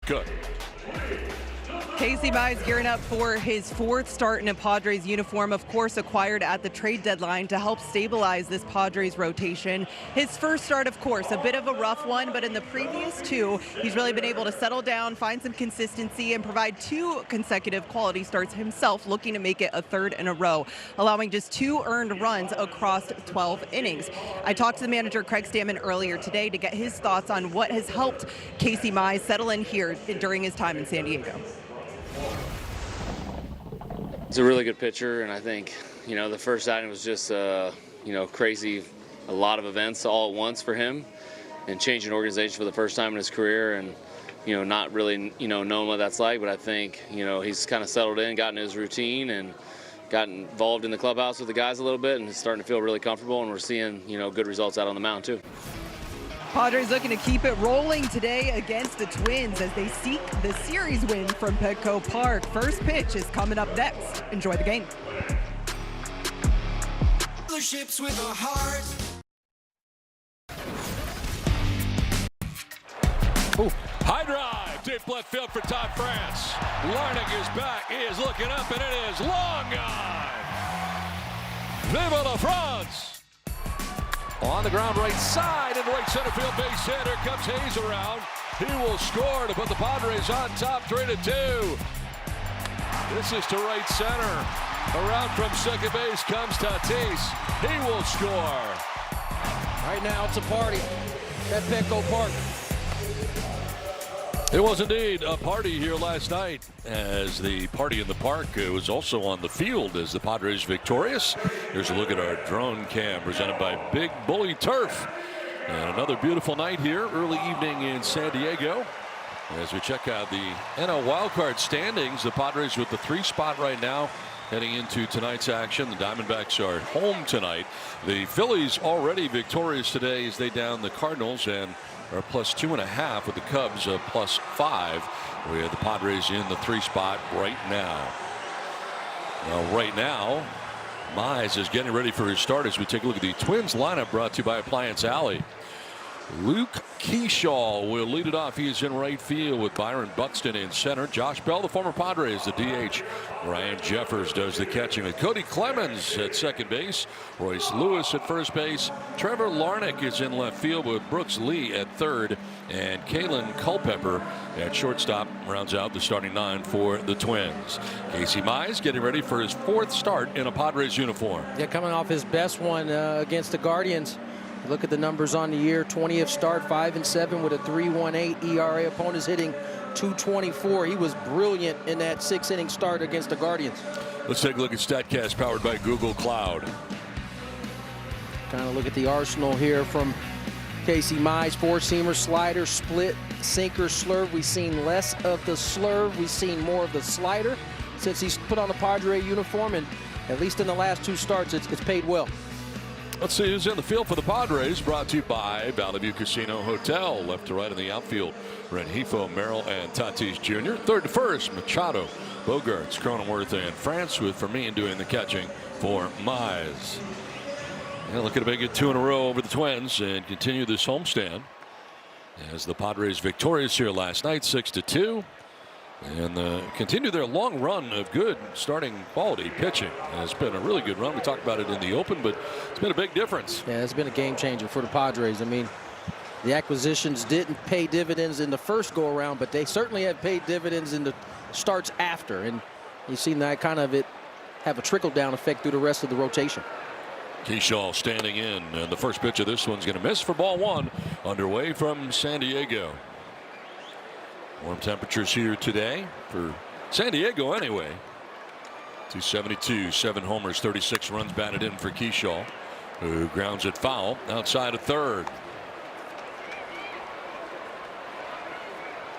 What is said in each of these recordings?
Cook. Casey Mize gearing up for his 4th start in a Padres uniform, of course acquired at the trade deadline to help stabilize this Padres rotation. His first start, of course, a bit of a rough one, but in the previous 2, he's really been able to settle down, find some consistency, and provide 2 consecutive quality starts himself, looking to make it a 3rd in a row, allowing just 2 earned runs across 12 innings. I talked to the manager, Craig Stammen, earlier today to get his thoughts on what has helped Casey Mize settle in here during his time in San Diego. He's a really good pitcher, and I think, the first outing was just, crazy, a lot of events all at once for him, and changing organization for the first time in his career, and, not really, knowing what that's like, but I think, he's kind of settled in, gotten his routine, and got involved in the clubhouse with the guys a little bit, and is starting to feel really comfortable, and we're seeing, good results out on the mound, too. Padres looking to keep it rolling today against the Twins as they seek the series win from Petco Park. First pitch is coming up next. Enjoy the game. Ships with a heart. Ooh. High drive, deep left field for Todd France. Larnach is back, he is looking up, and it is long gone. Viva la France! On the ground right side, and right center field base hit. Here comes Hayes around. He will score to put the Padres on top 3-2. This is to right center. Around from second base comes Tatis. He will score. Right now it's a party at Petco Park. It was indeed a party here last night, as the party in the park was also on the field as the Padres victorious. Here's a look at our drone cam presented by Big Bully Turf. And another beautiful night here, early evening in San Diego. As we check out the NL wildcard standings, the Padres with the 3 spot right now heading into tonight's action. The Diamondbacks are at home tonight. The Phillies already victorious today as they down the Cardinals and are plus 2.5 with the Cubs plus 5. We have the Padres in the 3 spot right now. Right now, Mize is getting ready for his start as we take a look at the Twins lineup brought to you by Appliance Alley. Luke Keyshaw will lead it off. He is in right field with Byron Buxton in center. Josh Bell, the former Padre, is the DH. Ryan Jeffers does the catching with Cody Clemens at second base. Royce Lewis at first base. Trevor Larnach is in left field with Brooks Lee at third. And Kalen Culpepper at shortstop rounds out the starting 9 for the Twins. Casey Mize getting ready for his 4th start in a Padres uniform. Yeah, coming off his best one against the Guardians. Look at the numbers on the year. 20th start, 5-7 with a 3.18 ERA. Opponents hitting .224. He was brilliant in that 6-inning start against the Guardians. Let's take a look at StatCast powered by Google Cloud. Kind of look at the arsenal here from Casey Mize. 4-seamer, slider, split, sinker, slurve. We've seen less of the slurve. We've seen more of the slider since he's put on the Padre uniform, and at least in the last 2 starts, it's paid well. Let's see who's in the field for the Padres. Brought to you by Valley View Casino Hotel. Left to right in the outfield, Rengifo, Merrill, and Tatis Jr. Third to first, Machado, Bogarts, Cronenworth, and France, with Fermin doing the catching for Mize. And looking to make it 2 in a row over the Twins and continue this homestand as the Padres victorious here last night, 6-2. And continue their long run of good starting quality pitching. It's been a really good run. We talked about it in the open, but it's been a big difference. Yeah, it's been a game changer for the Padres. I mean, the acquisitions didn't pay dividends in the first go around, but they certainly have paid dividends in the starts after. And you've seen that kind of have a trickle down effect through the rest of the rotation. Keyshaw standing in, and the first pitch of this one's going to miss for ball 1. Underway from San Diego. Warm temperatures here today for San Diego anyway. 272, 7 homers, 36 runs batted in for Keyshaw, who grounds it foul outside of third.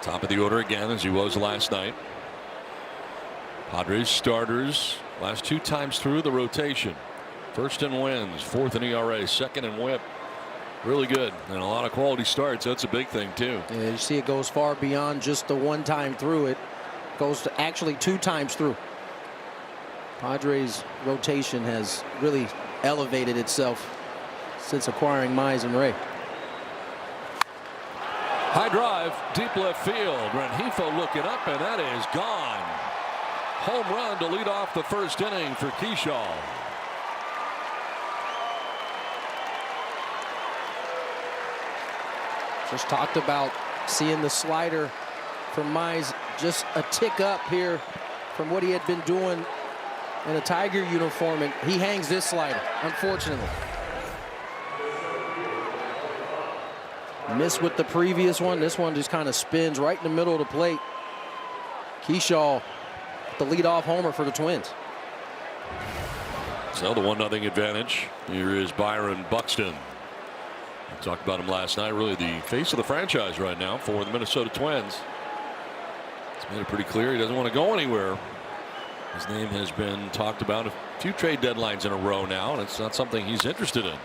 Top of the order again, as he was last night. Padres starters last 2 times through the rotation. First in wins, 4th in ERA, 2nd in WHIP. Really good, and a lot of quality starts. That's a big thing too. Yeah, you see it goes far beyond just the 1 time through. It goes to actually 2 times through. Padres rotation has really elevated itself since acquiring Mize and Ray. High drive, deep left field. Rengifo looking up, and that is gone. Home run to lead off the first inning for Kershaw. Just talked about seeing the slider from Mize just a tick up here from what he had been doing in a Tiger uniform, and he hangs this slider, unfortunately. Missed with the previous one. This one just kind of spins right in the middle of the plate. Kershaw, the leadoff homer for the Twins. So the 1-0 advantage. Here is Byron Buxton. We talked about him last night. Really the face of the franchise right now for the Minnesota Twins. He's made it pretty clear he doesn't want to go anywhere. His name has been talked about a few trade deadlines in a row now, and it's not something he's interested in.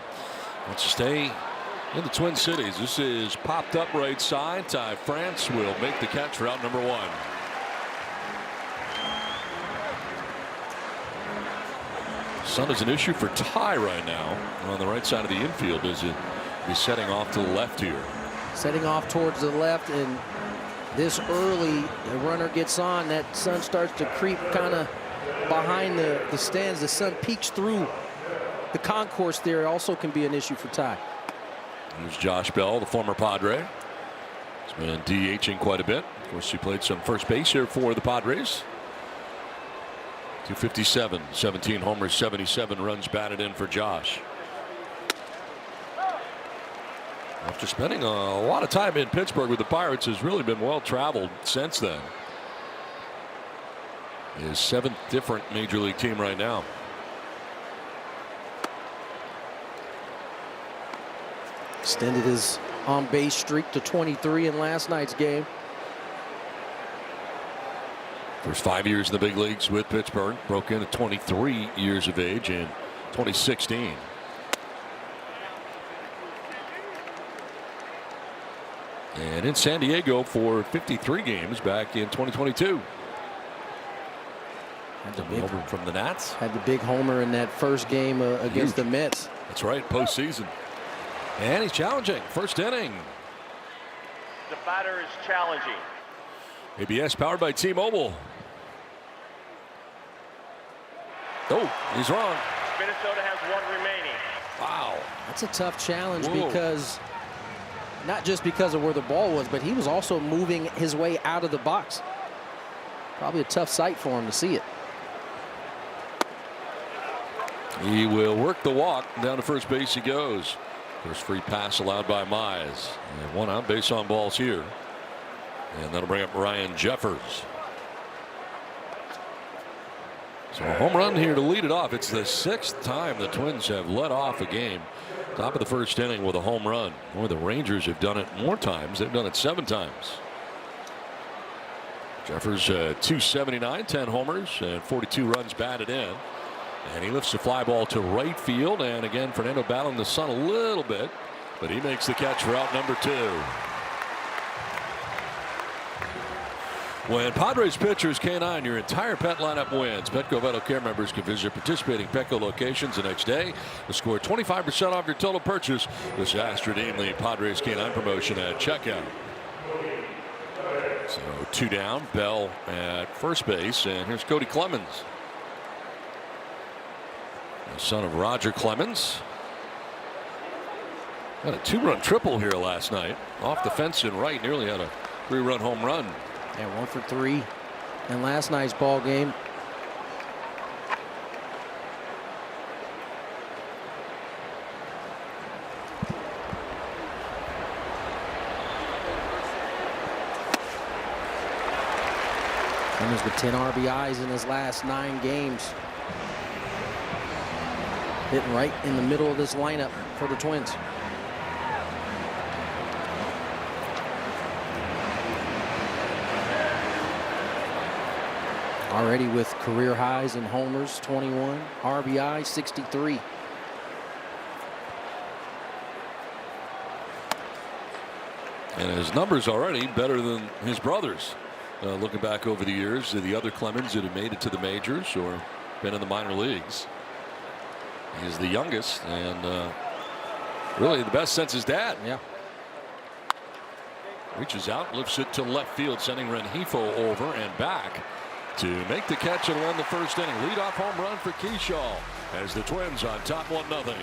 Wants to stay in the Twin Cities. This is popped up right side. Ty France will make the catch for out number 1. Sun is an issue for Ty right now on the right side of the infield as he's setting off to the left here. Setting off towards the left, and this early the runner gets on, that sun starts to creep kind of behind the stands. The sun peeks through the concourse there. It also can be an issue for Ty. Here's Josh Bell, the former Padre. He's been DHing quite a bit. Of course, he played some first base here for the Padres. 257, 17 homers, 77 runs batted in for Josh. After spending a lot of time in Pittsburgh with the Pirates, has really been well traveled since then. His 7th different major league team right now. Extended his on-base streak to 23 in last night's game. First 5 years in the big leagues with Pittsburgh. Broke in at 23 years of age in 2016. And in San Diego for 53 games back in 2022. Over from the Nats. Had the big homer in that first game against the Mets. That's right, postseason. And he's challenging. First inning. The batter is challenging. ABS powered by T-Mobile. Oh, he's wrong. Minnesota has 1 remaining. Wow. That's a tough challenge because not just because of where the ball was, but he was also moving his way out of the box. Probably a tough sight for him to see it. He will work the walk. Down to first base he goes. First free pass allowed by Mize. And 1 out, base on balls here. And that'll bring up Ryan Jeffers. So a home run here to lead it off. It's the 6th time the Twins have led off a game. Top of the first inning with a home run. Boy, the Rangers have done it more times. They've done it 7 times. Jeffers 279, 10 homers, and 42 runs batted in. And he lifts the fly ball to right field. And again, Fernando battling the sun a little bit, but he makes the catch for out number 2. When Padres pitchers K9, your entire pet lineup wins. Petco Vital Care members can visit participating Petco locations the next day to score 25% off your total purchase. Just ask to redeem the Padres K9 promotion at checkout. So 2 down, Bell at first base, and here's Cody Clemens, the son of Roger Clemens. Got a 2-run triple here last night. Off the fence and right, nearly had a 3-run home run. And 1 for 3 in last night's ball game. Clemens with 10 RBIs in his last 9 games. Hitting right in the middle of this lineup for the Twins. Already with career highs in homers, 21, RBI, 63. And his numbers already better than his brothers. Looking back over the years, the other Clemens that have made it to the majors or been in the minor leagues. He's the youngest and really the best since his dad. Yeah. Reaches out, lifts it to left field, sending Rengifo over and back to make the catch and run the first inning. Leadoff home run for Keyshaw as the Twins on top 1-0.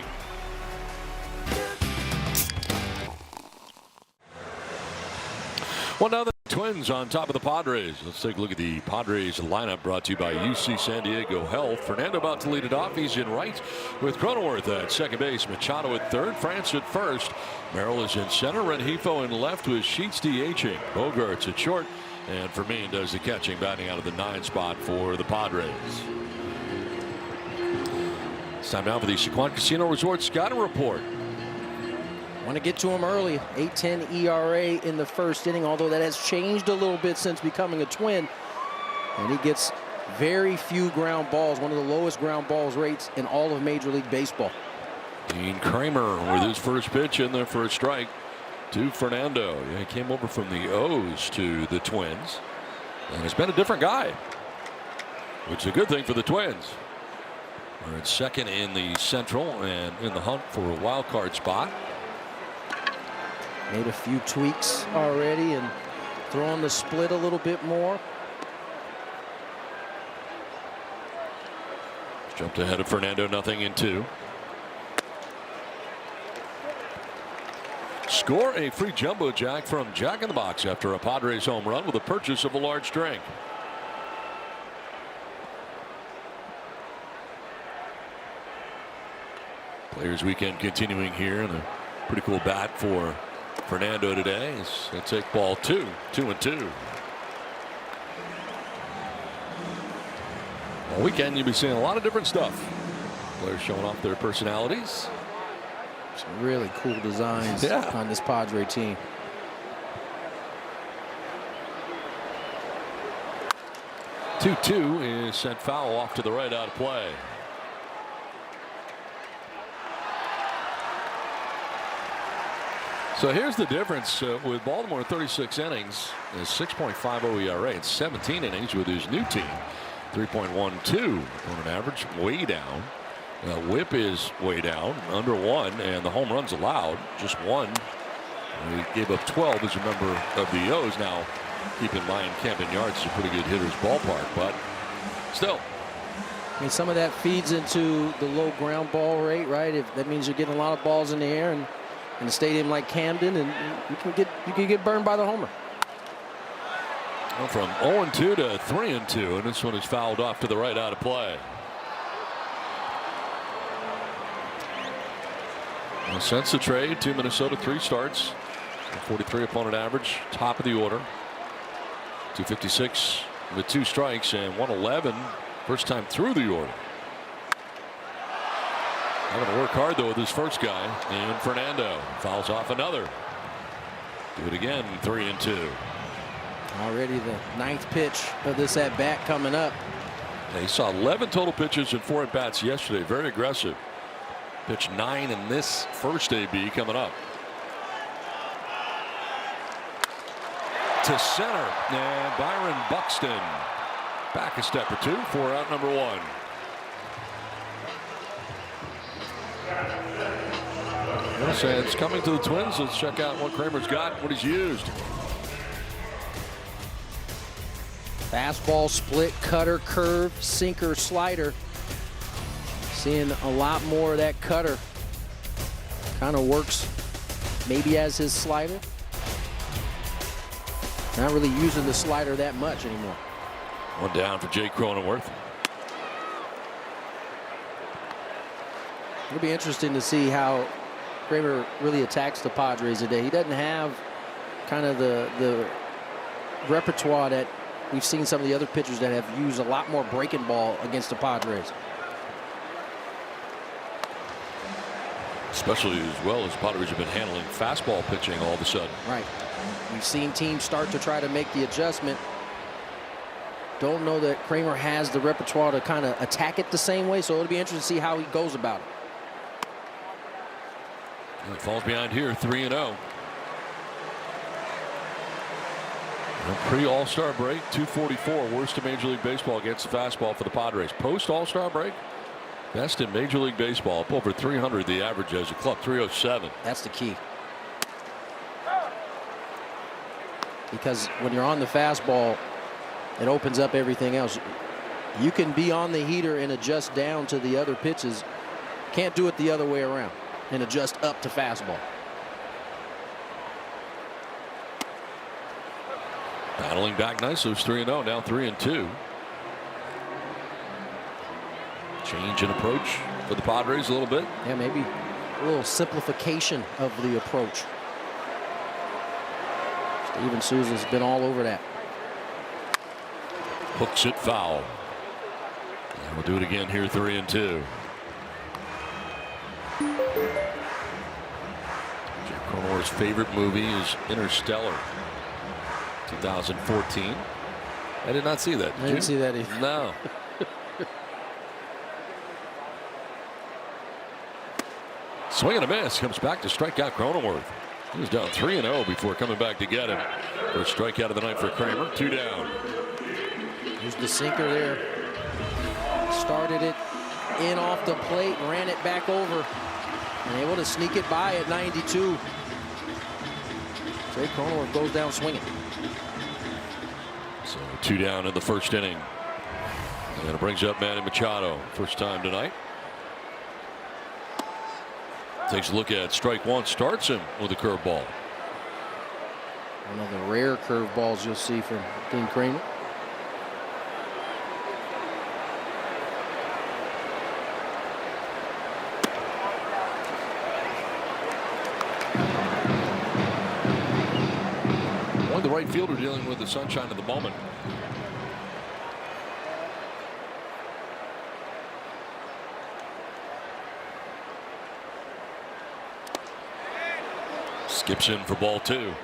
Well, now the Twins on top of the Padres. Let's take a look at the Padres lineup brought to you by UC San Diego Health. Fernando about to lead it off. He's in right with Cronenworth at second base. Machado at third. France at first. Merrill is in center. Rengifo in left with Sheets DHing. Bogarts at short. And Fermin does the catching, batting out of the 9 spot for the Padres. It's time now for the Sequan Casino Resort scouting report. Want to get to him early. 8.10 ERA in the first inning, although that has changed a little bit since becoming a Twin. And he gets very few ground balls, one of the lowest ground balls rates in all of Major League Baseball. Dean Kramer with his first pitch in there for a strike to Fernando. Yeah, he came over from the O's to the Twins and has been a different guy, which is a good thing for the Twins. We're at second in the Central and in the hunt for a wild card spot. Made a few tweaks already and throwing the split a little bit more. Jumped ahead of Fernando, 0-2. Score a free jumbo jack from Jack in the Box after a Padres home run with a purchase of a large drink. Players weekend continuing here, and a pretty cool bat for Fernando today. He's going to take ball 2, 2-2. All weekend you'll be seeing a lot of different stuff. Players showing off their personalities. Some really cool designs on this Padre team. Two is sent foul off to the right, out of play. So here's the difference with Baltimore. 36 innings is 6.50 ERA. It's 17 innings with his new team. 3.12 on an average, way down. Whip is way down, under 1, and the home runs allowed, just 1. He gave up 12 as a member of the O's. Now, keep in mind, Camden Yards is a pretty good hitter's ballpark, but still. I mean, some of that feeds into the low ground ball rate, right? If that means you're getting a lot of balls in the air, and in a stadium like Camden, and you can get burned by the homer. Well, from 0-2 to 3-2, and this one is fouled off to the right, out of play. Well, since the trade to Minnesota, 3 starts, 43 opponent average, top of the order. 256 with 2 strikes and 111 first time through the order. Having to work hard though with his first guy, and Fernando fouls off another. Do it again, 3-2. Already the 9th pitch of this at bat coming up. He saw 11 total pitches and 4 at bats yesterday. Very aggressive. Pitch 9 in this first AB coming up. To center, and Byron Buxton back a step or 2 for out number 1. So it's coming to the Twins. Let's check out what Kramer's got, what he's used. Fastball, split, cutter, curve, sinker, slider. Seeing a lot more of that cutter. Kind of works maybe as his slider. Not really using the slider that much anymore. One down for Jake Cronenworth. It'll be interesting to see how Kramer really attacks the Padres today. He doesn't have kind of the repertoire that we've seen some of the other pitchers that have used a lot more breaking ball against the Padres. Especially as well as Padres have been handling fastball pitching all of a sudden. Right. We've seen teams start to try to make the adjustment. Don't know that Kramer has the repertoire to kind of attack it the same way, so it'll be interesting to see how he goes about it. He falls behind here, 3-0. Pre-All-Star break, 244, worst in Major League Baseball against the fastball for the Padres. Post-All-Star break, best in Major League Baseball, up over 300 the average as a club, 307. That's the key. because when you're on the fastball, it opens up everything else. You can be on the heater and adjust down to the other pitches. Can't do it the other way around and adjust up to fastball. Battling back nicely. It was 3-0, now 3-2. Change in approach for the Padres a little bit. Yeah, maybe a little simplification of the approach. Steven Souza's been all over that. Hooks it foul. And we'll do it again here, 3-2. Jack Cronenworth's favorite movie is Interstellar, 2014. I did not see that. I didn't see that either. No. Swing and a miss. Comes back to strike out Cronenworth. He was down 3-0 before coming back to get him. First strikeout of the night for Kramer. 2 down. Here's the sinker there. Started it in off the plate, ran it back over, and able to sneak it by at 92. Jay Cronenworth goes down swinging. So 2 down in the first inning. And it brings up Manny Machado. First time tonight. Takes a look at strike one, starts him with a curveball. One of the rare curveballs you'll see from Dean Kramer. One, the right fielder dealing with the sunshine of the moment. Skips in for ball 2. You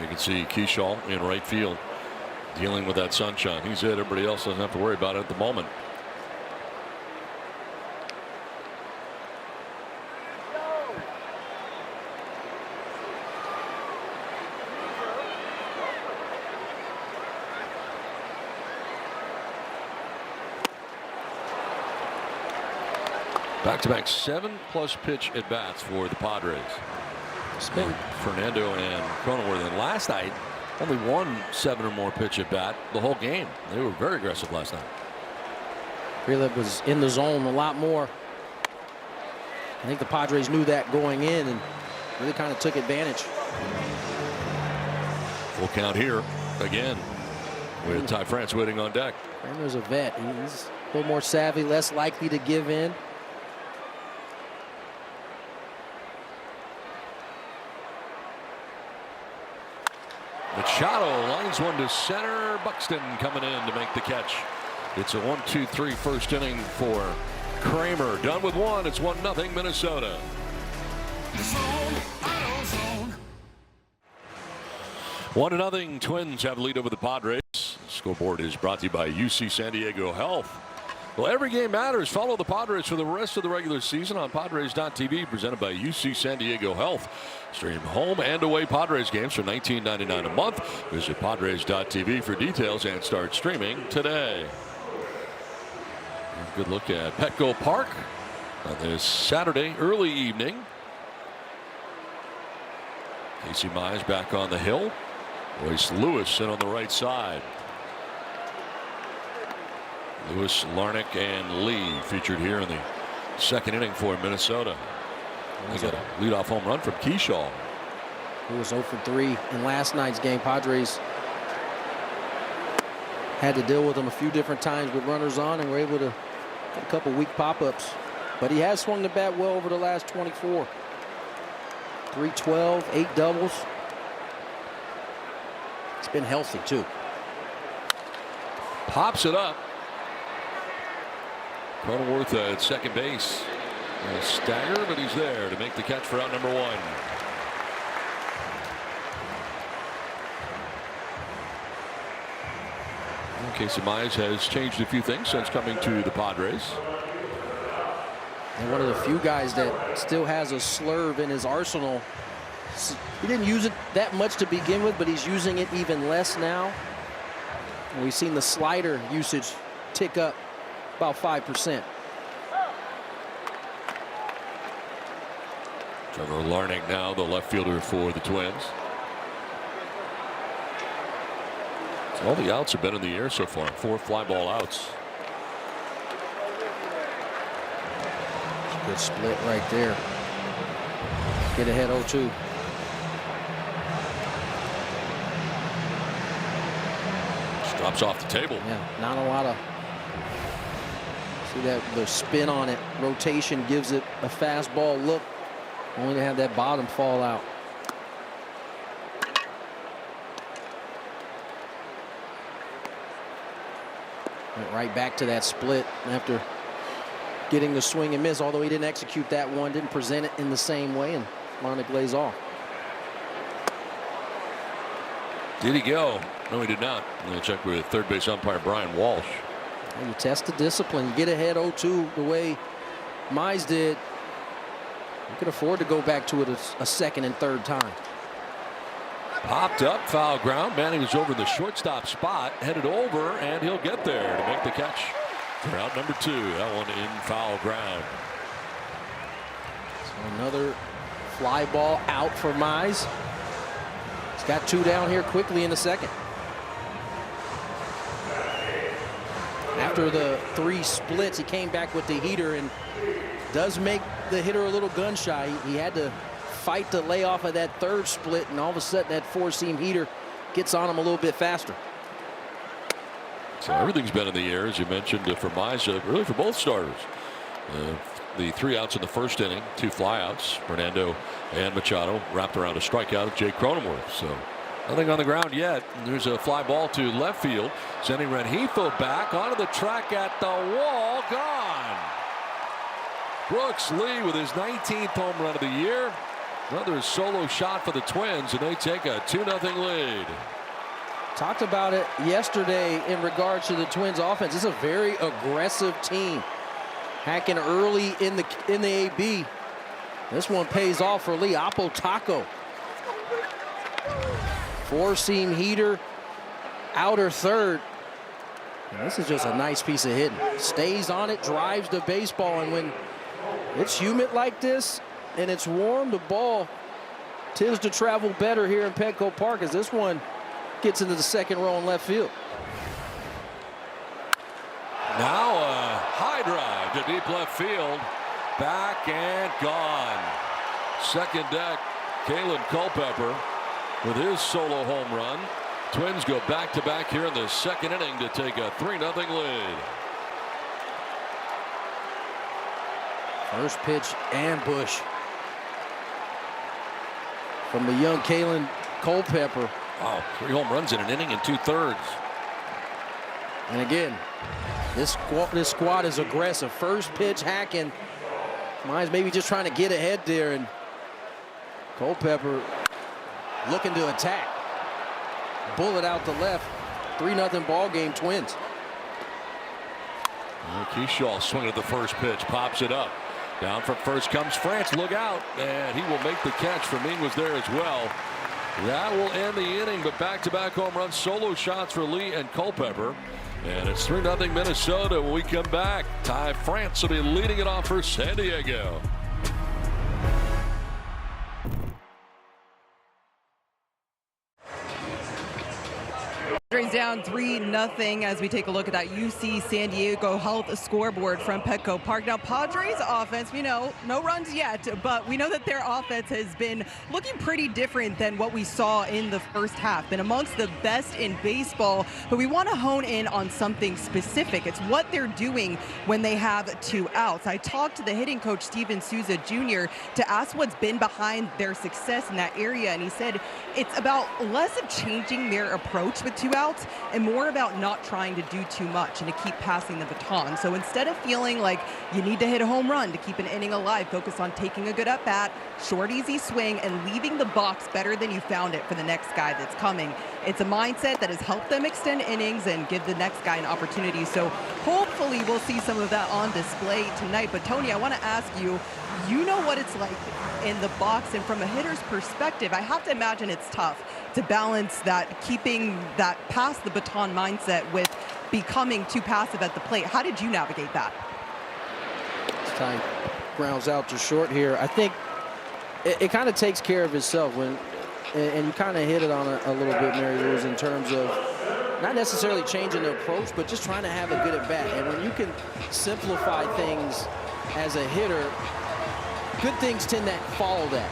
can see Keyshaw in right field dealing with that sunshine. He's it. Everybody else doesn't have to worry about it at the moment. Back-to-back 7+ pitch at bats for the Padres. Spin. Fernando and Cronenworth. And last night, only one 7 or more pitch at bat the whole game. They were very aggressive last night. Frelick was in the zone a lot more. I think the Padres knew that going in and really kind of took advantage. Full count here again with Ty France waiting on deck. Kramer's a vet. He's a little more savvy, less likely to give in. Machado lines one to center. Buxton coming in to make the catch. It's a 1-2-3 first inning for Kramer. Done with 1. It's 1-0 Minnesota. 1-0 Twins have a lead over the Padres. Scoreboard is brought to you by UC San Diego Health. Well, every game matters. Follow the Padres for the rest of the regular season on Padres.tv, presented by UC San Diego Health. Stream home and away Padres games for $19.99 a month. Visit Padres.tv for details and start streaming today. A good look at Petco Park on this Saturday early evening. Casey Mize back on the hill. Royce Lewis in on the right side. Lewis, Larnach, and Lee featured here in the second inning for Minnesota. They got a leadoff home run from Keyshaw. He was 0 for 3 in last night's game. Padres had to deal with him a few different times with runners on and were able to get a couple weak pop-ups. But he has swung the bat well over the last 24. 312, 8 doubles. It's been healthy too. Pops it up. Cronenworth at second base. A stagger, but he's there to make the catch for out number 1. Casey Mize has changed a few things since coming to the Padres. And one of the few guys that still has a slurve in his arsenal. He didn't use it that much to begin with, but he's using it even less now. And we've seen the slider usage tick up about 5%. Trevor Larnach now the left fielder for the Twins. All the outs have been in the air so far. 4 fly ball outs. Good split right there. Get ahead 0-2. Just drops off the table. Yeah, not a lot of. See that the spin on it. Rotation gives it a fastball look. Only to have that bottom fall out. Went right back to that split after getting the swing and miss, although he didn't execute that one, didn't present it in the same way, and Larnach lays off. Did he go? No, he did not. I'm going to check with third base umpire Brian Walsh. You test the discipline, get ahead 0-2 the way Mize did. You can afford to go back to it a second and third time. Popped up, foul ground. Manning was over the shortstop spot, headed over, and he'll get there to make the catch for out number 2. That one in foul ground. So another fly ball out for Mize. He's got 2 down here quickly in the second. After the 3 splits, he came back with the heater and does make the hitter a little gun shy. He had to fight to lay off of that 3rd split, and all of a sudden that 4-seam heater gets on him a little bit faster. So everything's been in the air, as you mentioned, for Mize, really for both starters. The 3 outs in the first inning, 2 flyouts. Fernando and Machado wrapped around a strikeout of Jake Cronenworth. So nothing on the ground yet. And there's a fly ball to left field, sending Rengifo back onto the track at the wall. Gone. Brooks Lee with his 19th home run of the year. Another solo shot for the Twins, and they take a 2-0 lead. Talked about it yesterday in regards to the Twins offense. This is a very aggressive team. Hacking early in the AB. This one pays off for Lee. Apo Taco. 4-seam heater, outer third. And this is just a nice piece of hitting. Stays on it, drives the baseball, and when it's humid like this and it's warm, the ball tends to travel better here in Petco Park as this one gets into the second row in left field. Now a high drive to deep left field. Back and gone. Second deck, Kalen Culpepper with his solo home run. Twins go back-to-back here in the second inning to take a 3-0 lead. First pitch, ambush from the young Kalen Culpepper. Wow, 3 home runs in an inning and 2/3. And again, this squad is aggressive. First pitch, hacking. Mize maybe just trying to get ahead there, and Culpepper looking to attack. Bullet out to left. 3-0 ball game, Twins. Keyshaw swinging at the first pitch, pops it up. Down from first comes France. Look out, and he will make the catch. Fermin was there as well. That will end the inning, but back-to-back home runs, solo shots for Lee and Culpepper. And it's 3-0 Minnesota when we come back. Ty France will be leading it off for San Diego. Padres down 3-0 as we take a look at that UC San Diego Health scoreboard from Petco Park. Now, Padres offense, we know, no runs yet, but we know that their offense has been looking pretty different than what we saw in the first half. Been amongst the best in baseball, but we want to hone in on something specific. It's what they're doing when they have 2 outs. I talked to the hitting coach, Steven Souza Jr., to ask what's been behind their success in that area, and he said it's about less of changing their approach with 2 outs and more about not trying to do too much and to keep passing the baton. So instead of feeling like you need to hit a home run to keep an inning alive, focus on taking a good at bat, short, easy swing, and leaving the box better than you found it for the next guy that's coming. It's a mindset that has helped them extend innings and give the next guy an opportunity. So hopefully we'll see some of that on display tonight. But Tony, I want to ask you, you know what it's like in the box, and from a hitter's perspective, I have to imagine it's tough to balance that, keeping that pass the baton mindset with becoming too passive at the plate. How did you navigate that? This time grounds out to short here. I think it kind of takes care of itself when, and you kind of hit it on a little bit, Mary Louise, in terms of not necessarily changing the approach, but just trying to have a good at bat. And when you can simplify things as a hitter, good things tend to follow that.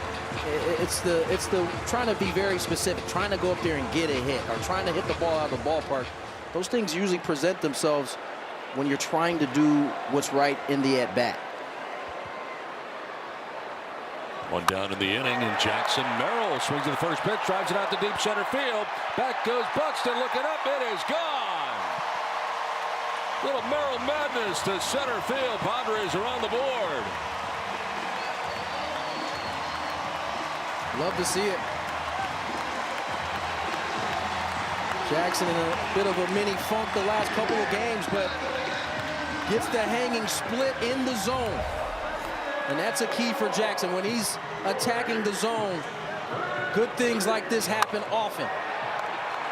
It's the trying to be very specific, trying to go up there and get a hit, or trying to hit the ball out of the ballpark. Those things usually present themselves when you're trying to do what's right in the at bat. One down in the inning, and Jackson Merrill swings to the first pitch, drives it out to deep center field. Back goes Buxton, looking up, it is gone. Little Merrill madness to center field. Padres are on the board. Love to see it. Jackson in a bit of a mini funk the last couple of games, but gets the hanging split in the zone. And that's a key for Jackson. When he's attacking the zone, good things like this happen often.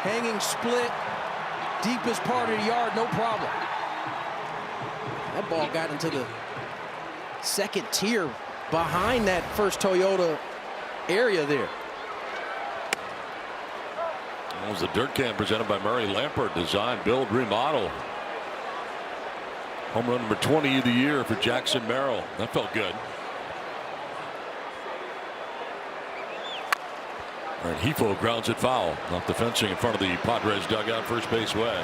Hanging split, deepest part of the yard, no problem. That ball got into the second tier behind that first Toyota area there. That was the Dirt Cam presented by Murray Lampert. Design, build, remodel. Home run number 20 of the year for Jackson Merrill. That felt good. All right, Hifo grounds it foul off the fencing in front of the Padres dugout, first base way.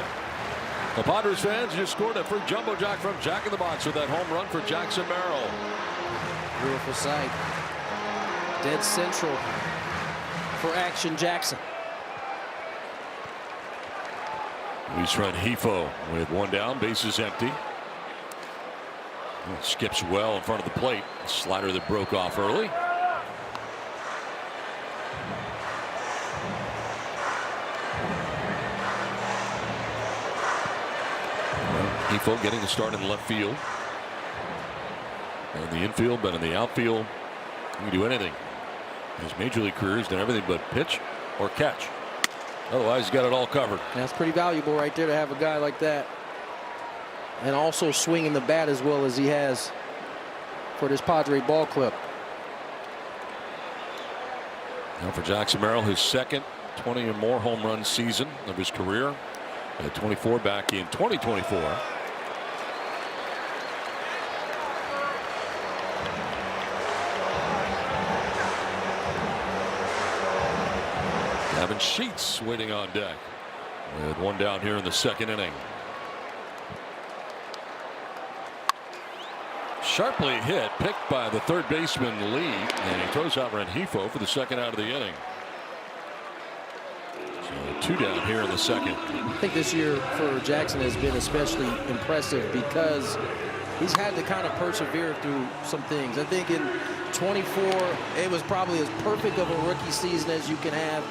The Padres fans just scored a free jumbo jack from Jack in the Box with that home run for Jackson Merrill. Beautiful sight. Dead central for Action Jackson. Luis Hifo with one down, bases empty. Skips well in front of the plate. Slider that broke off early. Hifo getting the start in left field. In the infield, but in the outfield, he can do anything. His major league career's done everything but pitch or catch. Otherwise, he's got it all covered. That's pretty valuable right there to have a guy like that. And also swinging the bat as well as he has for this Padre ball club. Now for Jackson Merrill, his second 20 or more home run season of his career. At 24 back in 2024. Gavin Sheets waiting on deck with one down here in the second inning. Sharply hit, picked by the third baseman Lee, and he throws out Hifo for the second out of the inning. So two down here in the second. I think this year for Jackson has been especially impressive because he's had to kind of persevere through some things. I think in 24, it was probably as perfect of a rookie season as you can have.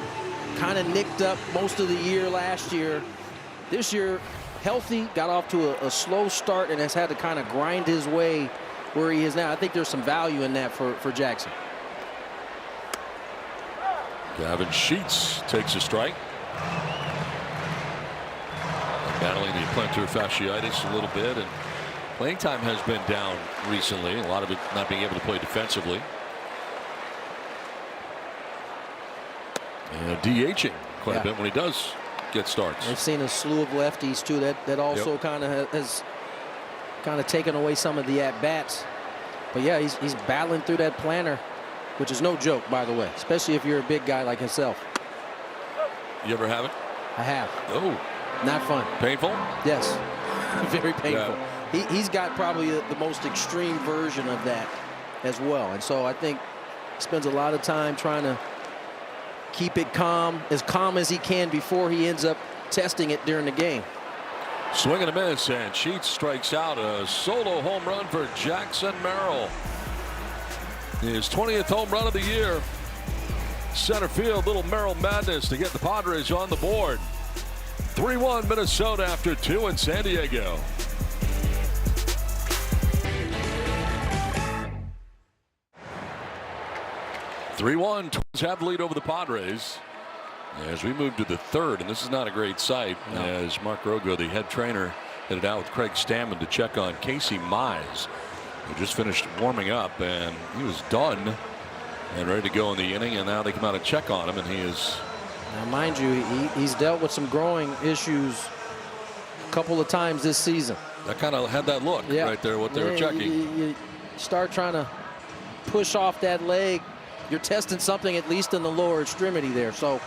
Kind of nicked up most of the year last year. This year, healthy, got off to a slow start and has had to kind of grind his way where he is now. I think there's some value in that for Jackson. Gavin Sheets takes a strike. Battling the plantar fasciitis a little bit, and playing time has been down recently. A lot of it not being able to play defensively. And DHing quite a bit when he does get starts. I've seen a slew of lefties too. That also kind of has taken away some of the at bats. But yeah, he's battling through that plantar, which is no joke, by the way, especially if you're a big guy like himself. You ever have it? I have. Oh. Not fun. Painful? Yes. Very painful. Yeah. He's got probably the most extreme version of that as well. And so I think he spends a lot of time trying to keep it calm as he can before he ends up testing it during the game. Swing and a miss, and Sheets strikes out. A solo home run for Jackson Merrill. His 20th home run of the year. Center field, little Merrill madness to get the Padres on the board. 3-1 Minnesota after 2 in San Diego. Twins have the lead over the Padres as we move to the third, and this is not a great sight. No. As Mark Rogo, the head trainer, headed out with Craig Stammen to check on Casey Mize, who just finished warming up, and he was done and ready to go in the inning, and now they come out and check on him, and he is. Now, mind you, he's dealt with some growing issues a couple of times this season. That kind of had that look right there, what they were checking. You start trying to push off that leg, you're testing something at least in the lower extremity there. So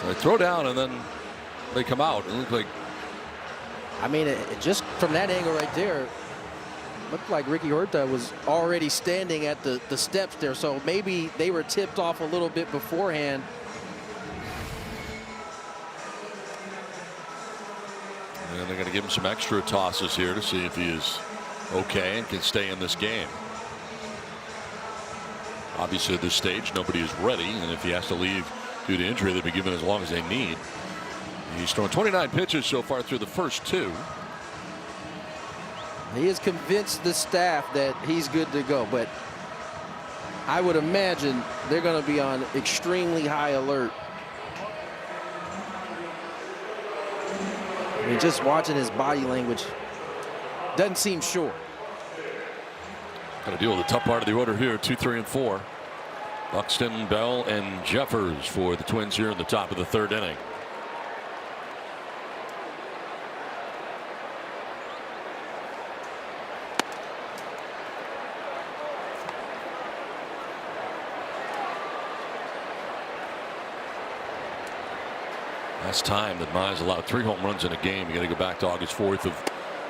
they throw down and then they come out. It looked like. I mean, just from that angle right there, looked like Ricky Huerta was already standing at the steps there. So maybe they were tipped off a little bit beforehand. And they're going to give him some extra tosses here to see if he is okay and can stay in this game. Obviously, at this stage, nobody is ready, and if he has to leave due to injury, they'll be given as long as they need. He's thrown 29 pitches so far through the first 2. He has convinced the staff that he's good to go, but I would imagine they're going to be on extremely high alert. I mean, just watching his body language, doesn't seem sure. Got to deal with the tough part of the order here, 2, 3, and 4. Buxton, Bell, and Jeffers for the Twins here in the top of the 3rd inning. Last time that Mize allowed 3 home runs in a game. You got to go back to August 4th of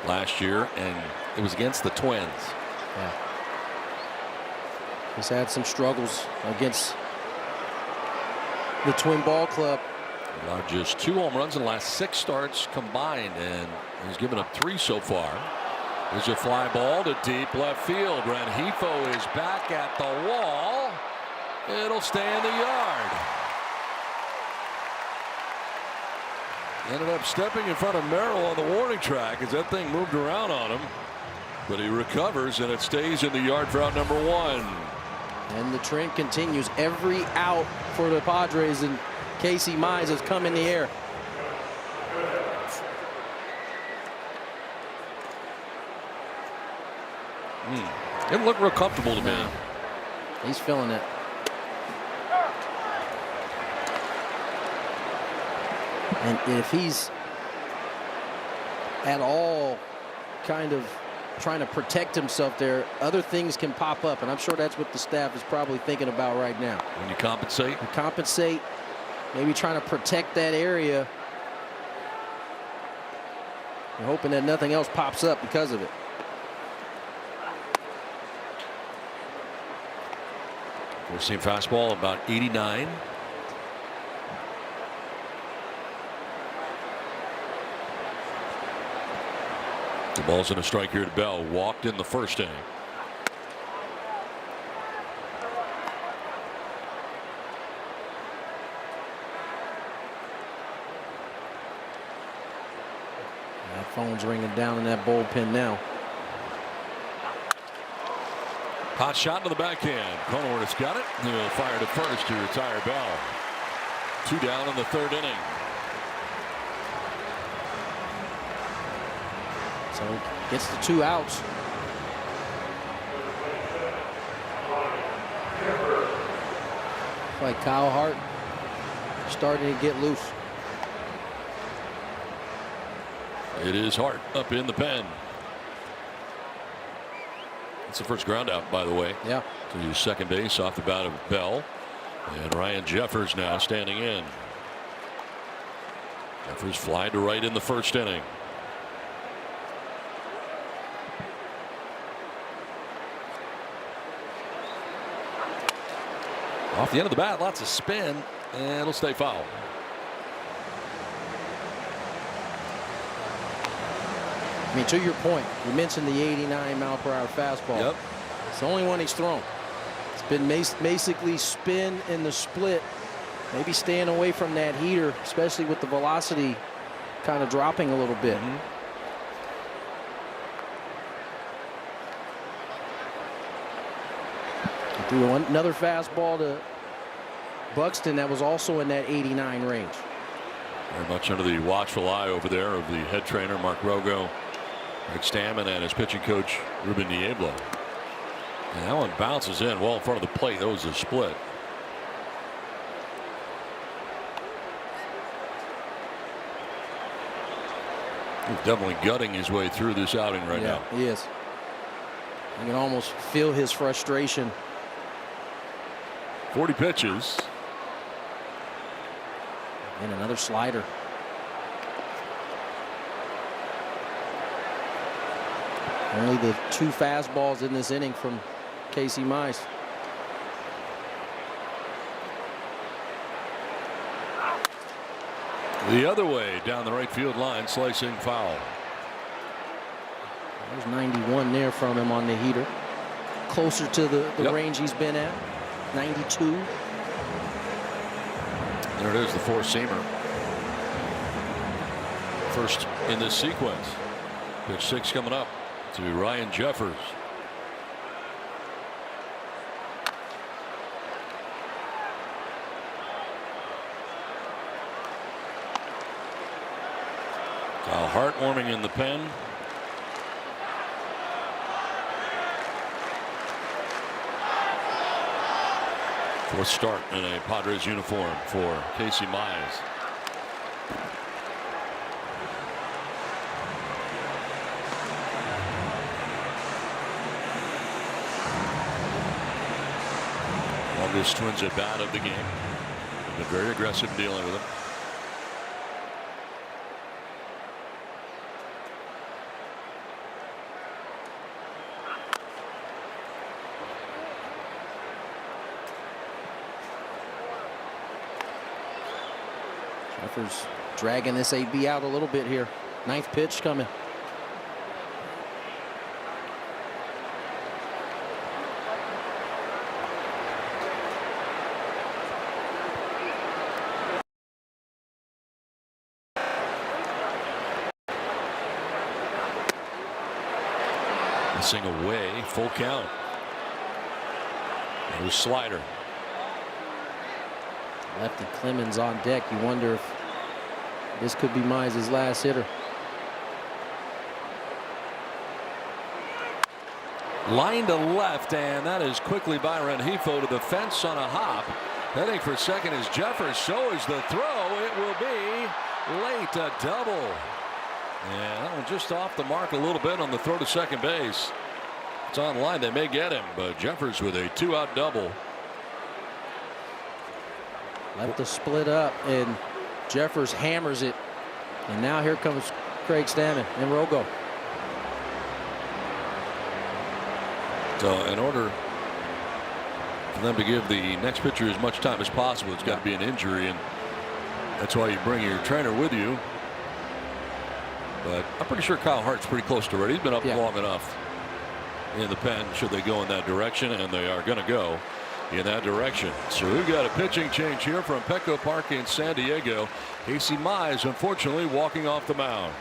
last year, and it was against the Twins. Yeah. He's had some struggles against the Twin Ball Club. Allowed just 2 home runs in the last 6 starts combined, and he's given up 3 so far. There's a fly ball to deep left field. Rengifo is back at the wall. It'll stay in the yard. Ended up stepping in front of Merrill on the warning track as that thing moved around on him. But he recovers, and it stays in the yard for out number 1. And the trend continues. Every out for the Padres, and Casey Mize has come in the air. Didn't look real comfortable to me. He's feeling it. And if he's at all kind of trying to protect himself there, other things can pop up, and I'm sure that's what the staff is probably thinking about right now. When you compensate? You compensate, maybe trying to protect that area. You're hoping that nothing else pops up because of it. We've seen fastball about 89. The ball's in a strike here to Bell. Walked in the first inning. That phone's ringing down in that bullpen now. Hot shot to the backhand. Cronenworth's got it. He'll fire to first to retire Bell. 2 down in the 3rd inning. So gets the 2 outs. Like Kyle Hart starting to get loose. It is Hart up in the pen. That's the first ground out, by the way. Yeah. To his second base off the bat of Bell. And Ryan Jeffers now standing in. Jeffers fly to right in the 1st inning. Off the end of the bat, lots of spin, and it'll stay foul. I mean, to your point, you mentioned the 89-mile-per-hour fastball. Yep. It's the only one he's thrown. It's been basically spin in the split. Maybe staying away from that heater, especially with the velocity kind of dropping a little bit. Threw another fastball to Buxton that was also in that 89 range. Very much under the watchful eye over there of the head trainer, Mark Rogo. Rick Stammen and his pitching coach Ruben Niebla. And that one bounces in well in front of the plate. That was a split. He's definitely gutting his way through this outing right now. He is. I can almost feel his frustration. 40 pitches. And another slider. Only the 2 fastballs in this inning from Casey Mize. The other way down the right field line, slicing foul. There's 91 there from him on the heater. Closer to the range he's been at. 92. There it is, the four-seamer. First in this sequence. Pitch 6 coming up to Ryan Jeffers. Heartwarming in the pen. Fourth start in a Padres uniform for Casey Mize. Longest Twins at bat of the game. Been very aggressive dealing with him. Jeffers dragging this AB out a little bit here. 9th pitch coming. Missing away, full count. There's slider. Lefty Clemens on deck. You wonder if this could be Mize's last hitter. Line to left, and that is quickly by Rengifo to the fence on a hop. Heading for second is Jeffers. So is the throw. It will be late, a double. And that one just off the mark a little bit on the throw to second base. It's on line. They may get him, but Jeffers with a 2-out double. Left to split up, and Jeffers hammers it. And now here comes Craig Stammen and Rogo. So in order for them to give the next pitcher as much time as possible, it's got to be an injury, and that's why you bring your trainer with you. But I'm pretty sure Kyle Hart's pretty close to ready. He's been up long enough in the pen should they go in that direction, and they are going to go in that direction. So we've got a pitching change here from Petco Park in San Diego. Casey Mize unfortunately walking off the mound.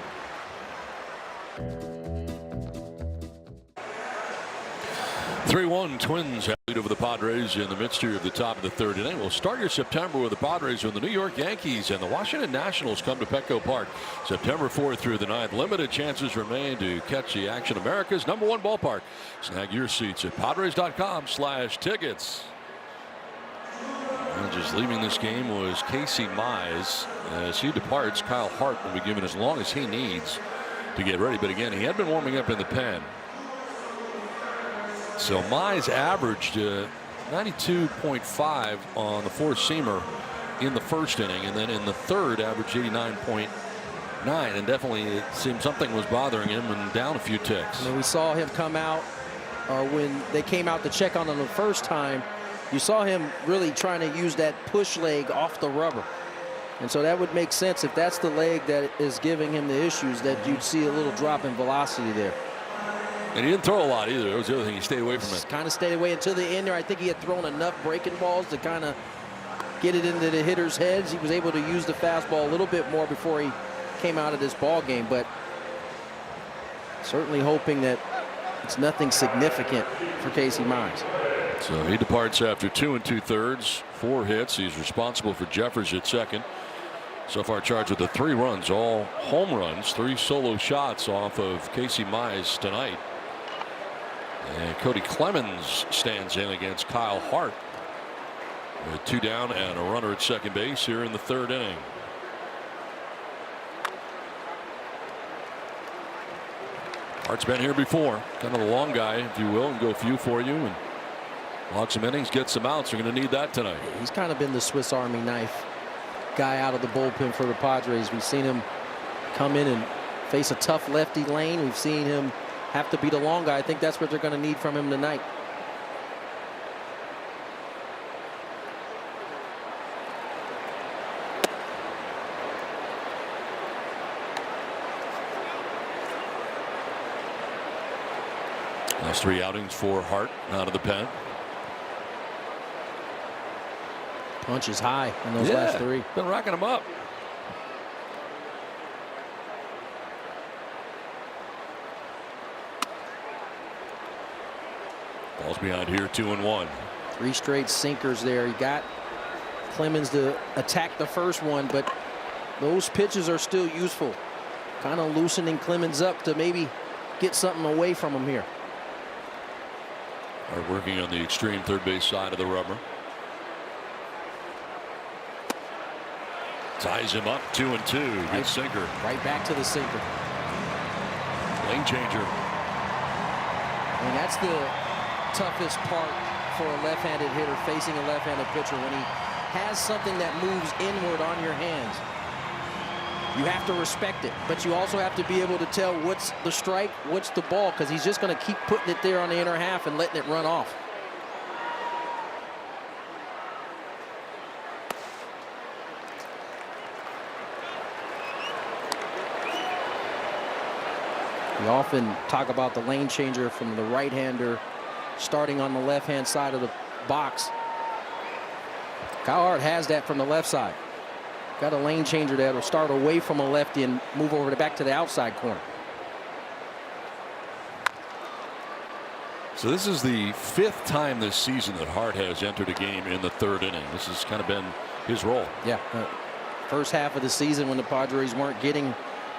3-1 Twins have lead over the Padres in the midst of the top of the third inning. We'll start your September with the Padres when the New York Yankees and the Washington Nationals come to Petco Park September 4th through the 9th. Limited chances remain to catch the action. America's #1 ballpark. Snag your seats at padres.com/tickets. And just leaving this game was Casey Mize. As he departs, Kyle Hart will be given as long as he needs to get ready. But again, he had been warming up in the pen. So Mize averaged 92.5 on the four-seamer in the first inning, and then in the third averaged 89.9, and definitely it seemed something was bothering him and down a few ticks. When we saw him come out, or when they came out to check on him the first time, you saw him really trying to use that push leg off the rubber. And so that would make sense if that's the leg that is giving him the issues, that you'd see a little drop in velocity there. And he didn't throw a lot either. That was the other thing. He stayed away from it. Kind of stayed away until the end there. I think he had thrown enough breaking balls to kind of get it into the hitters' heads. He was able to use the fastball a little bit more before he came out of this ball game. But certainly hoping that it's nothing significant for Casey Mize. So he departs after 2 2/3, 4 hits. He's responsible for Jeffers at second. So far charged with the 3 runs, all home runs, 3 solo shots off of Casey Mize tonight. And Cody Clemens stands in against Kyle Hart with 2 down and a runner at second base here in the 3rd inning. Hart's been here before, kind of a long guy, if you will, and go a few for you and log some innings, get some outs. You're going to need that tonight. He's kind of been the Swiss Army knife guy out of the bullpen for the Padres. We've seen him come in and face a tough lefty lane. We've seen him have to be the long guy. I think that's what they're going to need from him tonight. Last 3 outings for Hart out of the pen. Punch is high in those last 3. Been racking them up. Ball's behind here, 2-1. 3 straight sinkers there. He got Clemens to attack the first one, but those pitches are still useful. Kind of loosening Clemens up to maybe get something away from him here. Are working on the extreme third base side of the rubber. Ties him up, 2-2. Good sinker. Right back to the sinker. Lane changer. And that's the toughest part for a left-handed hitter facing a left-handed pitcher, when he has something that moves inward on your hands. You have to respect it, but you also have to be able to tell what's the strike, what's the ball, because he's just going to keep putting it there on the inner half and letting it run off. We often talk about the lane changer from the right-hander starting on the left-hand side of the box. Kyle Hart has that from the left side. Got a lane changer that will start away from a lefty and move over back to the outside corner. So this is the 5th time this season that Hart has entered a game in the 3rd inning. This has kind of been his role. Yeah. First half of the season, when the Padres weren't getting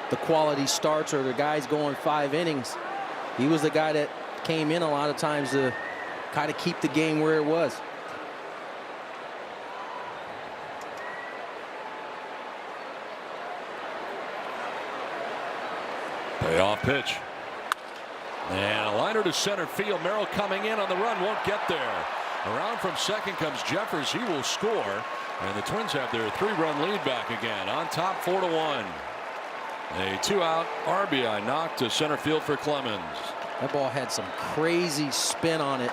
the quality starts or the guys going 5 innings, he was the guy that came in a lot of times to kind of keep the game where it was. Payoff pitch. And a liner to center field. Merrill coming in on the run, won't get there. Around from second comes Jeffers. He will score. And the Twins have their 3-run lead back again. On top, 4-1. A 2-out RBI knock to center field for Clemens. That ball had some crazy spin on it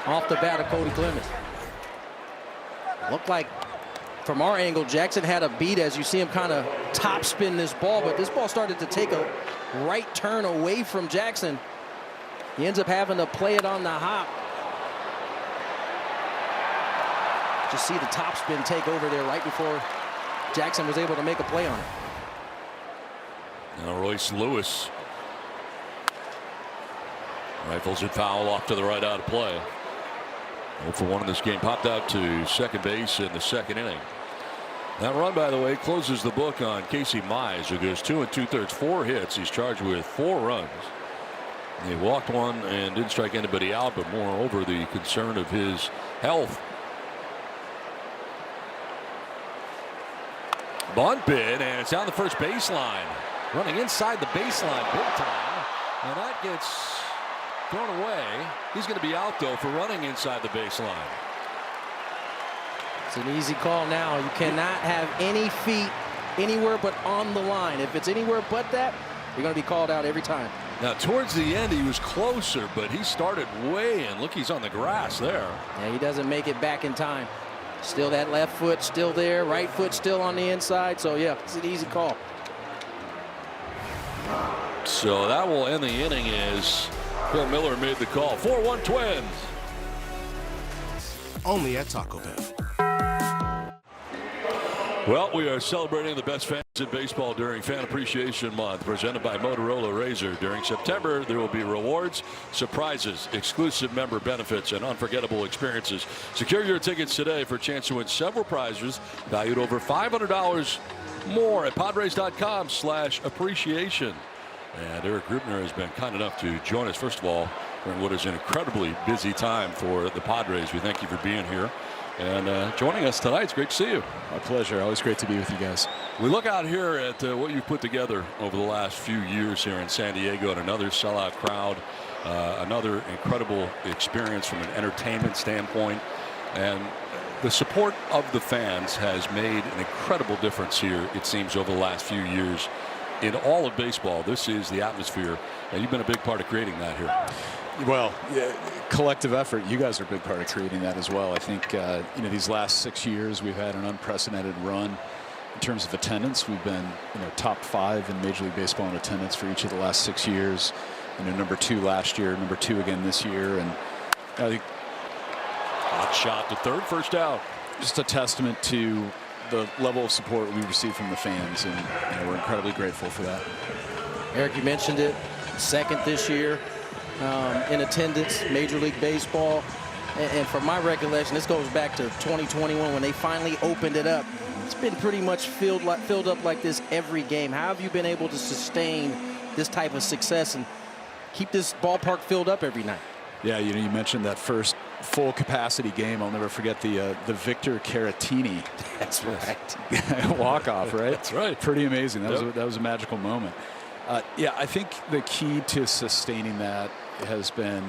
off the bat of Cody Clemens. Looked like, from our angle, Jackson had a beat as you see him kind of top spin this ball, but this ball started to take a right turn away from Jackson. He ends up having to play it on the hop. Just see the top spin take over there right before Jackson was able to make a play on it. Now Royce Lewis rifles it foul off to the right, out of play. 0 for 1 in this game. Popped out to second base in the 2nd inning. That run, by the way, closes the book on Casey Mize, who goes 2 2/3, 4 hits. He's charged with 4 runs. He walked 1 and didn't strike anybody out, but moreover, the concern of his health. Bunt bid, and it's down the first baseline. Running inside the baseline big time, and that gets thrown away. He's going to be out, though, for running inside the baseline. It's an easy call now. You cannot have any feet anywhere but on the line. If it's anywhere but that, you're going to be called out every time. Now, towards the end, he was closer, but he started way in. Look, he's on the grass there. Yeah, he doesn't make it back in time. Still that left foot still there, right foot still on the inside. So, yeah, it's an easy call. So that will end the inning as Bill Miller made the call. 4-1 Twins. Only at Taco Bell. Well, we are celebrating the best fan. In baseball during Fan Appreciation Month, presented by Motorola Razr. During September, there will be rewards, surprises, exclusive member benefits, and unforgettable experiences. Secure your tickets today for a chance to win several prizes valued over $500 more at Padres.com/appreciation. And Eric Grubner has been kind enough to join us, first of all, during what is an incredibly busy time for the Padres. We thank you for being here and joining us tonight. It's great to see you. My pleasure. Always great to be with you guys. We look out here at what you've put together over the last few years here in San Diego, and another sellout crowd, another incredible experience from an entertainment standpoint, and the support of the fans has made an incredible difference here, it seems, over the last few years in all of baseball. This is the atmosphere, and you've been a big part of creating that here. Well, collective effort. You guys are a big part of creating that as well. I think these last 6 years we've had an unprecedented run in terms of attendance. We've been top 5 in Major League Baseball in attendance for each of the last 6 years. Number 2 last year, number 2 again this year, and I think hot shot to third, first out. Just a testament to the level of support we receive from the fans, and we're incredibly grateful for that. Eric, you mentioned it, second this year in attendance, Major League Baseball. And from my recollection, this goes back to 2021 when they finally opened it up. It's been pretty much filled up like this every game. How have you been able to sustain this type of success and keep this ballpark filled up every night? Yeah, you mentioned that first full capacity game. I'll never forget the Victor Caratini. That's right. Walk-off, right? That's right. Pretty amazing. That was a magical moment. Yeah, I think the key to sustaining that has been,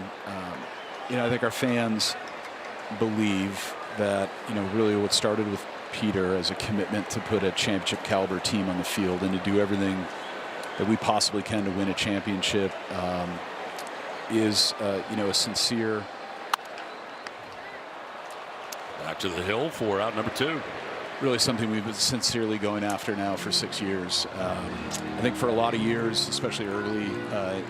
I think our fans believe that, really what started with Peter as a commitment to put a championship caliber team on the field and to do everything that we possibly can to win a championship is, a sincere. Back to the hill for out number 2. Really something we've been sincerely going after now for 6 years. I think for a lot of years, especially early I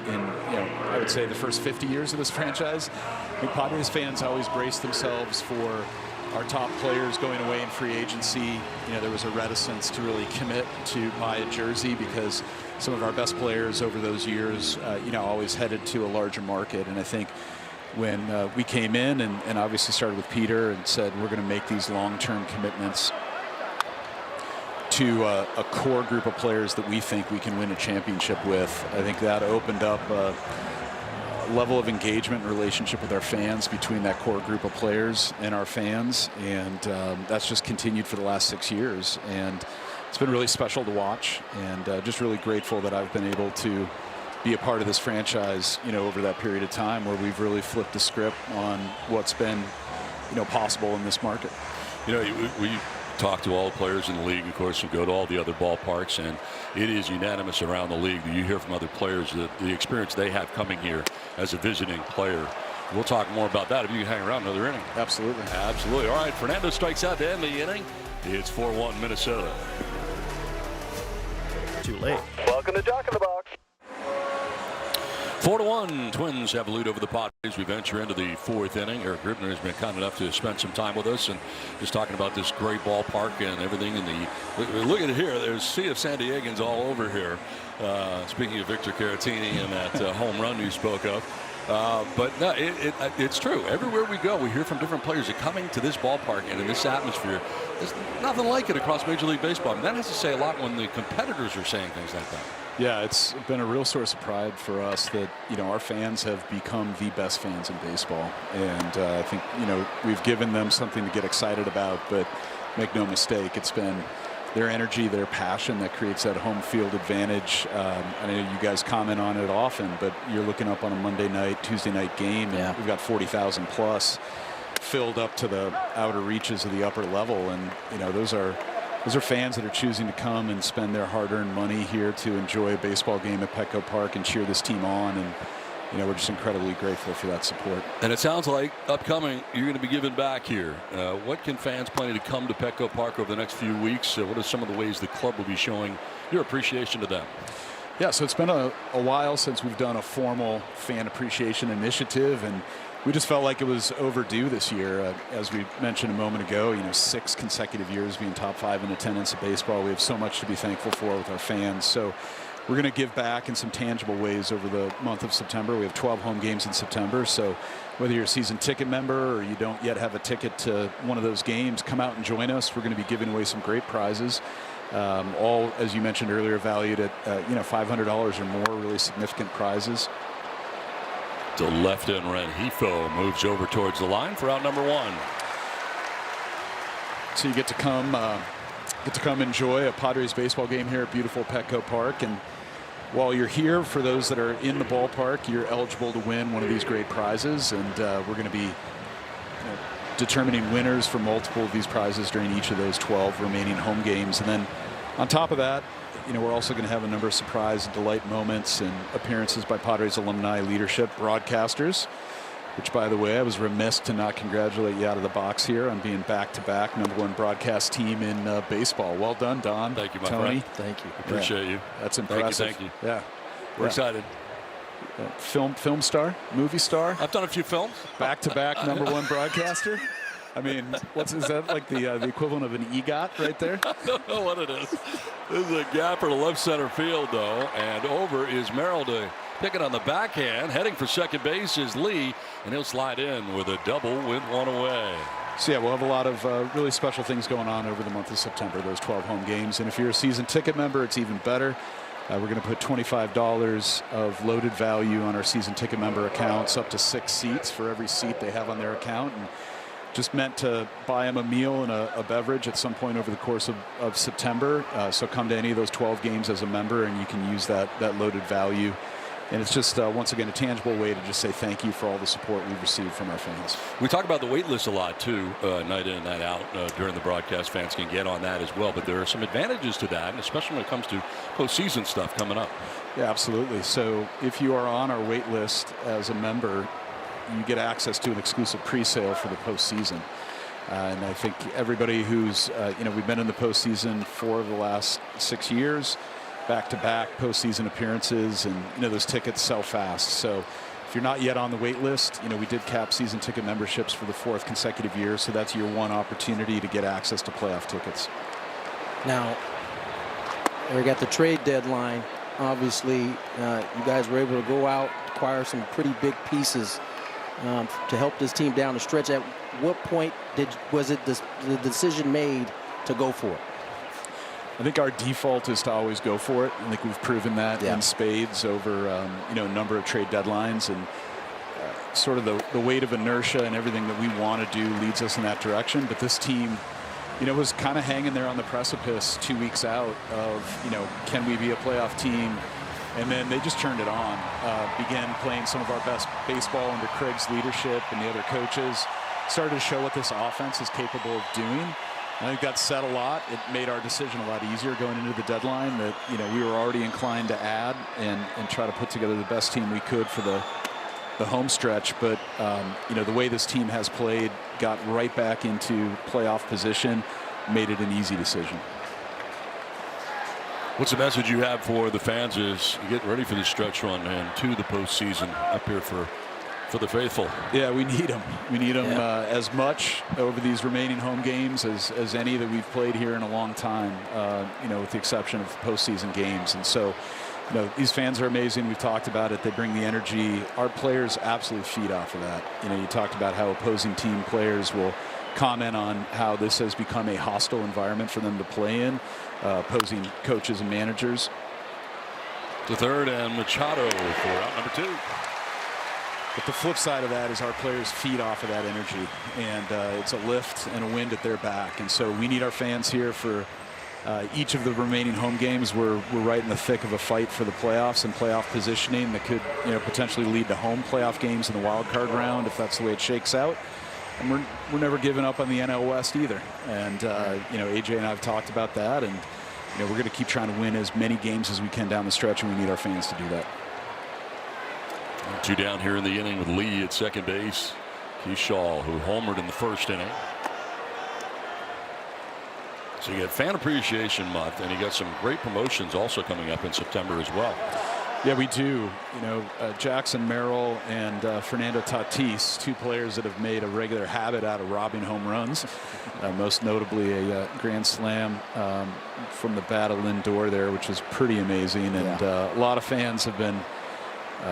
would say the first 50 years of this franchise, I think Padres fans always braced themselves for our top players going away in free agency. There was a reticence to really commit to buy a jersey because some of our best players over those years, always headed to a larger market. And I think when we came in and obviously started with Peter and said we're going to make these long-term commitments to a core group of players that we think we can win a championship with, I think that opened up a level of engagement and relationship with our fans between that core group of players and our fans, and that's just continued for the last 6 years, and it's been really special to watch, and just really grateful that I've been able to be a part of this franchise, over that period of time where we've really flipped the script on what's been, possible in this market. We talk to all the players in the league, of course, and go to all the other ballparks, and it is unanimous around the league that you hear from other players that the experience they have coming here as a visiting player. We'll talk more about that if you can hang around another inning. Absolutely. Absolutely. All right, Fernando strikes out to end the inning. It's 4-1 Minnesota. Too late. Welcome to Jock in the Box. 4-1, Twins have a lead over the Padres. We venture into the 4th inning. Eric Grubner has been kind enough to spend some time with us and just talking about this great ballpark and everything. Look at it here. There's a sea of San Diegans all over here. Speaking of Victor Caratini and that home run you spoke of. But no, it's true. Everywhere we go, we hear from different players that coming to this ballpark and in this atmosphere, there's nothing like it across Major League Baseball. And that has to say a lot when the competitors are saying things like that. Yeah, it's been a real source of pride for us that, our fans have become the best fans in baseball. And I think, we've given them something to get excited about, but make no mistake, it's been their energy, their passion that creates that home field advantage. I know you guys comment on it often, but you're looking up on a Monday night, Tuesday night game, and we've got 40,000 plus filled up to the outer reaches of the upper level. And, those are fans that are choosing to come and spend their hard-earned money here to enjoy a baseball game at Petco Park and cheer this team on. And, we're just incredibly grateful for that support. And it sounds like upcoming, you're going to be giving back here. What can fans planning to come to Petco Park over the next few weeks? What are some of the ways the club will be showing your appreciation to them? Yeah, so it's been a while since we've done a formal fan appreciation initiative, and we just felt like it was overdue this year. As we mentioned a moment ago, 6 consecutive years being top 5 in attendance at baseball. We have so much to be thankful for with our fans. So we're going to give back in some tangible ways over the month of September. We have 12 home games in September. So whether you're a season ticket member or you don't yet have a ticket to one of those games, come out and join us. We're going to be giving away some great prizes. All, as you mentioned earlier, valued at $500 or more, really significant prizes. To left end, Rengifo moves over towards the line for out number 1. So you get to come enjoy a Padres baseball game here at beautiful Petco Park. And while you're here, for those that are in the ballpark, you're eligible to win one of these great prizes. And we're going to be determining winners for multiple of these prizes during each of those 12 remaining home games. And then on top of that, we're also going to have a number of surprise and delight moments and appearances by Padres alumni, leadership, broadcasters, which, by the way, I was remiss to not congratulate you out of the box here on being back-to-back #1 broadcast team in baseball. Well done, Don. Thank you, my Tony. friend. Thank you. Appreciate you. That's impressive. Thank you. Yeah. We're excited. Film star, movie star. I've done a few films. Back-to-back #1 broadcaster. I mean, is that like the equivalent of an EGOT right there? I don't know what it is. This is a gapper to left center field, though, and over is Merrill to pick it on the backhand. Heading for second base is Lee, and he'll slide in with a double with 1 away. So yeah, we'll have a lot of really special things going on over the month of September, those 12 home games. And if you're a season ticket member, it's even better. We're going to put $25 of loaded value on our season ticket member accounts, up to 6 seats for every seat they have on their account. And just meant to buy them a meal and a beverage at some point over the course of September. So come to any of those 12 games as a member, and you can use that loaded value. And it's just, once again, a tangible way to just say thank you for all the support we've received from our fans. We talk about the wait list a lot, too, night in and night out during the broadcast. Fans can get on that as well. But there are some advantages to that, and especially when it comes to postseason stuff coming up. Yeah, absolutely. So if you are on our wait list as a member, you get access to an exclusive pre-sale for the postseason. And I think everybody who's, we've been in the postseason 4 of the last 6 years, back-to-back postseason appearances, and, those tickets sell fast. So if you're not yet on the wait list, we did cap season ticket memberships for the 4th consecutive year. So that's your one opportunity to get access to playoff tickets. Now, we got the trade deadline. Obviously, you guys were able to go out, acquire some pretty big pieces to help this team down the stretch. At what point was it the decision made to go for it? I think our default is to always go for it. I think we've proven that in spades over a number of trade deadlines, and sort of the weight of inertia and everything that we want to do leads us in that direction. But this team, was kind of hanging there on the precipice 2 weeks out of, can we be a playoff team? And then they just turned it on, began playing some of our best baseball under Craig's leadership and the other coaches, started to show what this offense is capable of doing. I think that said a lot. It made our decision a lot easier going into the deadline, that, we were already inclined to add and try to put together the best team we could for the home stretch. But, the way this team has played, got right back into playoff position, made it an easy decision. What's the message you have for the fans as you get ready for this stretch run and to the postseason up here for the faithful? Yeah, we need them. We need them as much over these remaining home games as any that we've played here in a long time, with the exception of postseason games. And so, these fans are amazing. We've talked about it. They bring the energy. Our players absolutely feed off of that. You talked about how opposing team players will comment on how this has become a hostile environment for them to play in, opposing coaches and managers. To third, and Machado for out number 2. But the flip side of that is our players feed off of that energy, and it's a lift and a wind at their back. And so we need our fans here for each of the remaining home games. We're right in the thick of a fight for the playoffs and playoff positioning that could potentially lead to home playoff games in the wild card round if that's the way it shakes out. And we're never giving up on the NL West either. And AJ and I have talked about that, and we're going to keep trying to win as many games as we can down the stretch, and we need our fans to do that. 2 down here in the inning with Lee at second base. Keith Shaw, who homered in the first inning. So you got Fan Appreciation Month, and you got some great promotions also coming up in September as well. Yeah, we do. You know, Jackson Merrill and Fernando Tatis, two players that have made a regular habit out of robbing home runs. Most notably a grand slam from the bat of Lindor there, which was pretty amazing. And a lot of fans have been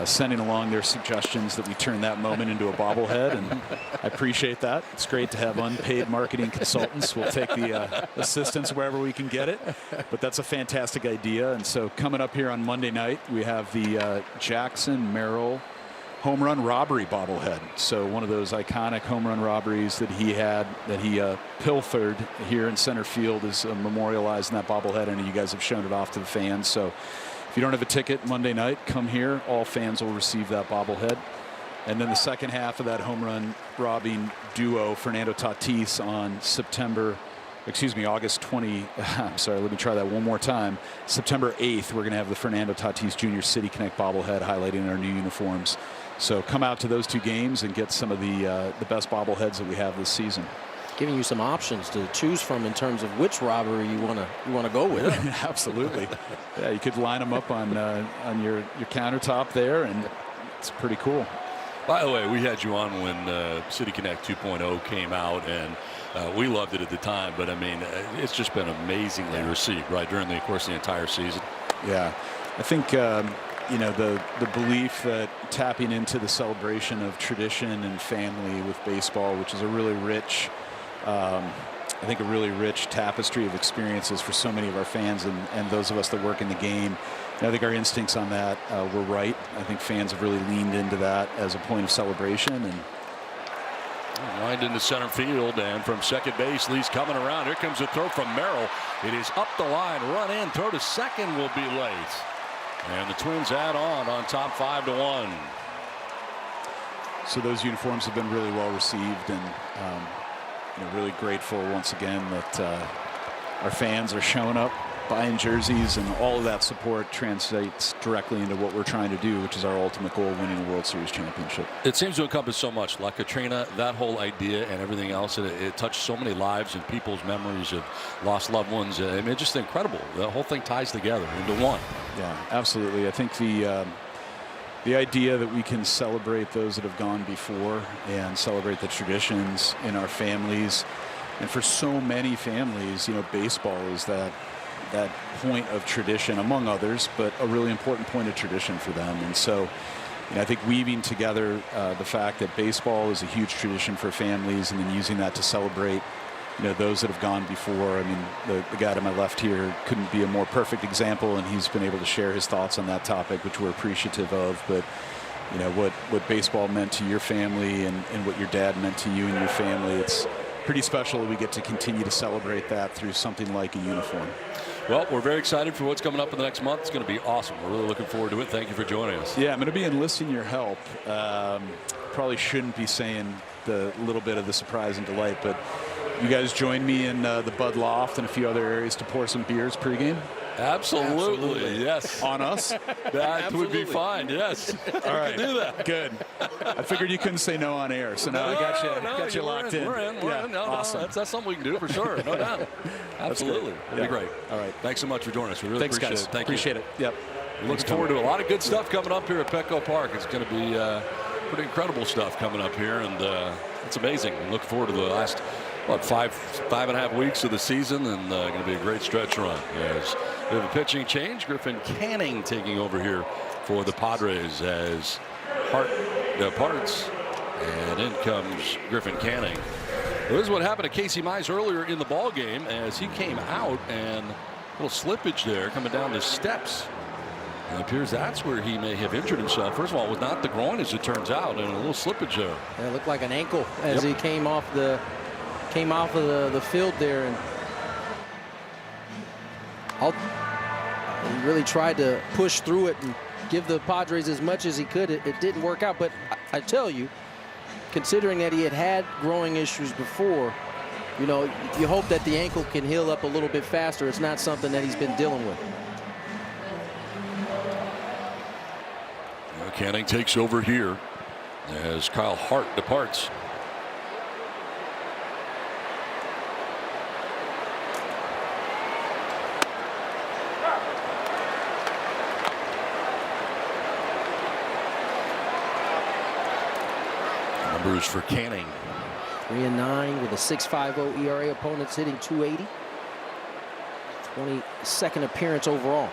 sending along their suggestions that we turn that moment into a bobblehead, and I appreciate that. It's great to have unpaid marketing consultants. We'll take the assistance wherever we can get it, but that's a fantastic idea. And so coming up here on Monday night, we have the Jackson Merrill home run robbery bobblehead. So one of those iconic home run robberies that he had, that he pilfered here in center field, is memorialized in that bobblehead, and you guys have shown it off to the fans. So if you don't have a ticket Monday night, come here. All fans will receive that bobblehead. And then the second half of that home run robbing duo, Fernando Tatis, on August 20. I'm sorry, let me try that one more time. September 8th, we're going to have the Fernando Tatis Jr. City Connect bobblehead highlighting our new uniforms. So come out to those two games and get some of the best bobbleheads that we have this season. Giving you some options to choose from in terms of which robbery you want to go with. Absolutely. Yeah, you could line them up on your countertop there, and it's pretty cool. By the way, we had you on when City Connect 2.0 came out, and we loved it at the time. But I mean, it's just been amazingly received, right, during the course of the entire season. Yeah, I think you know, the belief that tapping into the celebration of tradition and family with baseball, which is a really rich, I think a really rich tapestry of experiences for so many of our fans and those of us that work in the game. And I think our instincts on that were right. I think fans have really leaned into that as a point of celebration. And lined into center field, and from second base, Lee's coming around. Here comes a throw from Merrill. It is up the line, run in, throw to second will be late. And the Twins add on top 5-1. So those uniforms have been really well received, and you know, really grateful once again that our fans are showing up, buying jerseys, and all of that support translates directly into what we're trying to do, which is our ultimate goal, winning the World Series championship. It seems to encompass so much, like Katrina, that whole idea and everything else. It touched so many lives and people's memories of lost loved ones. I mean, it's just incredible. The whole thing ties together into one. Yeah, absolutely. I think the idea that we can celebrate those that have gone before and celebrate the traditions in our families, and for so many families, you know, baseball is that point of tradition, among others, but a really important point of tradition for them. And so, you know, I think weaving together the fact that baseball is a huge tradition for families, and then using that to celebrate, you know, those that have gone before. I mean, the guy to my left here couldn't be a more perfect example, and he's been able to share his thoughts on that topic, which we're appreciative of. But, you know, what baseball meant to your family and what your dad meant to you and your family, it's pretty special that we get to continue to celebrate that through something like a uniform. Well, we're very excited for what's coming up in the next month. It's going to be awesome. We're really looking forward to it. Thank you for joining us. Yeah, I'm going to be enlisting your help. Probably shouldn't be saying the little bit of the surprise and delight, but you guys join me in the Bud Loft and a few other areas to pour some beers pregame? Absolutely, yes. On us? That would be fine, yes. All right. Do that. Good. I figured you couldn't say no on air, so now I got you locked in. We're in. No, awesome. That's something we can do for sure, no doubt. Absolutely. That'd be great. All right. Thanks so much for joining us. We really appreciate it. Thank appreciate you. it. Yep. Looking forward to a lot of good stuff coming up here at Petco Park. It's going to be pretty incredible stuff coming up here, and it's amazing. We look forward to the last, five and a half weeks of the season, and going to be a great stretch run. As we have a pitching change, Griffin Canning taking over here for the Padres as Hart departs, and in comes Griffin Canning. Well, this is what happened to Casey Mize earlier in the ball game as he came out, and a little slippage there coming down the steps. And it appears that's where he may have injured himself. First of all, it was not the groin, as it turns out, and a little slippage there. Yeah, it looked like an ankle as he came off of the field there, and he really tried to push through it and give the Padres as much as he could. It didn't work out, but I tell you, considering that he had growing issues before, you know, you hope that the ankle can heal up a little bit faster. It's not something that he's been dealing with. Canning takes over here as Kyle Hart departs. Numbers for Canning. 3-9 with a 6.50 ERA. Opponents hitting .280. 22nd appearance overall.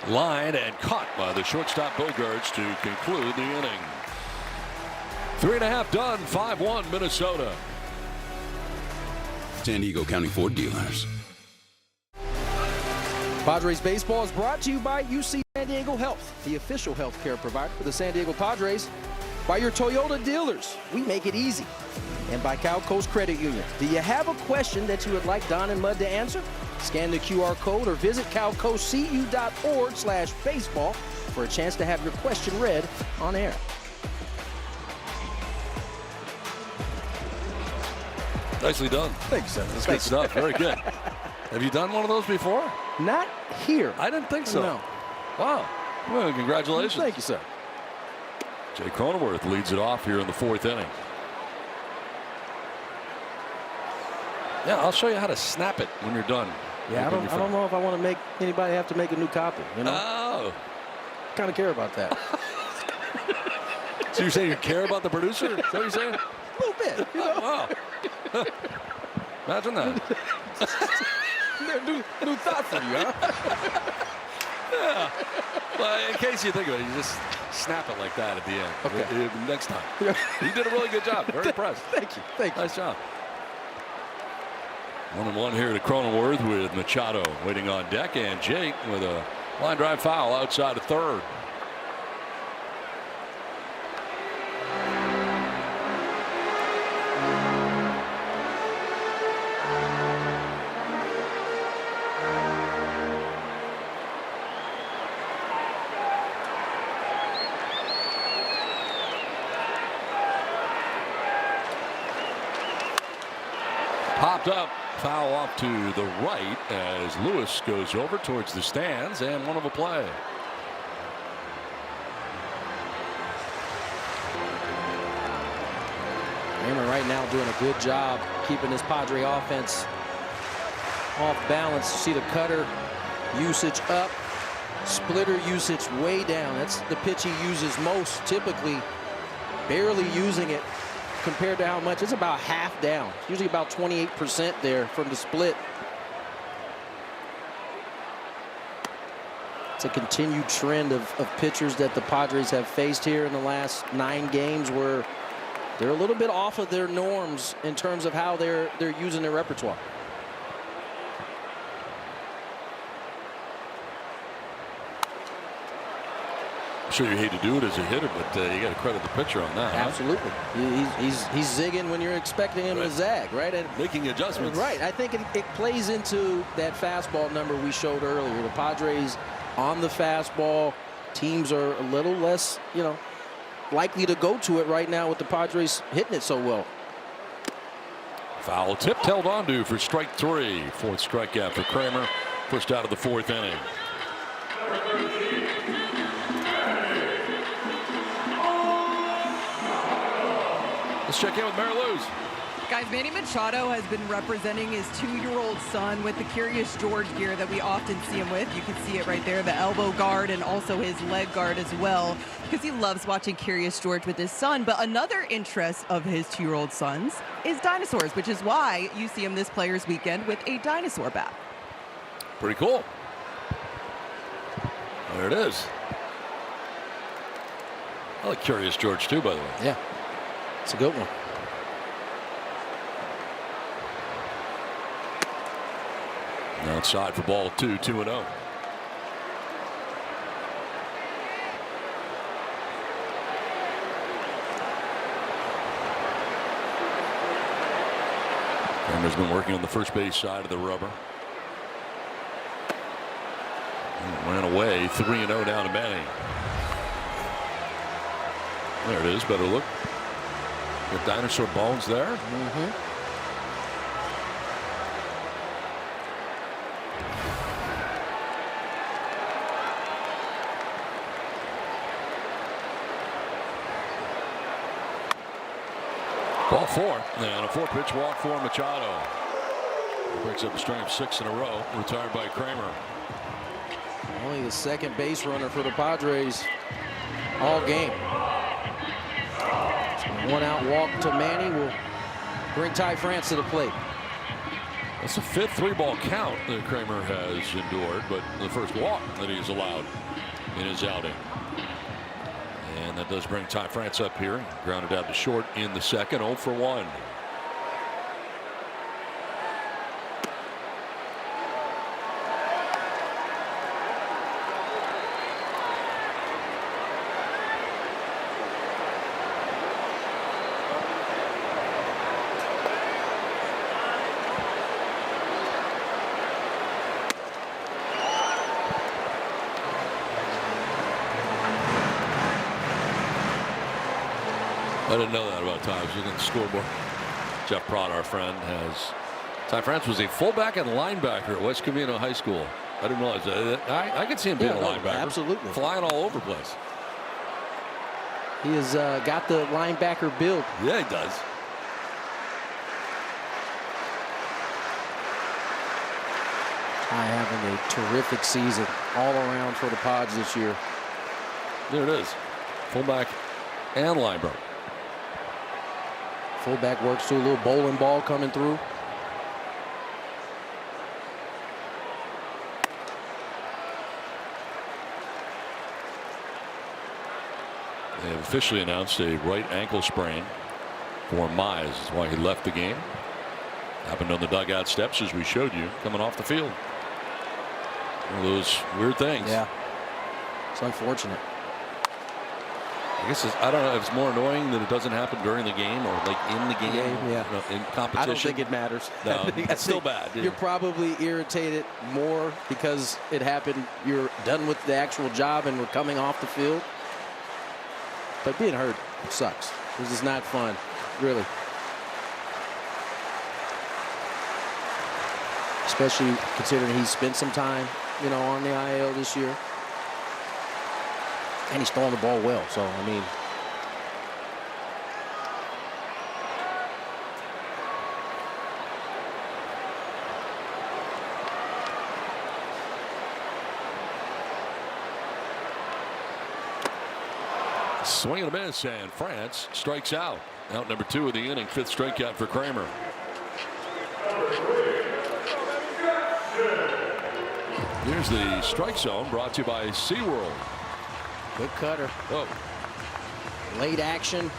Line and caught by the shortstop Bogarts to conclude the inning. 3.5 done, 5-1 Minnesota. San Diego County Ford dealers. Padres baseball is brought to you by UC San Diego Health, the official health care provider for the San Diego Padres. By your Toyota dealers, we make it easy. And by Cal Coast Credit Union. Do you have a question that you would like Don and Mud to answer? Scan the QR code or visit calcoastcu.org/baseball for a chance to have your question read on air. Nicely done. Thanks, sir. That's good stuff. Very good. Have you done one of those before? Not here. I didn't think so. No. Wow. Well, congratulations. Thank you, sir. Jay Cronenworth leads it off here in the 4th inning. Yeah, I'll show you how to snap it when you're done. Yeah, I don't know if I want to make anybody have to make a new copy. You know? Oh. Kind of care about that. So you're saying you care about the producer? Is that what you're saying? A little bit. You know? Wow. Imagine that. new thought for you, huh? Yeah. Well, in case you think of it, you just snap it like that at the end. Okay. Next time. You did a really good job. Very impressed. Thank you. Thank you. Nice job. 1-1 here to Cronenworth with Machado waiting on deck, and Jake with a line drive foul outside of third. Popped up, foul off to the right as Lewis goes over towards the stands, and one of a play. Kramer right now doing a good job keeping this Padre offense off balance. You see the cutter usage up, splitter usage way down. That's the pitch he uses most, typically barely using it compared to how much. It's about half down. It's usually about 28% there from the split. It's a continued trend of pitchers that the Padres have faced here in the last 9 games where they're a little bit off of their norms in terms of how they're using their repertoire. I'm sure you hate to do it as a hitter, but you got to credit the pitcher on that. Absolutely. Huh? He's zigging when you're expecting him to zag, right? And making adjustments. Right. I think it plays into that fastball number we showed earlier. The Padres on the fastball, teams are a little less, likely to go to it right now with the Padres hitting it so well. Foul tip held onto for strike 3. 4th strikeout for Kramer. First out of the 4th inning. Let's check in with Mary Lou's. Guys, Manny Machado has been representing his 2-year-old son with the Curious George gear that we often see him with. You can see it right there, the elbow guard and also his leg guard as well, because he loves watching Curious George with his son. But another interest of his 2-year-old son's is dinosaurs, which is why you see him this Players Weekend with a dinosaur bat. Pretty cool. There it is. I like Curious George too, by the way. Yeah, it's a good one. Outside for ball 2, 2-0. Kramer's been working on the first base side of the rubber. And ran away, 3-0 down to Manny. There it is, better look. Got dinosaur bones there. Mm-hmm. Ball 4, and a 4-pitch walk for Machado. Breaks up a string of 6 in a row, retired by Kramer. Only the second base runner for the Padres all game. One out walk to Manny will bring Ty France to the plate. That's the 5th 3-ball count that Kramer has endured, but the first walk that he's allowed in his outing. And that does bring Ty France up here. Grounded out to short in the second, 0 for 1. I didn't know that about Ty. I was looking at the scoreboard. Jeff Prott, our friend, has Ty France was a fullback and linebacker at West Covina High School. I didn't realize that. I could see him being a linebacker. Absolutely. Flying all over the place. He has got the linebacker build. Yeah, he does. Ty having a terrific season all around for the Pods this year. There it is. Fullback and linebacker. Fullback works to a little bowling ball coming through. They have officially announced a right ankle sprain for Mize. That's why he left the game. Happened on the dugout steps, as we showed you, coming off the field. One of those weird things. Yeah. It's unfortunate. I guess I don't know if it's more annoying that it doesn't happen during the game or like in the game. Yeah. You know, in competition. I don't think it matters. No, it's still bad. Yeah. You're probably irritated more because it happened. You're done with the actual job and we're coming off the field. But being hurt sucks. This is not fun, really. Especially considering he spent some time, you know, on the IL this year. And he's throwing the ball well, so, I mean. Swing and a miss, and France strikes out. Out number 2 of the inning, 5th strikeout for Kramer. Here's the strike zone brought to you by SeaWorld. Good cutter. Whoa. Late action.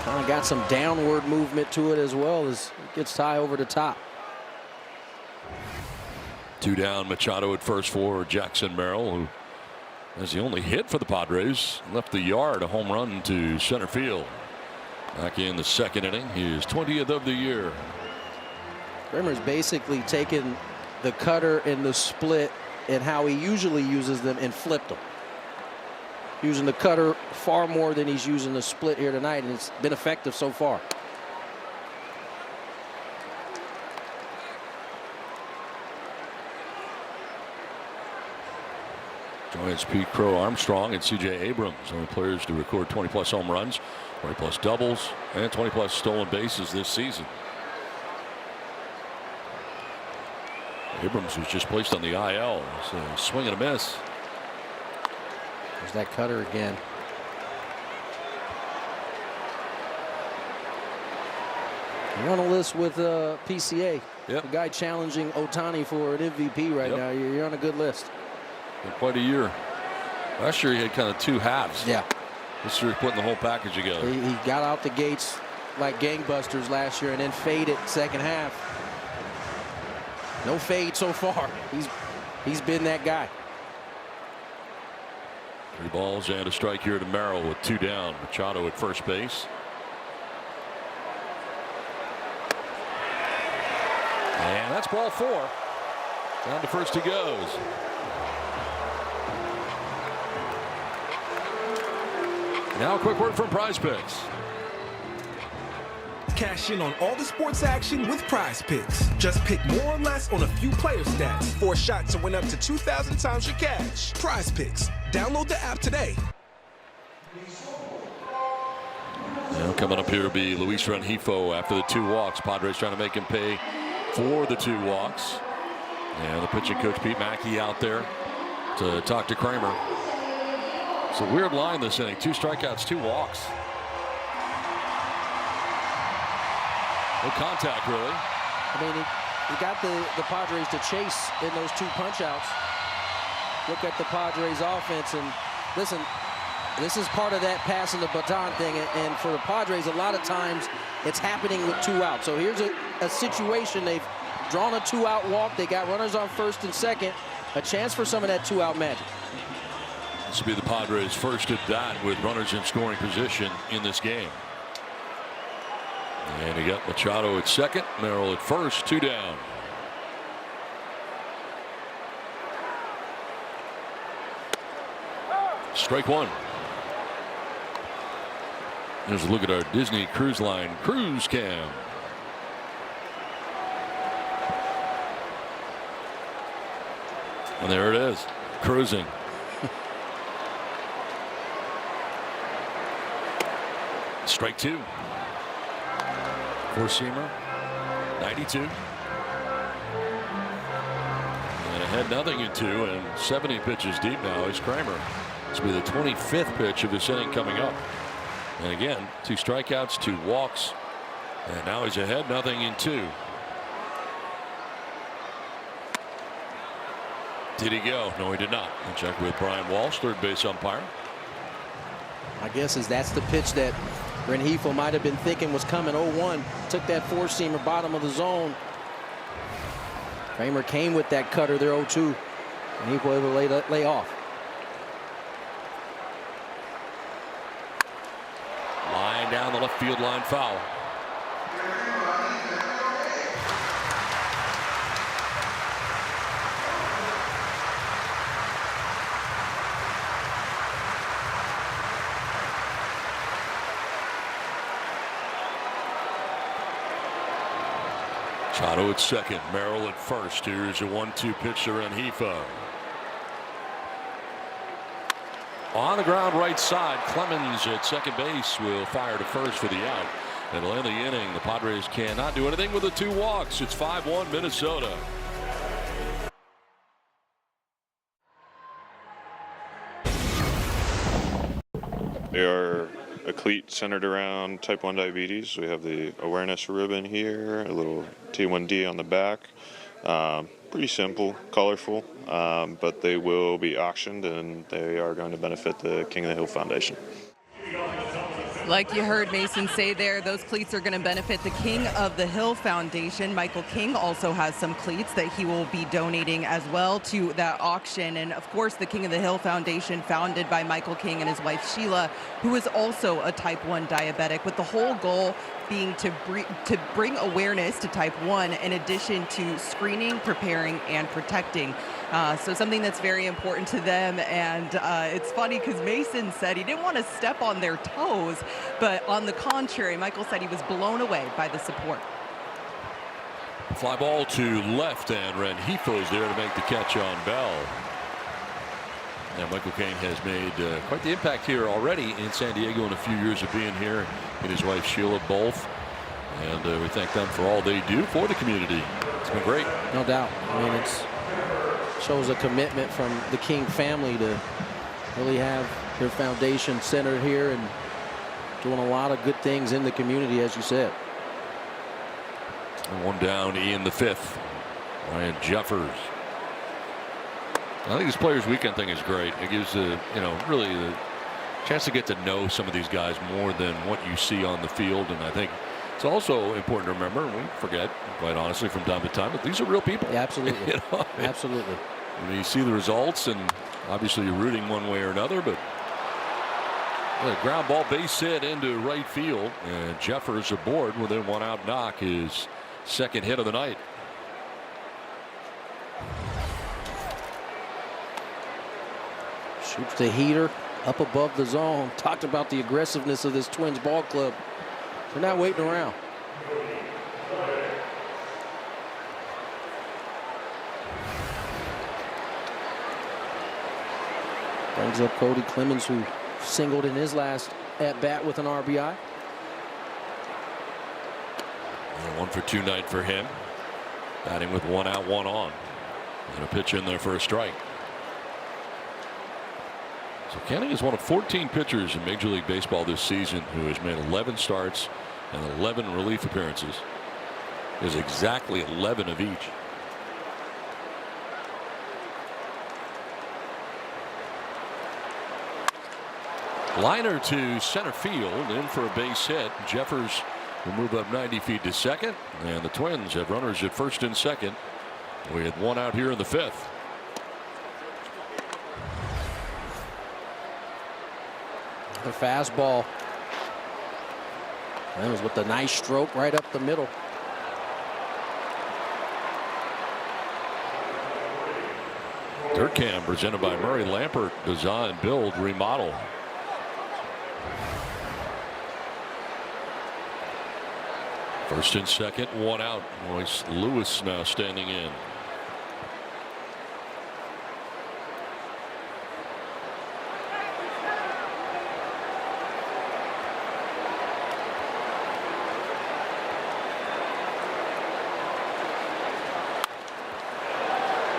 Kind of got some downward movement to it as well as it gets Ty over the top. 2 down, Machado at first for Jackson Merrill, who has the only hit for the Padres. Left the yard, a home run to center field. Back in the second inning, his 20th of the year. Kramer's basically taken the cutter and the split and how he usually uses them and flipped them. Using the cutter far more than he's using the split here tonight, and it's been effective so far. Joins Pete Crow Armstrong and C.J. Abrams, only players to record 20-plus home runs, 20-plus doubles, and 20-plus stolen bases this season. Abrams was just placed on the IL. So swing and a miss. There's that cutter again. You're on a list with PCA. Yep. The guy challenging Ohtani for an MVP right now. You're on a good list. In quite a year. Last year he had kind of 2 halves. Yeah. This year putting the whole package together. He got out the gates like gangbusters last year and then faded second half. No fade so far. He's been that guy. 3 balls and a strike here to Merrill with 2 down. Machado at first base. And that's ball 4. Down to first he goes. Now a quick word from Prize Picks. Cash in on all the sports action with Prize Picks. Just pick more or less on a few player stats for a shot to win up to 2,000 times your cash. Prize Picks. Download the app today. Now coming up here will be Luis Rengifo after the 2 walks. Padres trying to make him pay for the 2 walks. And the pitching coach Pete Mackey out there to talk to Kramer. It's a weird line this inning. 2 strikeouts, 2 walks. No contact, really. I mean, he got the Padres to chase in those 2 punch-outs. Look at the Padres offense, and listen, this is part of that passing the baton thing, and for the Padres, a lot of times it's happening with 2 outs. So here's a situation. They've drawn a 2-out walk. They got runners on first and second. A chance for some of that 2-out magic. This will be the Padres' first at bat with runners in scoring position in this game. And he got Machado at second, Merrill at first, 2 down. Strike 1. Here's a look at our Disney Cruise Line cruise cam. And there it is, cruising. Strike 2. 4-seamer, 92. And ahead 0-2, and 70 pitches deep now is Kramer. This will be the 25th pitch of this inning coming up. And again, 2 strikeouts, 2 walks, and now he's ahead 0-2. Did he go? No, he did not. We'll check with Brian Walsh, third base umpire. My guess is that's the pitch that Rengifo might have been thinking was coming. 0-1, took that 4-seamer bottom of the zone. Kramer came with that cutter there, 0-2, and he was able to lay off. Line down the left field line, foul. Machado at second, Merrill at first. Here's a 1-2 pitch to Rengifo. On the ground right side, Clemens at second base will fire to first for the out. It'll end the inning. The Padres cannot do anything with the 2 walks. It's 5-1 Minnesota. They are a cleat centered around type 1 diabetes. We have the awareness ribbon here, a little T1D on the back. Pretty simple, colorful, but they will be auctioned and they are going to benefit the King of the Hill Foundation. Like you heard Mason say there, those cleats are going to benefit the King of the Hill Foundation. Michael King also has some cleats that he will be donating as well to that auction. And of course, the King of the Hill Foundation, founded by Michael King and his wife Sheila, who is also a type 1 diabetic, with the whole goal being to bring awareness to type 1 in addition to screening, preparing, and protecting. So something that's very important to them. And it's funny because Mason said he didn't want to step on their toes, but on the contrary, Michael said he was blown away by the support. Fly ball to left, and Rengifo's there to make the catch on Bell. And Michael King has made quite the impact here already in San Diego in a few years of being here, and his wife Sheila both. And we thank them for all they do for the community. It's been great. No doubt. I mean, it shows a commitment from the King family to really have their foundation centered here and doing a lot of good things in the community, as you said. And 1 down in the 5th. Ryan Jeffers. I think this Players Weekend thing is great. It gives really the chance to get to know some of these guys more than what you see on the field. And I think it's also important to remember, and we forget, quite honestly, from time to time, that these are real people. Yeah, absolutely. Absolutely. You see the results, and obviously you're rooting one way or another, but a ground ball base hit into right field, and Jeffers aboard with a 1-out knock, his second hit of the night. Shoots the heater up above the zone. Talked about the aggressiveness of this Twins ball club. They're not waiting around. Brings up Cody Clemens, who singled in his last at bat with an RBI. And 1 for 2 night for him. Batting with 1 out, 1 on. And a pitch in there for a strike. So Canning is one of 14 pitchers in Major League Baseball this season who has made 11 starts and 11 relief appearances. is exactly 11 of each. Liner to center field, in for a base hit. Jeffers will move up 90 feet to second, and the Twins have runners at first and second. We had one out here in the fifth. The fastball. That was with a nice stroke right up the middle. Dirt Cam presented by Murray Lampert. Design, build, remodel. First and second, one out. Royce Lewis now standing in.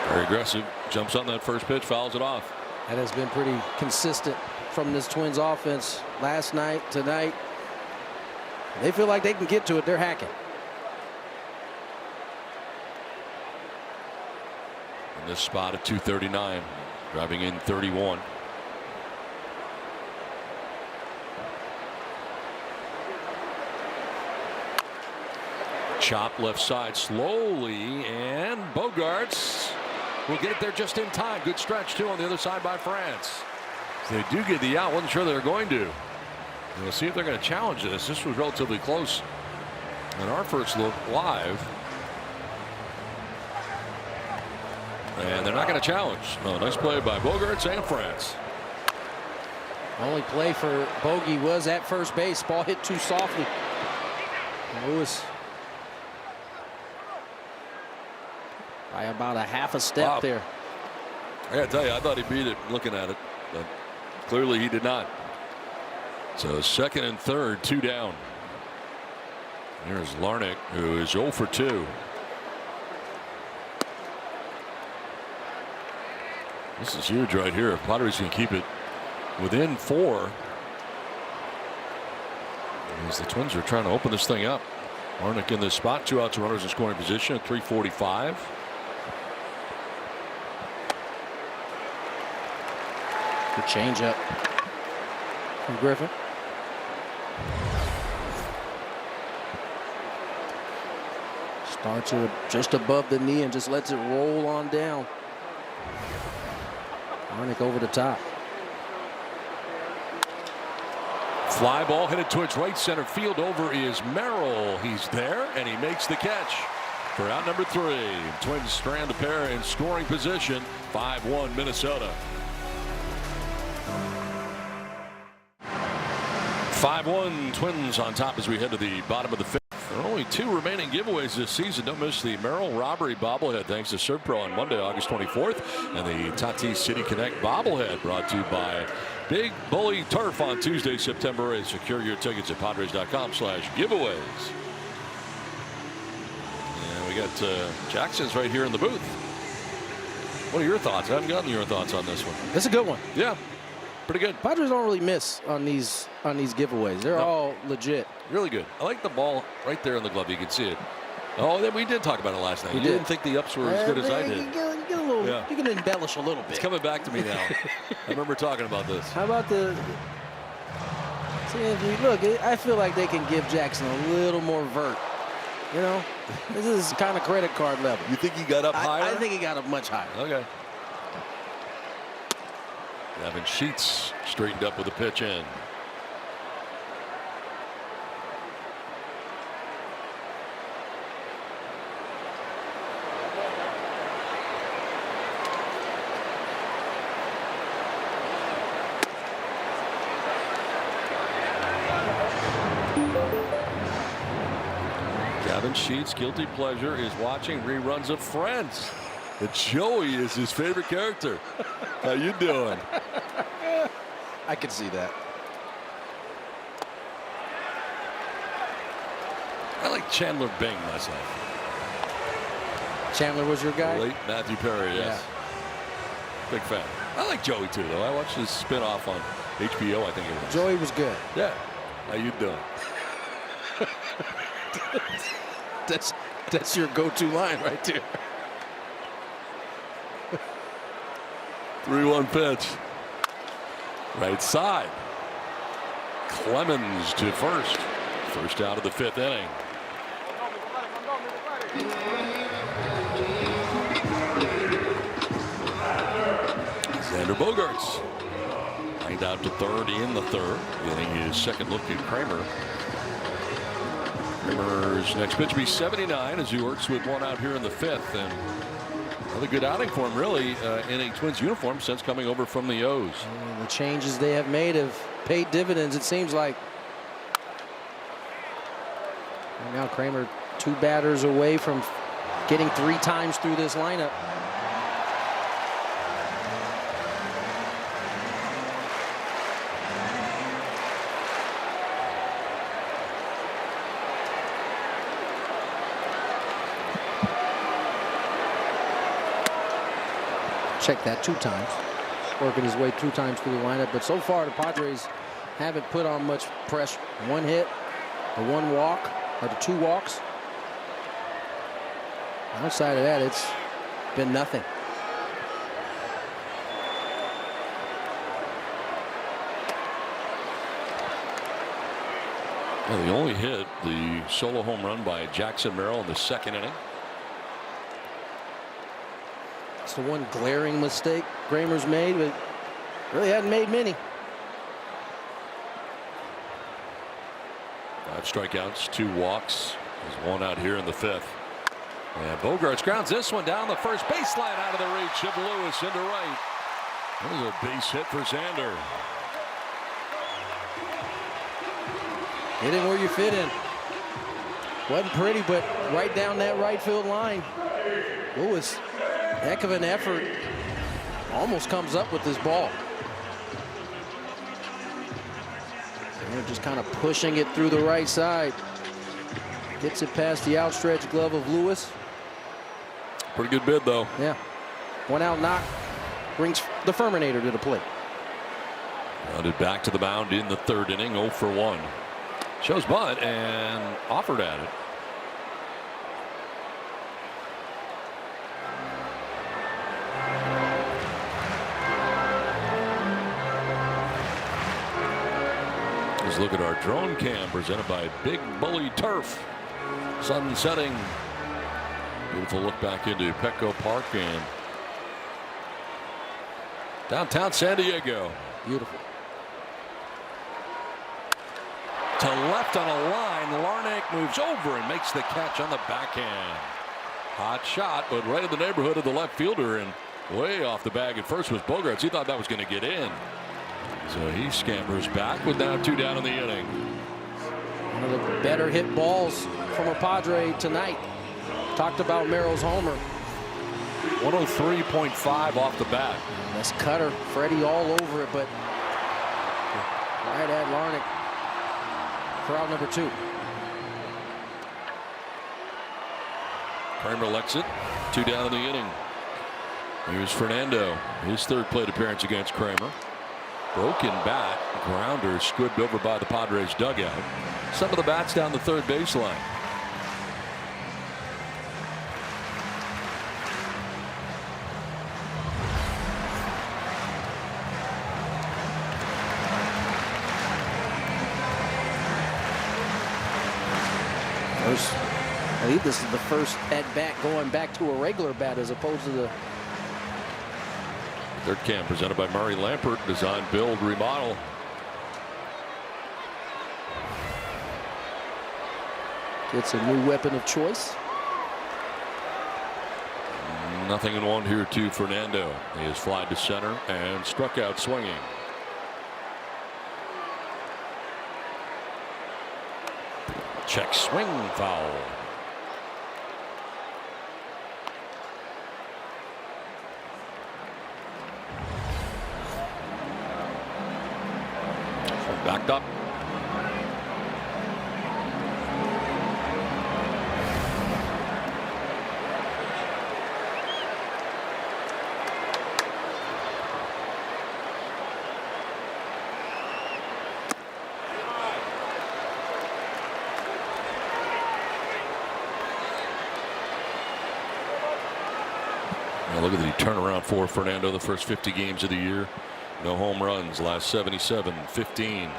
Very aggressive. Jumps on that first pitch, fouls it off. That has been pretty consistent from this Twins offense last night, tonight. They feel like they can get to it. They're hacking. In this spot at 239, driving in 31. Chop left side slowly, and Bogarts will get it there just in time. Good stretch too on the other side by France. They do get the out. Wasn't sure they were going to. We'll see if they're going to challenge this. This was relatively close in our first look live. And they're not going to challenge. Oh, nice play by Bogarts and France. Only play for Bogey was at first base. Ball hit too softly. Lewis by about a half a step there. I got to tell you, I thought he beat it looking at it, but clearly he did not. So second and third, two down. Here's Larnach, who is 0 for 2. This is huge right here. If Padres can keep it within 4, as the Twins are trying to open this thing up. Larnach in this spot, 2 outs, runners in scoring position at 3:45. Good changeup from Griffin. Starts it just above the knee and just lets it roll on down. Larnach over the top. Fly ball headed towards right center field. Over is Merrill. He's there, and he makes the catch for out number 3. Twins strand a pair in scoring position. 5-1 Minnesota. 5-1 Twins on top as we head to the bottom of the 5th. There are only 2 remaining giveaways this season. Don't miss the Merrill robbery bobblehead thanks to ServPro on Monday, August 24th, and the Tatis City Connect bobblehead brought to you by Big Bully Turf on Tuesday, September 8th. Secure your tickets at Padres.com/giveaways. And we got Jackson's right here in the booth. What are your thoughts? I haven't gotten your thoughts on this one. It's a good one. Yeah, pretty good. Padres don't really miss on these giveaways. They're all legit. Really good. I like the ball right there in the glove. You can see it. Oh, we did talk about it last night. You didn't think the ups were as good as I did. You can embellish a little bit. It's coming back to me now. I remember talking about this. How about the? See, if you look, I feel like they can give Jackson a little more vert. You know, this is kind of credit card level. You think he got up higher? I think he got up much higher. Okay. Gavin Sheets straightened up with a pitch in. Gavin Sheets' guilty pleasure is watching reruns of Friends. And Joey is his favorite character. How you doing? I can see that. I like Chandler Bing myself. Chandler was your guy? Late Matthew Perry, yes. Yeah. Big fan. I like Joey too, though. I watched his spin-off on HBO, I think it was. Joey was good. Yeah. How you doing? That's your go-to line right there. 3-1 pitch. Right side. Clemens to first. First out of the 5th inning. Xander Bogaerts lined out to third in the 3rd, getting his second look at Kramer. Kramer's next pitch will be 79 as he works with 1 out here in the 5th, and another good outing for him, really, in a Twins uniform since coming over from the O's. And the changes they have made have paid dividends, it seems like. And now Kramer 2 batters away from getting 3 times through this lineup. Check that 2 times. Working his way 2 times through the lineup. But so far, the Padres haven't put on much pressure. 1 hit, the 1 walk, or the 2 walks. Outside of that, it's been nothing. Well, the only hit, the solo home run by Jackson Merrill in the 2nd inning. It's the one glaring mistake Kramer's made, but really hadn't made many. 5 strikeouts, 2 walks. There's 1 out here in the 5th. And Bogaerts grounds this one down the first baseline out of the reach of Lewis into right. There's a base hit for Xander. Get in where you fit in. Wasn't pretty, but right down that right field line. Lewis, heck of an effort. Almost comes up with this ball. They're just kind of pushing it through the right side. Gets it past the outstretched glove of Lewis. Pretty good bid, though. Yeah. 1 out knock brings the Furminator to the plate. Grounded back to the mound in the 3rd inning, 0 for 1. Shows bunt and offered at it. Let's look at our drone cam presented by Big Bully Turf. Sun setting. Beautiful look back into Petco Park and downtown San Diego. Beautiful. To left on a line, Larnach moves over and makes the catch on the backhand. Hot shot, but right in the neighborhood of the left fielder and way off the bag at first was Bogaerts. He thought that was going to get in. So he scampers back with now 2 down in the inning. One of the better hit balls from a Padre tonight. Talked about Merrill's homer. 103.5 off the bat. That's cutter. Freddie all over it, but right at Larnach for out number 2. Kramer lets it. 2 down in the inning. Here's Fernando. His 3rd plate appearance against Kramer. Broken bat. Grounder squibbed over by the Padres dugout. Some of the bats down the 3rd baseline. I believe this is the first at bat going back to a regular bat as opposed to the 3rd cam presented by Murray Lampert. Design, build, remodel. Gets a new weapon of choice. Nothing in 1 here to Fernando. He has flied to center and struck out swinging. Check swing, foul. Backed up. Now look at the turnaround for Fernando the first 50 games of the year. No home runs, last 77, 15.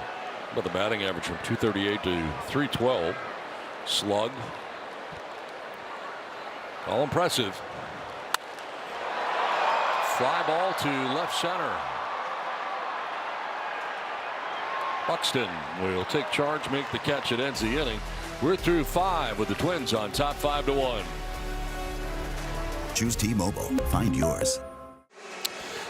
But the batting average from 238 to 312. Slug. All impressive. Fly ball to left center. Buxton will take charge, make the catch. It ends the inning. We're through 5 with the Twins on top 5-1. Choose T-Mobile. Find yours.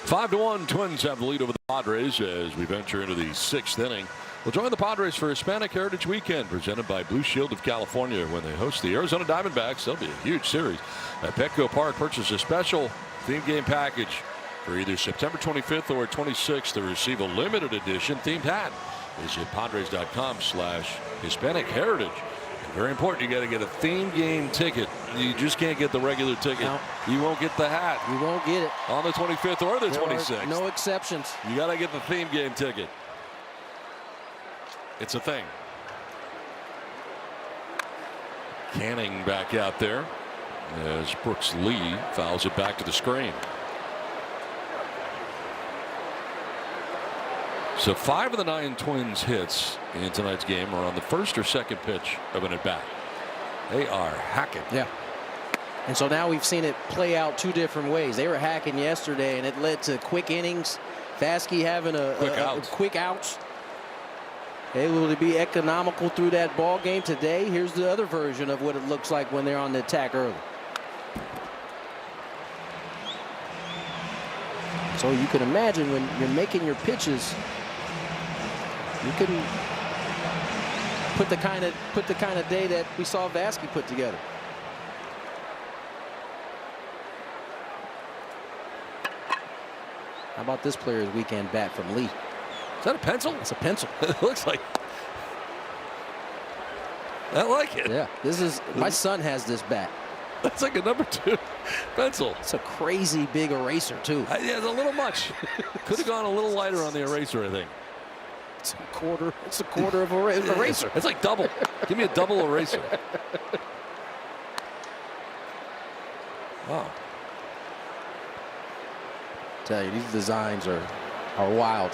5-1. Twins have the lead over the Padres as we venture into the 6th inning. We'll join the Padres for Hispanic Heritage Weekend presented by Blue Shield of California when they host the Arizona Diamondbacks. That'll be a huge series. At Petco Park, purchase a special theme game package for either September 25th or 26th to receive a limited edition themed hat. Visit Padres.com/Hispanic Heritage. Very important, you got to get a theme game ticket. You just can't get the regular ticket. No. You won't get the hat. You won't get it. On the 25th or the 26th. No exceptions. You got to get the theme game ticket. It's a thing. Canning back out there as Brooks Lee fouls it back to the screen. So 5 of the 9 Twins hits in tonight's game are on the first or second pitch of an at-bat. They are hacking. Yeah. And so now we've seen it play out 2 different ways. They were hacking yesterday, and it led to quick innings. Vasky having quick outs. Able to be economical through that ball game today. Here's the other version of what it looks like when they're on the attack early. So you can imagine when you're making your pitches, you can put the kind of day that we saw Vasky put together. How about this player's weekend bat from Lee? Is that a pencil? It's a pencil. It looks like. I like it. Yeah, this is my son has this bat. That's like a number 2 pencil. It's a crazy big eraser too. Yeah, it's a little much. Could have gone a little lighter on the eraser, I think. It's a quarter. It's a quarter of an eraser. It's like double. Give me a double eraser. Wow. I tell you, these designs are wild.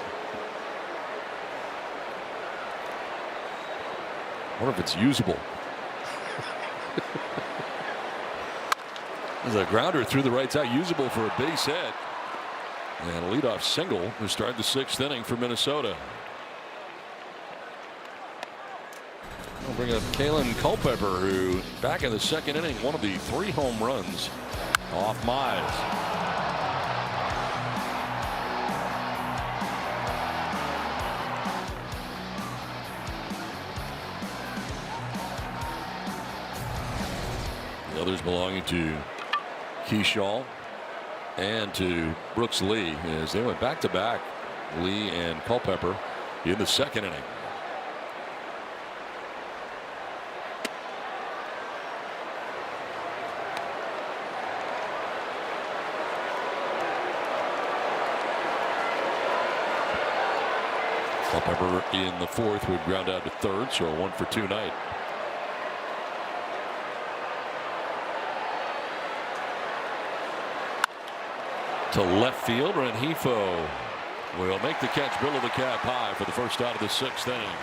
I wonder if it's usable. There's a grounder through the right side, usable for a base hit. And a leadoff single to start the 6th inning for Minnesota. We'll bring up Kalen Culpepper, who back in the 2nd inning, one of the 3 home runs off Mize. The others belonging to Keyshaw and to Brooks Lee as they went back to back, Lee and Culpepper in the 2nd inning. Culpepper in the 4th would ground out to 3rd, so a 1-for-2 night. To left field, Rengifo will make the catch, bill of the cap high for the first out of the 6th inning.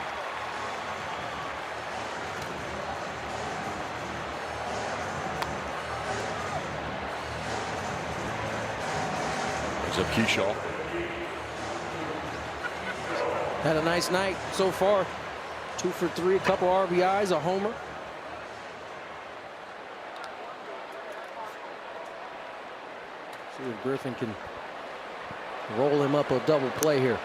Brings up Keyshaw. Had a nice night so far. 2 for 3, a couple RBIs, a homer. See if Griffin can roll him up a double play here.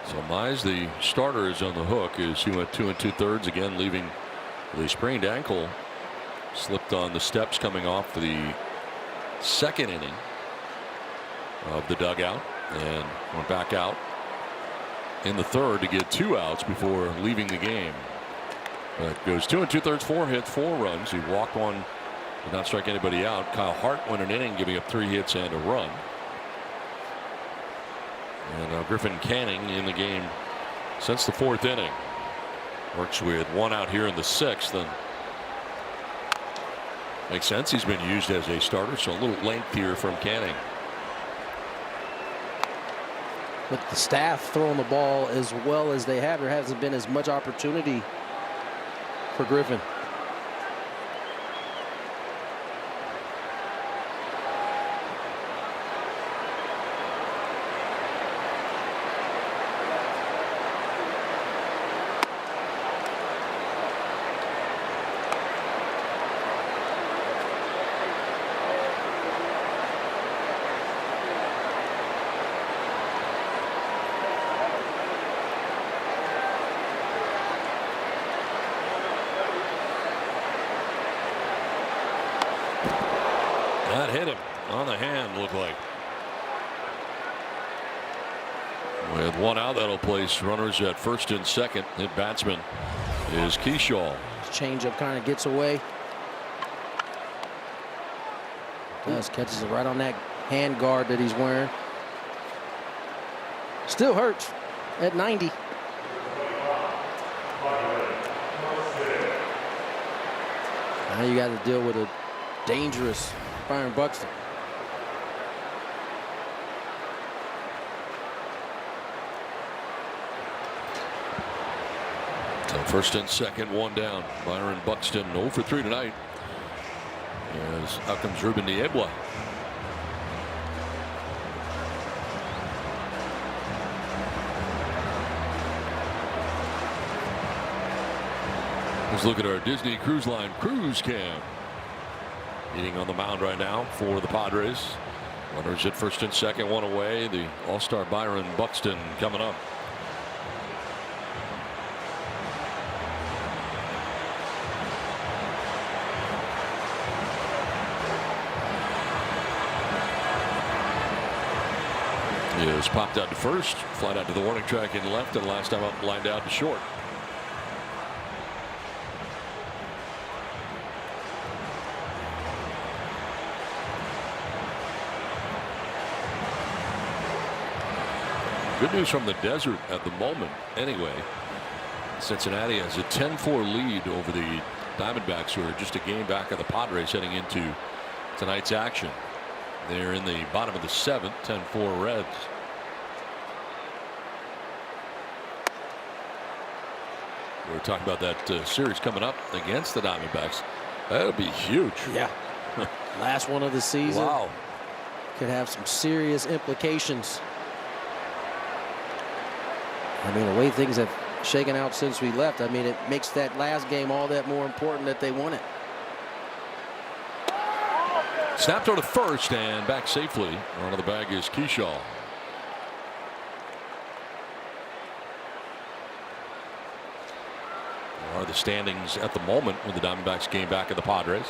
So Mize, the starter, is on the hook as he went 2 2/3 again, leaving the sprained ankle. Slipped on the steps coming off the 2nd inning of the dugout and went back out in the 3rd to get 2 outs before leaving the game. But goes 2 2/3, 4 hits, 4 runs. He walked one, did not strike anybody out. Kyle Hart went an inning, giving up 3 hits and a run. And Griffin Canning in the game since the 4th inning. Works with 1 out here in the 6th. And Makes sense. He's been used as a starter, so a little length here from Canning. With the staff throwing the ball as well as they have, there hasn't been as much opportunity for Griffin. That hit him on the hand, looked like. With one out, that'll place runners at first and second. The batsman is Keyshaw. Changeup kind of gets away. Catches it right on that hand guard that he's wearing. Still hurts at 90. Now you got to deal with a dangerous Byron Buxton. So first and second, one down. Byron Buxton 0 for 3 tonight. As out comes Ruben Niebla. Let's look at our Disney Cruise Line cruise cam. Meeting on the mound right now for the Padres. Runners at first and second, one away. The all-star Byron Buxton coming up. He has popped out to first, flied out to the warning track and left, and last time up lined out to short. Good news from the desert at the moment. Anyway, Cincinnati has a 10-4 lead over the Diamondbacks, who are just a game back of the Padres heading into tonight's action. They're in the bottom of the 7th, 10-4 Reds. We're talking about that series coming up against the Diamondbacks. That'll be huge. Yeah. Last one of the season. Wow. Could have some serious implications. I mean, the way things have shaken out since we left, I mean, it makes that last game all that more important that they won it. Snapped to first and back safely. Run of the bag is Keyshaw. Are the standings at the moment with the Diamondbacks game back of the Padres.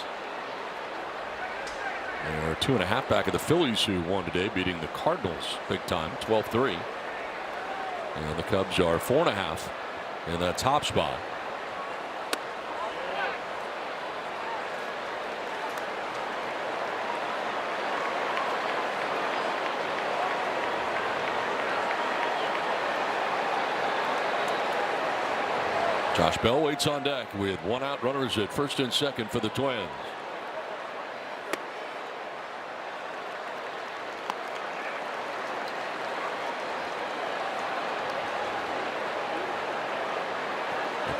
They are 2.5 back of the Phillies, who won today, beating the Cardinals big time, 12-3. And the Cubs are 4.5 in that top spot. Josh Bell waits on deck with one out, runners at first and second for the Twins.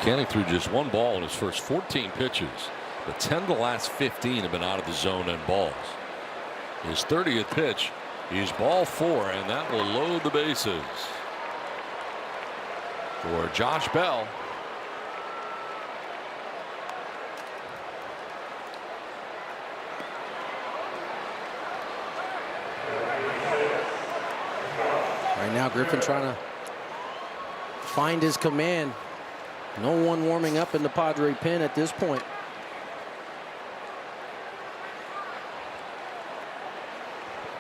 Canning threw just one ball in his first 14 pitches, but 10 of the last 15 have been out of the zone and balls. His 30th pitch is ball 4, and that will load the bases for Josh Bell. Right now, Griffin trying to find his command. No one warming up in the Padre pen at this point.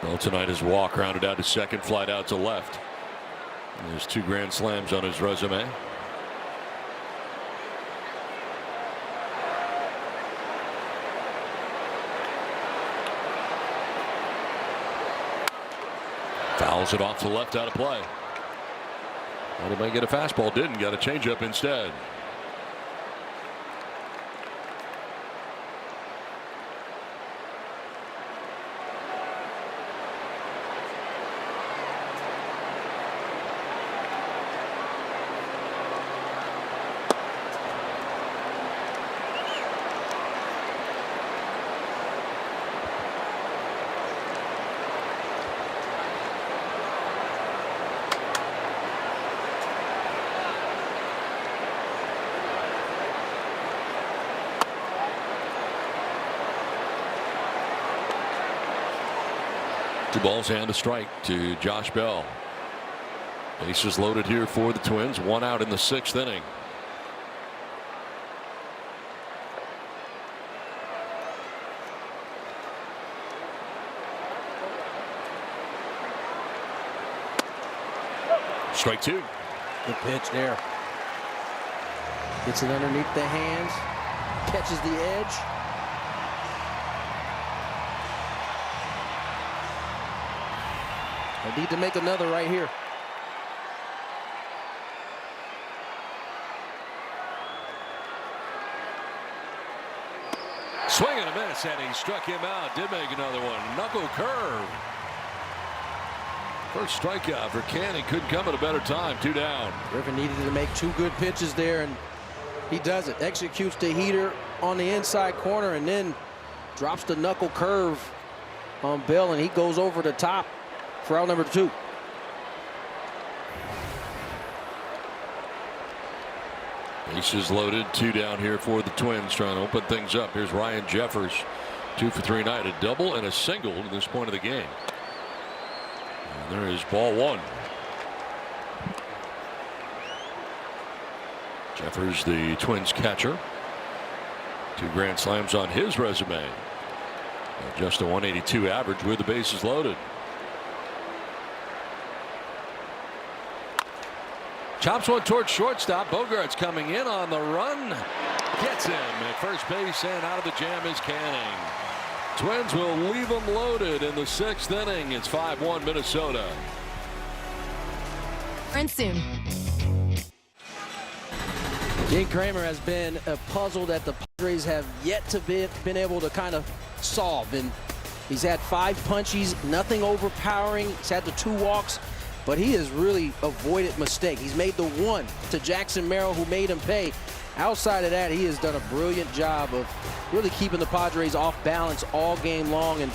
Well, tonight his walk rounded out to second, flied out to left. And there's 2 grand slams on his resume. Fouls it off to left, out of play. Well, he might get a fastball, didn't, got a changeup instead. 2 balls and a strike to Josh Bell. Bases loaded here for the Twins. 1 out in the 6th inning. Strike 2. Good pitch there. Gets it underneath the hands. Catches the edge. I need to make another right here. Swing and a miss, and he struck him out. Did make another one. Knuckle curve. First strikeout for Canning. Couldn't come at a better time. 2 down. Griffin needed to make 2 good pitches there, and he does it. Executes the heater on the inside corner and then drops the knuckle curve on Bell, and he goes over the top for out number 2. Bases loaded. 2 down here for the Twins, trying to open things up. Here's Ryan Jeffers. 2 for 3 tonight. A double and a single to this point of the game. And there is ball 1. Jeffers, the Twins catcher. 2 grand slams on his resume. And just a 182 average with the bases loaded. Chops one towards shortstop. Bogart's coming in on the run. Gets him at first base, and out of the jam is Canning. Twins will leave them loaded in the 6th inning. It's 5-1 Minnesota. And soon. Dean Kramer has been a puzzle that the Padres have yet to been able to kind of solve. And he's had 5 punchies, nothing overpowering. He's had the 2 walks, but he has really avoided mistake. He's made the 1 to Jackson Merrill, who made him pay. Outside of that, he has done a brilliant job of really keeping the Padres off balance all game long, and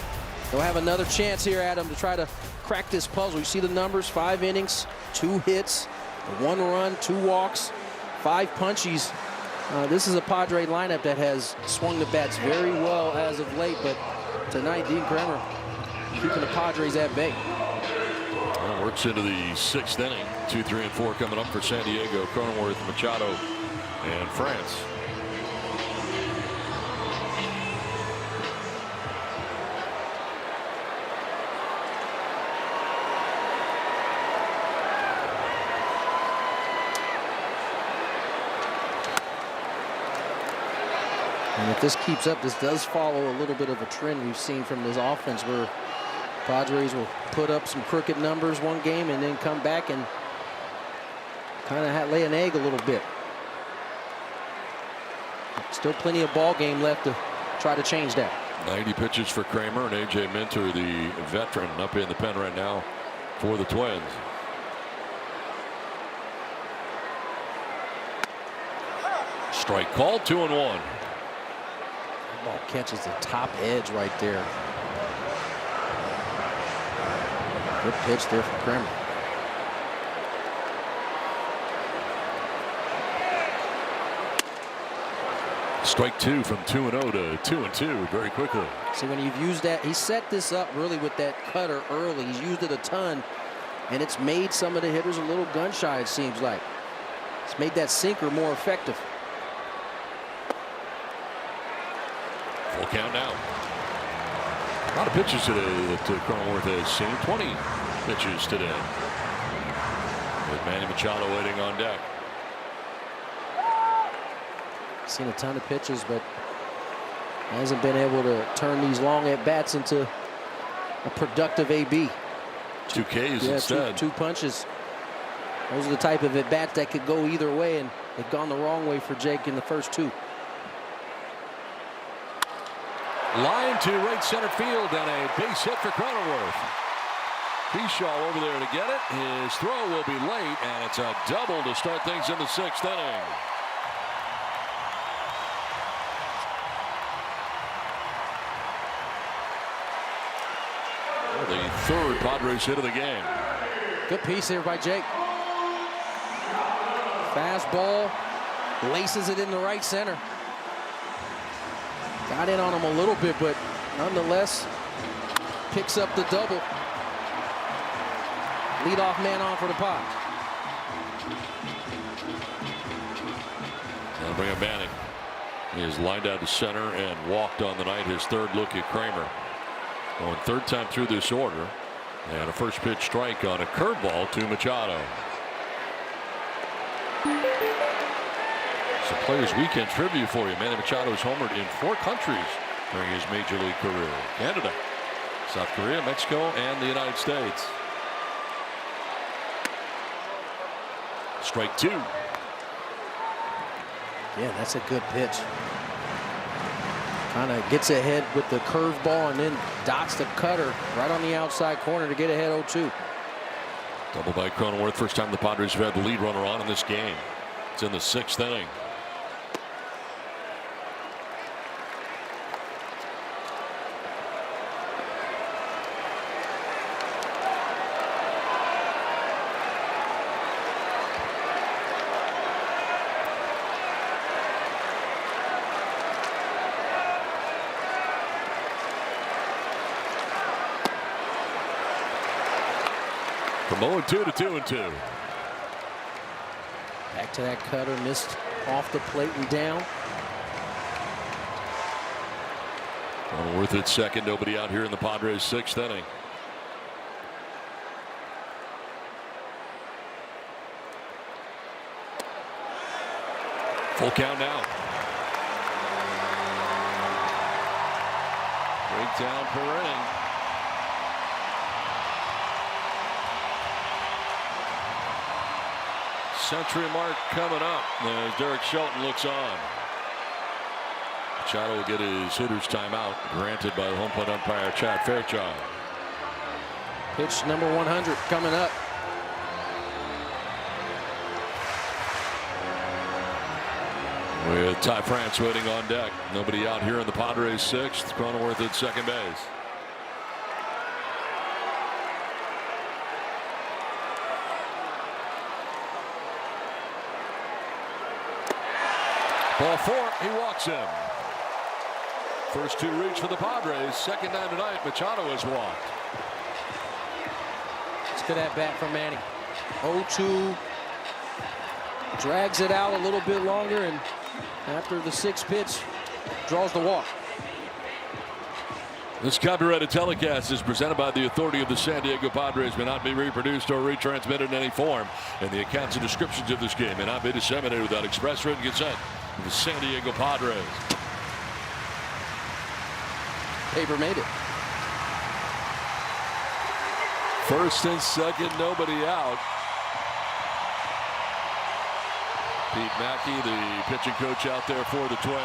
they'll have another chance here, Adam, to try to crack this puzzle. You see the numbers: 5 innings, 2 hits, 1 run, 2 walks, 5 punchies. This is a Padre lineup that has swung the bats very well as of late, but tonight Dean Kramer keeping the Padres at bay. Well, works into the 6th inning. 2, 3, and 4 coming up for San Diego. Cronenworth, Machado, and France. And if this keeps up, this does follow a little bit of a trend we've seen from this offense, where Padres will put up some crooked numbers one game and then come back and kind of lay an egg a little bit. Still plenty of ball game left to try to change that. 90 pitches for Kramer, and A.J. Minter, the veteran, up in the pen right now for the Twins. Strike called. 2-1. Ball catches the top edge right there. Good pitch there from Kramer. Strike 2 from 2-0 to 2-2 very quickly. See, when you've used that, he set this up really with that cutter early. He's used it a ton, and it's made some of the hitters a little gun shy, it seems like. It's made that sinker more effective. Full count now. A lot of pitches today that Cronenworth has seen. 20 pitches today. With Manny Machado waiting on deck. Seen a ton of pitches, but hasn't been able to turn these long at bats into a productive AB. 2 Ks instead. Two punches. Those are the type of at bats that could go either way, and they've gone the wrong way for Jake in the first 2. Line to right center field, and a base hit for Cronenworth. Kershaw over there to get it. His throw will be late, and it's a double to start things in the 6th inning. The 3rd Padres hit of the game. Good piece here by Jake. Fastball, laces it in the right center. Got in on him a little bit, but nonetheless picks up the double. Leadoff man on for the Pods. Now bring up Manning. He is lined out to center and walked on the night. His third look at Kramer. Going third time through this order. And a first pitch strike on a curveball to Machado. Some Players Weekend trivia for you. Manny Machado has homered in 4 countries during his major league career. Canada, South Korea, Mexico, and the United States. Strike 2. Yeah, that's a good pitch. Kind of gets ahead with the curveball and then dots the cutter right on the outside corner to get ahead 0-2. Double by Cronenworth. First time the Padres have had the lead runner on in this game. It's in the 6th inning. From 0-2 to 2-2. Back to that cutter, missed off the plate and down. Cronenworth at second. Nobody out here in the Padres 6th inning. Full count now. Breakdown per inning. Century mark coming up as Derek Shelton looks on. Machado will get his hitter's timeout granted by the home plate umpire Chad Fairchild. Pitch number 100 coming up. With Ty France waiting on deck. Nobody out here in the Padres 6th. Cronenworth at second base. Ball 4, he walks him. First 2 reach for the Padres. Second time tonight, Machado has walked. It's good at bat from Manning. 0-2. Drags it out a little bit longer, and after the 6th pitch, draws the walk. This copyrighted telecast is presented by the authority of the San Diego Padres, may not be reproduced or retransmitted in any form, and the accounts and descriptions of this game may not be disseminated without express written consent of the San Diego Padres. Paper made it. First and second, nobody out. Pete Mackey, the pitching coach, out there for the Twins.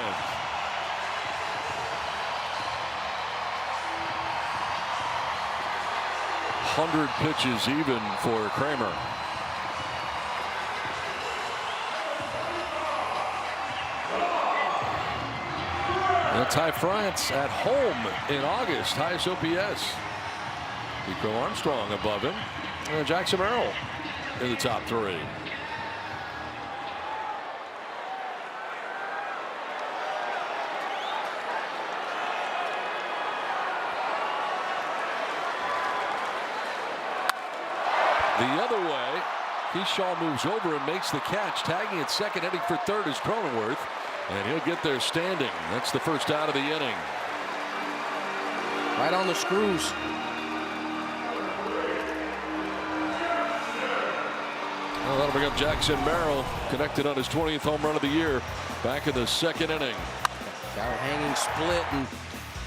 Hundred pitches even for Kramer. And Ty France at home in August, highest OPS. Nico Armstrong above him, and Jackson Merrill in the top 3. The other way, Keyshaw moves over and makes the catch. Tagging at second, heading for third is Cronenworth, and he'll get there standing. That's the first out of the inning. Right on the screws. Well, that'll bring up Jackson Merrill, connected on his 20th home run of the year, back in the 2nd inning. Got a hanging split, and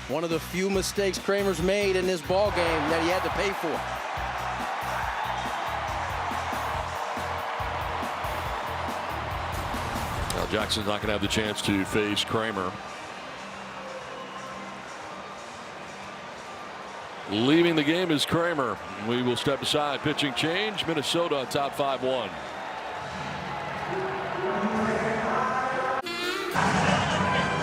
one of the few mistakes Kramer's made in this ball game that he had to pay for. Now Jackson's not going to have the chance to face Kramer. Leaving the game is Kramer. We will step aside. Pitching change. Minnesota on top 5-1.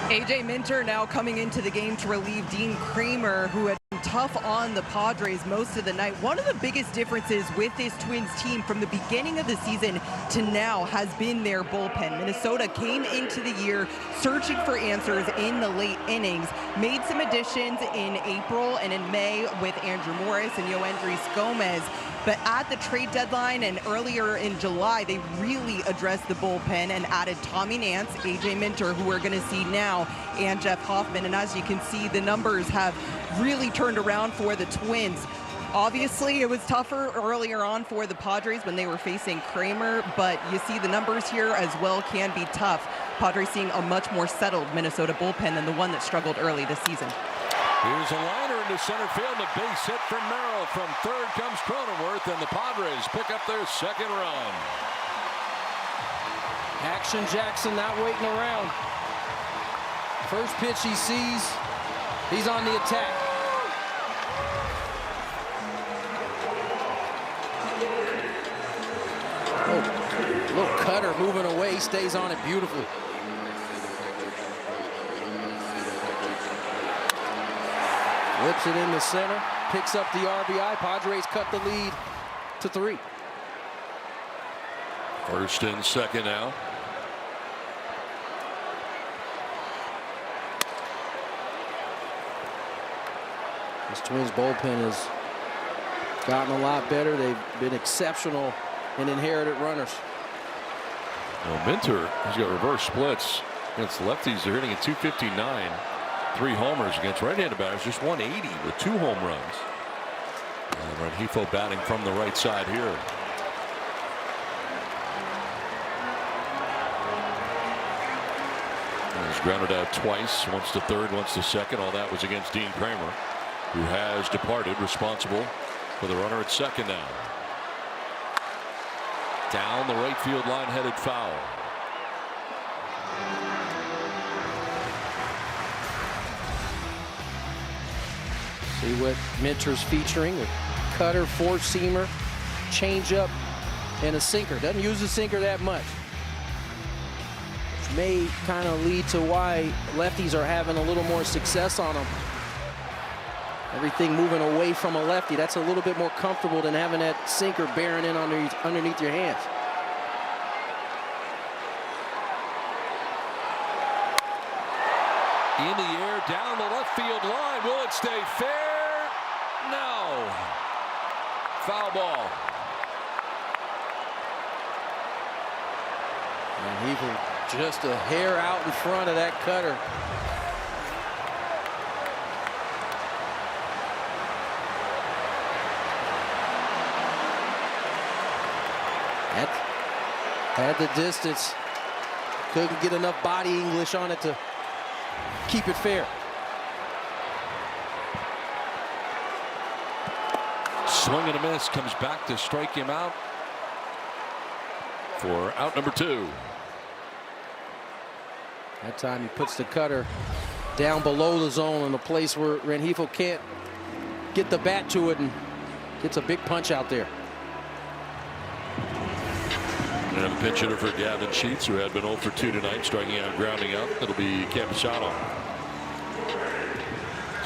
A.J. Minter now coming into the game to relieve Dean Kramer, who had been tough on the Padres most of the night. One of the biggest differences with this Twins team from the beginning of the season to now has been their bullpen. Minnesota came into the year searching for answers in the late innings, made some additions in April and in May with Andrew Morris and Yoendrys Gomez. But at the trade deadline and earlier in July, they really addressed the bullpen and added Tommy Nance, A.J. Minter, who we're going to see now, and Jeff Hoffman. And as you can see, the numbers have really turned around for the Twins. Obviously, it was tougher earlier on for the Padres when they were facing Kramer, but you see the numbers here as well can be tough. Padres seeing a much more settled Minnesota bullpen than the one that struggled early this season. Here's a liner into center field, a base hit from Merrill. From third comes Cronenworth, and the Padres pick up their second run. Action Jackson not waiting around. First pitch he sees, he's on the attack. Oh, little cutter moving away, he stays on it beautifully. Whips it in the center, picks up the RBI. Padres cut the lead to 3. First and second now. This Twins bullpen has gotten a lot better. They've been exceptional in inherited runners. Well, Minter has got reverse splits against lefties. They're hitting at 259. 3 homers against right-handed batters, just 180 with 2 home runs. And Rengifo batting from the right side here. He's grounded out twice, once to third, once to second. All that was against Dean Kramer, who has departed, responsible for the runner at second now. Down the right field line, headed foul. See what Minter's featuring: a cutter, four-seamer, changeup, and a sinker. Doesn't use the sinker that much, which may kind of lead to why lefties are having a little more success on him. Everything moving away from a lefty, that's a little bit more comfortable than having that sinker bearing in underneath your hands. In the air, down the left field line. Will it stay fair? No. Foul ball. And even just a hair out in front of that cutter. That had the distance. Couldn't get enough body English on it to keep it fair. Swing and a miss, comes back to strike him out for out number 2. That time he puts the cutter down below the zone in a place where Rengifo can't get the bat to it, and gets a big punch out there. And a pinch hitter for Gavin Sheets, who had been 0 for 2 tonight, striking out, grounding out. It'll be Campusano.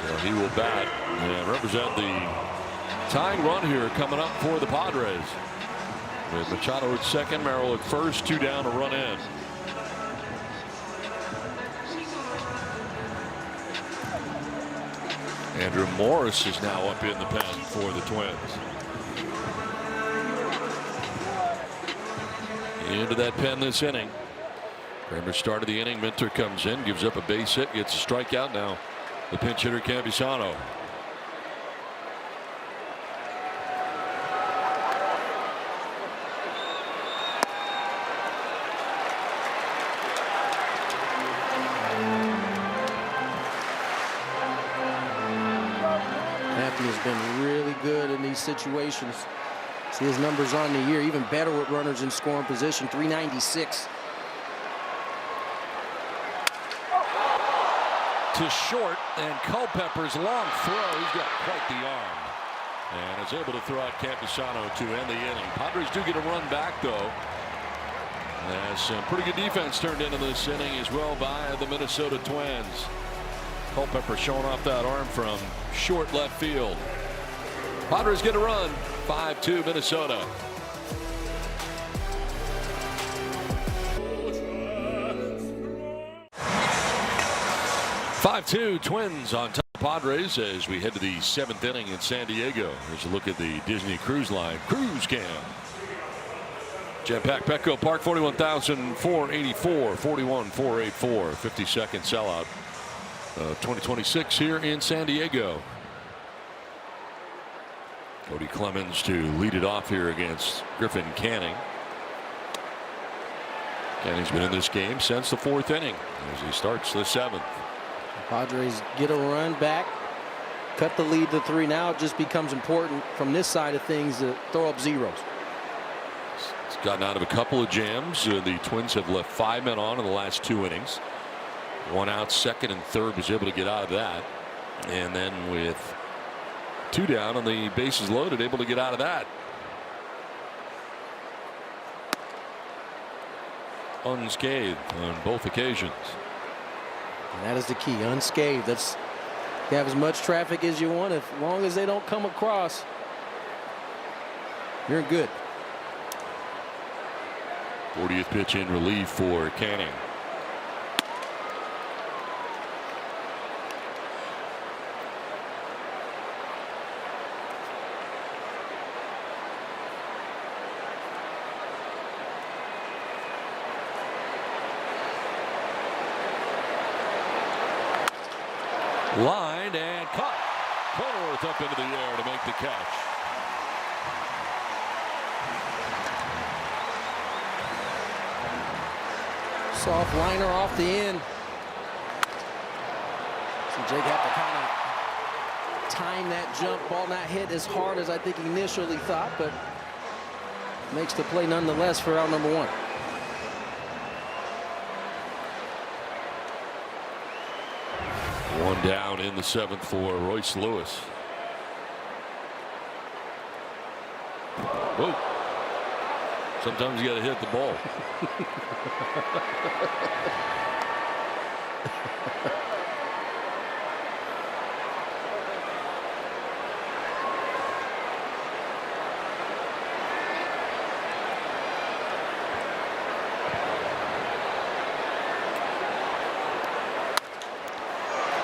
So he will bat and represent the tying run here coming up for the Padres. With Machado at second, Merrill at first, 2 down, a run in. Andrew Morris is now up in the pen for the Twins. Into that pen this inning. Kramer started the inning. Minter comes in, gives up a base hit, gets a strikeout. Now the pinch hitter Campusano. Happy has been really good in these situations. See his numbers on the year, even better with runners in scoring position, 396. To short, and Culpepper's long throw. He's got quite the arm. And is able to throw out Campusano to end the inning. Padres do get a run back, though. As some pretty good defense turned into this inning as well by the Minnesota Twins. Culpepper showing off that arm from short left field. Padres get a run. 5-2 Minnesota. (5-2) Twins on top of Padres as we head to the 7th inning in San Diego. Here's a look at the Disney Cruise Line Cruise Cam. Jetpack Petco Park, 41,484, 41,484, 50-second sellout. 2026 here in San Diego. Cody Clemens to lead it off here against Griffin Canning. Canning's been in this game since the 4th inning as he starts the 7th. Padres get a run back, cut the lead to 3. Now it just becomes important from this side of things to throw up zeros. It's gotten out of a couple of jams. The Twins have left 5 men on in the last 2 innings. 1 out, 2nd and 3rd was able to get out of that. And then with 2 down on the bases loaded, able to get out of that. Unscathed on both occasions. And that is the key, unscathed. That's, you have as much traffic as you want. As long as they don't come across, you're good. 40th pitch in relief for Canning. Line and caught. Cronenworth up into the air to make the catch. Soft liner off the end. So Jake had to kind of time that jump. Ball not hit as hard as I think he initially thought, but makes the play nonetheless for out number 1. One down in the 7th for Royce Lewis. Whoa. Sometimes you got to hit the ball.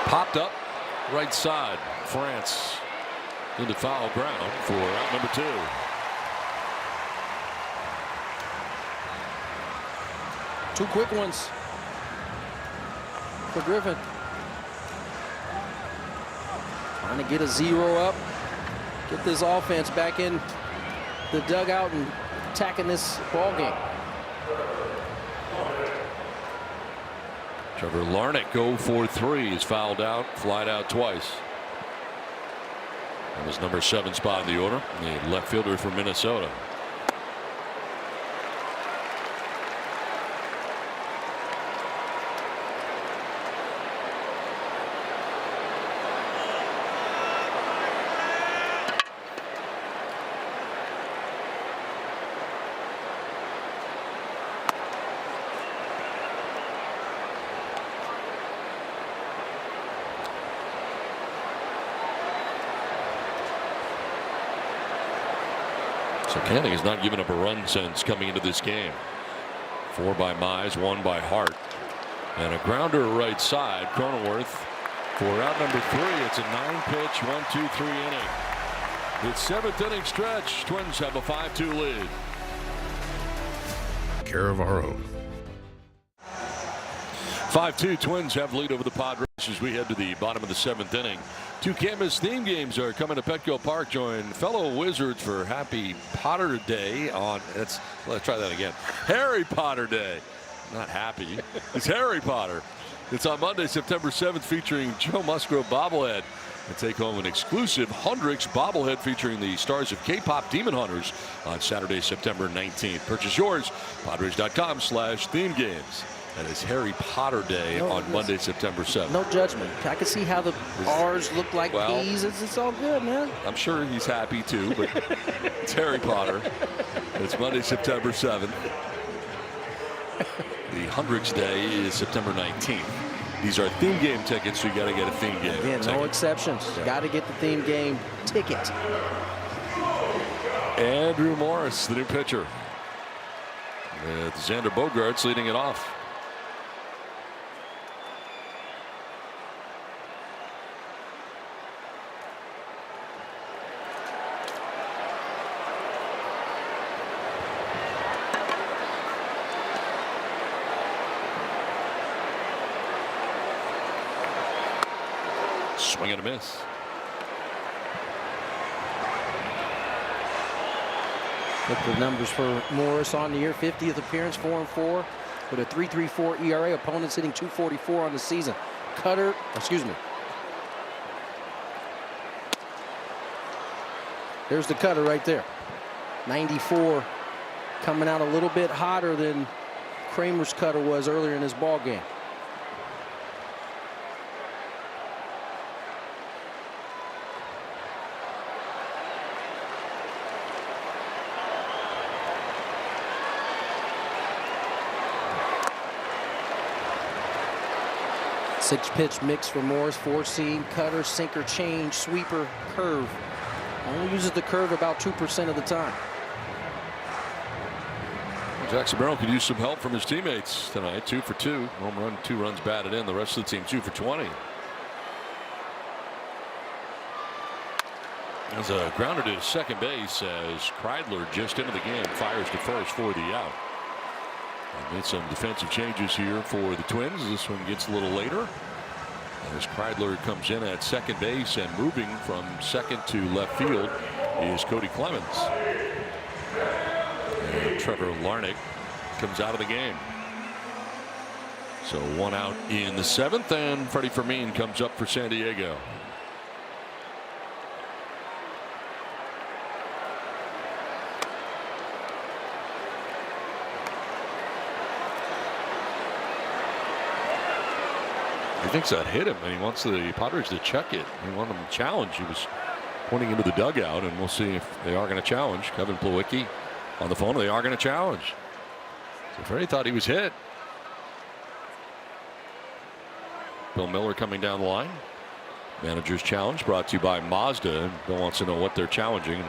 Popped up right side. France into foul ground for out number 2. Two quick ones for Griffin. Trying to get a 0 up. Get this offense back in the dugout and attacking this ball game. Trevor Larnach go for 3. He's fouled out, flied out twice. And his number 7 spot in the order, the left fielder for Minnesota. So Canning has not given up a run since coming into this game. 4 by Mize, 1 by Hart. And a grounder right side. Cronenworth for out number 3. It's a 9-pitch, 1-2-3 inning. It's 7th inning stretch. Twins have a 5-2 lead. Care of our own. 5-2 Twins have lead over the Padres as we head to the bottom of the 7th inning. 2 campus theme games are coming to Petco Park. Join fellow Wizards for Happy Potter Day on, let's try that again. Harry Potter Day. Not happy. It's Harry Potter. It's on Monday, September 7th, featuring Joe Musgrove bobblehead. And take home an exclusive Hundrix bobblehead featuring the stars of K-pop Demon Hunters on Saturday, September 19th. Purchase yours, Padres.com/theme games. That is Harry Potter Day on Monday, September 7th. No judgment. I can see how the R's look like P's. It's all good, man. I'm sure he's happy too, but it's Harry Potter. It's Monday, September 7th. The Hundreds Day is September 19th. These are theme game tickets, so you got to get a theme game. Again, no exceptions. Yeah. Got to get the theme game ticket. Andrew Morris, the new pitcher, with Xander Bogaerts leading it off. Swing and a miss. Look at the numbers for Morris on the year. 50th appearance, 4-4 with a 3.34 ERA. Opponents hitting .244 on the season. There's the cutter right there. 94, coming out a little bit hotter than Kramer's cutter was earlier in this ball game. Six-pitch mix for Morris, four-seam, cutter, sinker, change, sweeper, curve. Only uses the curve about 2% of the time. Jackson Merrill could use some help from his teammates tonight. 2 for 2. Home run, 2 runs batted in. The rest of the team 2 for 20. There's a grounder to second base as Kreidler just into the game fires to first for the out. Made some defensive changes here for the Twins. This one gets a little later as Kreidler comes in at second base, and moving from second to left field is Cody Clemens. And Trevor Larnach comes out of the game. So 1 out in the 7th, and Freddie Fermin comes up for San Diego. He thinks that hit him, and he wants the Padres to check it. He wanted them to challenge. He was pointing into the dugout, and we'll see if they are going to challenge. Kevin Plawecki on the phone. They are going to challenge. So Freddie thought he was hit. Bill Miller coming down the line. Manager's challenge brought to you by Mazda. And Bill wants to know what they're challenging.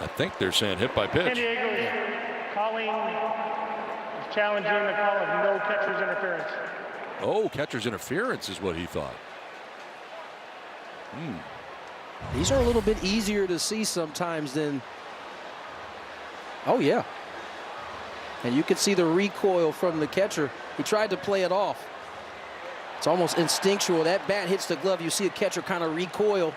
I think they're saying hit by pitch. San Diego calling is challenging the call of no catcher's interference. Oh, catcher's interference is what he thought. These are a little bit easier to see sometimes than. Oh, yeah. And you can see the recoil from the catcher. He tried to play it off. It's almost instinctual. That bat hits the glove. You see a catcher kind of recoil.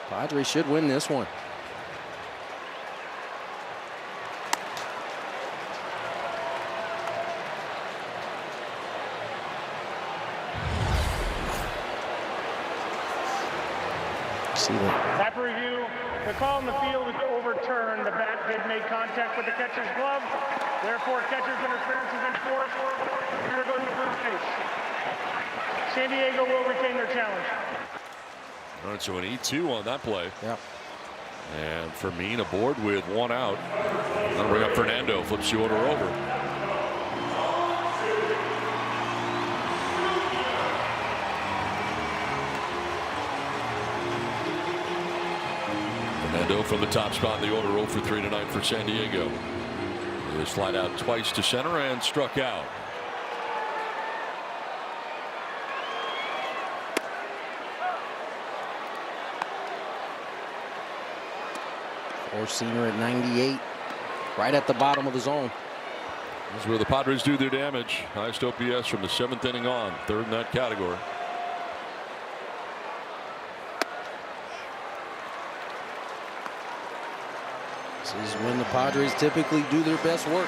Padres should win this one. After review, the call in the field is overturned. The bat did make contact with the catcher's glove. Therefore, catcher's interference is enforced. Here goes the first base. San Diego will retain their challenge. All right, so an E2 on that play. Yeah. And Fermin aboard with 1 out. That'll bring up Fernando. Flips the order over. Fernando from the top spot in the order, 0 for 3 tonight for San Diego. They slide out twice to center and struck out. Four-seamer at 98, right at the bottom of the zone. This is where the Padres do their damage. Highest OPS from the 7th inning on, 3rd in that category. This is when the Padres typically do their best work.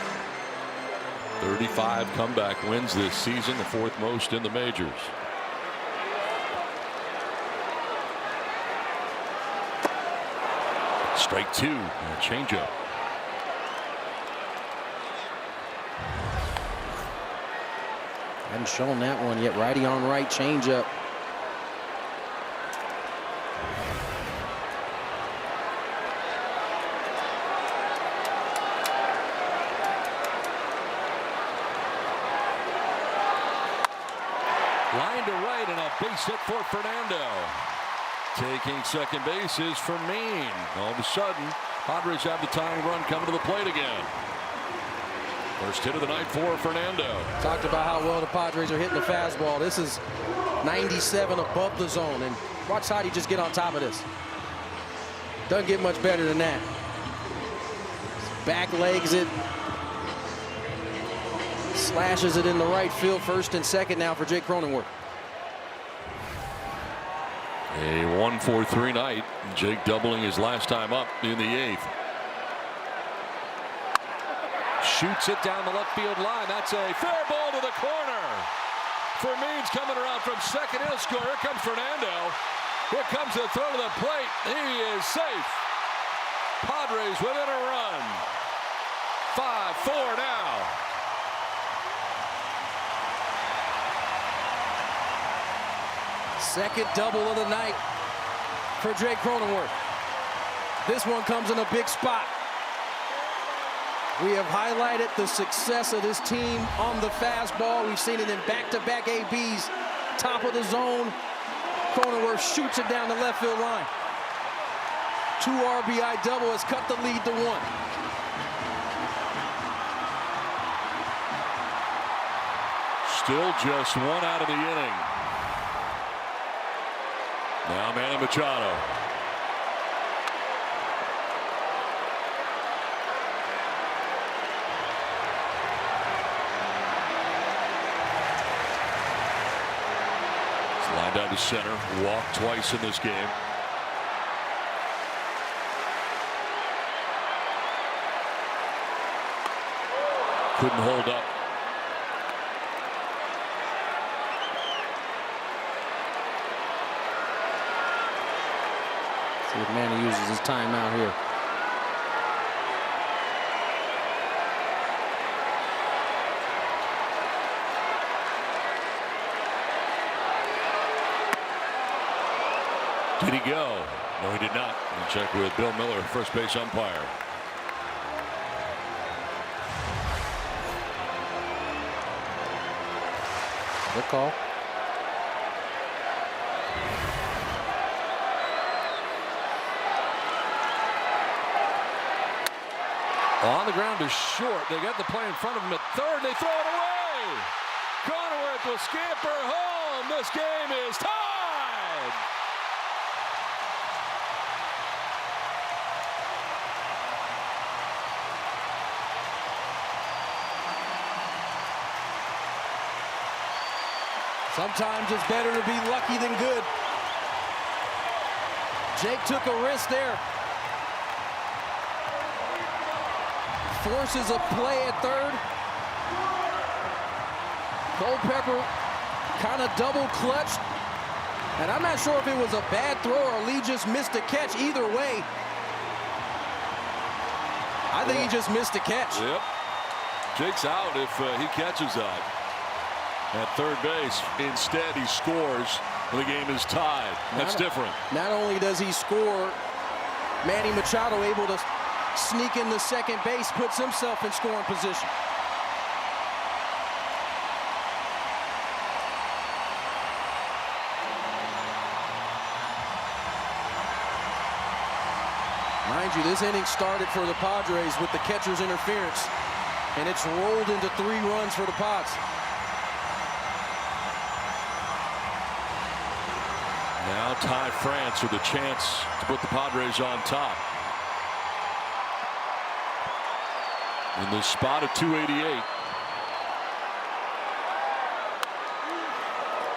35 comeback wins this season, the 4th most in the majors. Strike 2, and a changeup. Hadn't shown that one yet. Righty on right changeup. Line to right and a base hit for Fernando. Taking second base is Fermin. All of a sudden, Padres have the tying run coming to the plate again. First hit of the night for Fernando. Talked about how well the Padres are hitting the fastball. This is 97 above the zone, and watch how he just get on top of this. Doesn't get much better than that. Back legs it. Slashes it in the right field, first and second now for Jake Cronenworth. A 1-4-3 night. Jake doubling his last time up in the 8th. Shoots it down the left field line. That's a fair ball to the corner. Fermin's coming around from second. He'll score. Here comes Fernando. Here comes the throw to the plate. He is safe. Padres within a run. 5-4 now. Second double of the night for Jake Cronenworth. This one comes in a big spot. We have highlighted the success of this team on the fastball. We've seen it in back-to-back ABs. Top of the zone. Cronenworth shoots it down the left field line. 2 RBI double has cut the lead to 1. Still just 1 out of the inning. Now Manny Machado. Line down to center. Walked twice in this game. Couldn't hold up. See if Manny uses his timeout here. Did he go? No, he did not. We'll check with Bill Miller, first base umpire. Good call. On the ground is short. They got the play in front of him at third. They throw it away. Cronenworth will scamper home. This game is tied. Sometimes it's better to be lucky than good. Jake took a risk there. Forces a play at third. Culpepper kind of double clutched. And I'm not sure if it was a bad throw or Lee just missed a catch. Either way, I think he just missed a catch. Yep. Jake's out if he catches that at third base. Instead, he scores. The game is tied. That's different. Not only does he score, Manny Machado able to sneak into second base, puts himself in scoring position. Mind you, this inning started for the Padres with the catcher's interference, and it's rolled into 3 runs for the Pods. Now Ty France with a chance to put the Padres on top. In the spot at 288.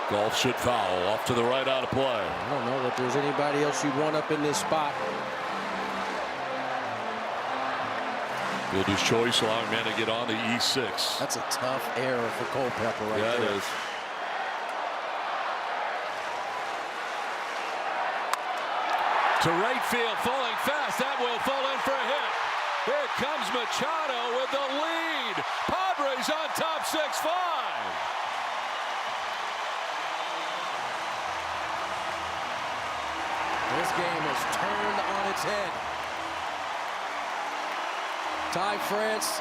Golf should foul. Off to the right, out of play. I don't know that there's anybody else you'd want up in this spot. Fielder's choice, allowing man to get on the E6. That's a tough error for Culpepper right there. Yeah, it is. To right field, falling fast. That will fall in for a hit. Here comes Machado with the lead. Padres on top 6-5. This game has turned on its head. Ty France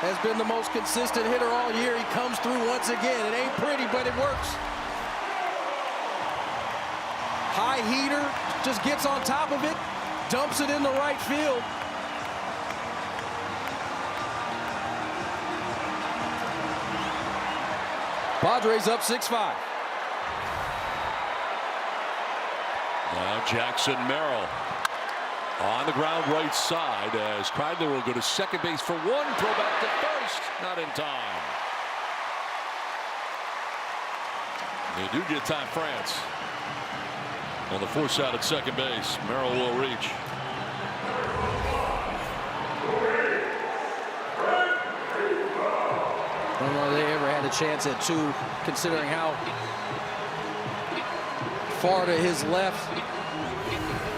has been the most consistent hitter all year. He comes through once again. It ain't pretty, but it works. High heater, just gets on top of it, dumps it in the right field. Padres up 6-5. Now Jackson Merrill on the ground right side as Kreidler will go to second base for one. Throw back to first. Not in time. They do get Ty France on the force out at second base. Merrill will reach. I don't know if they ever had a chance at two, considering how far to his left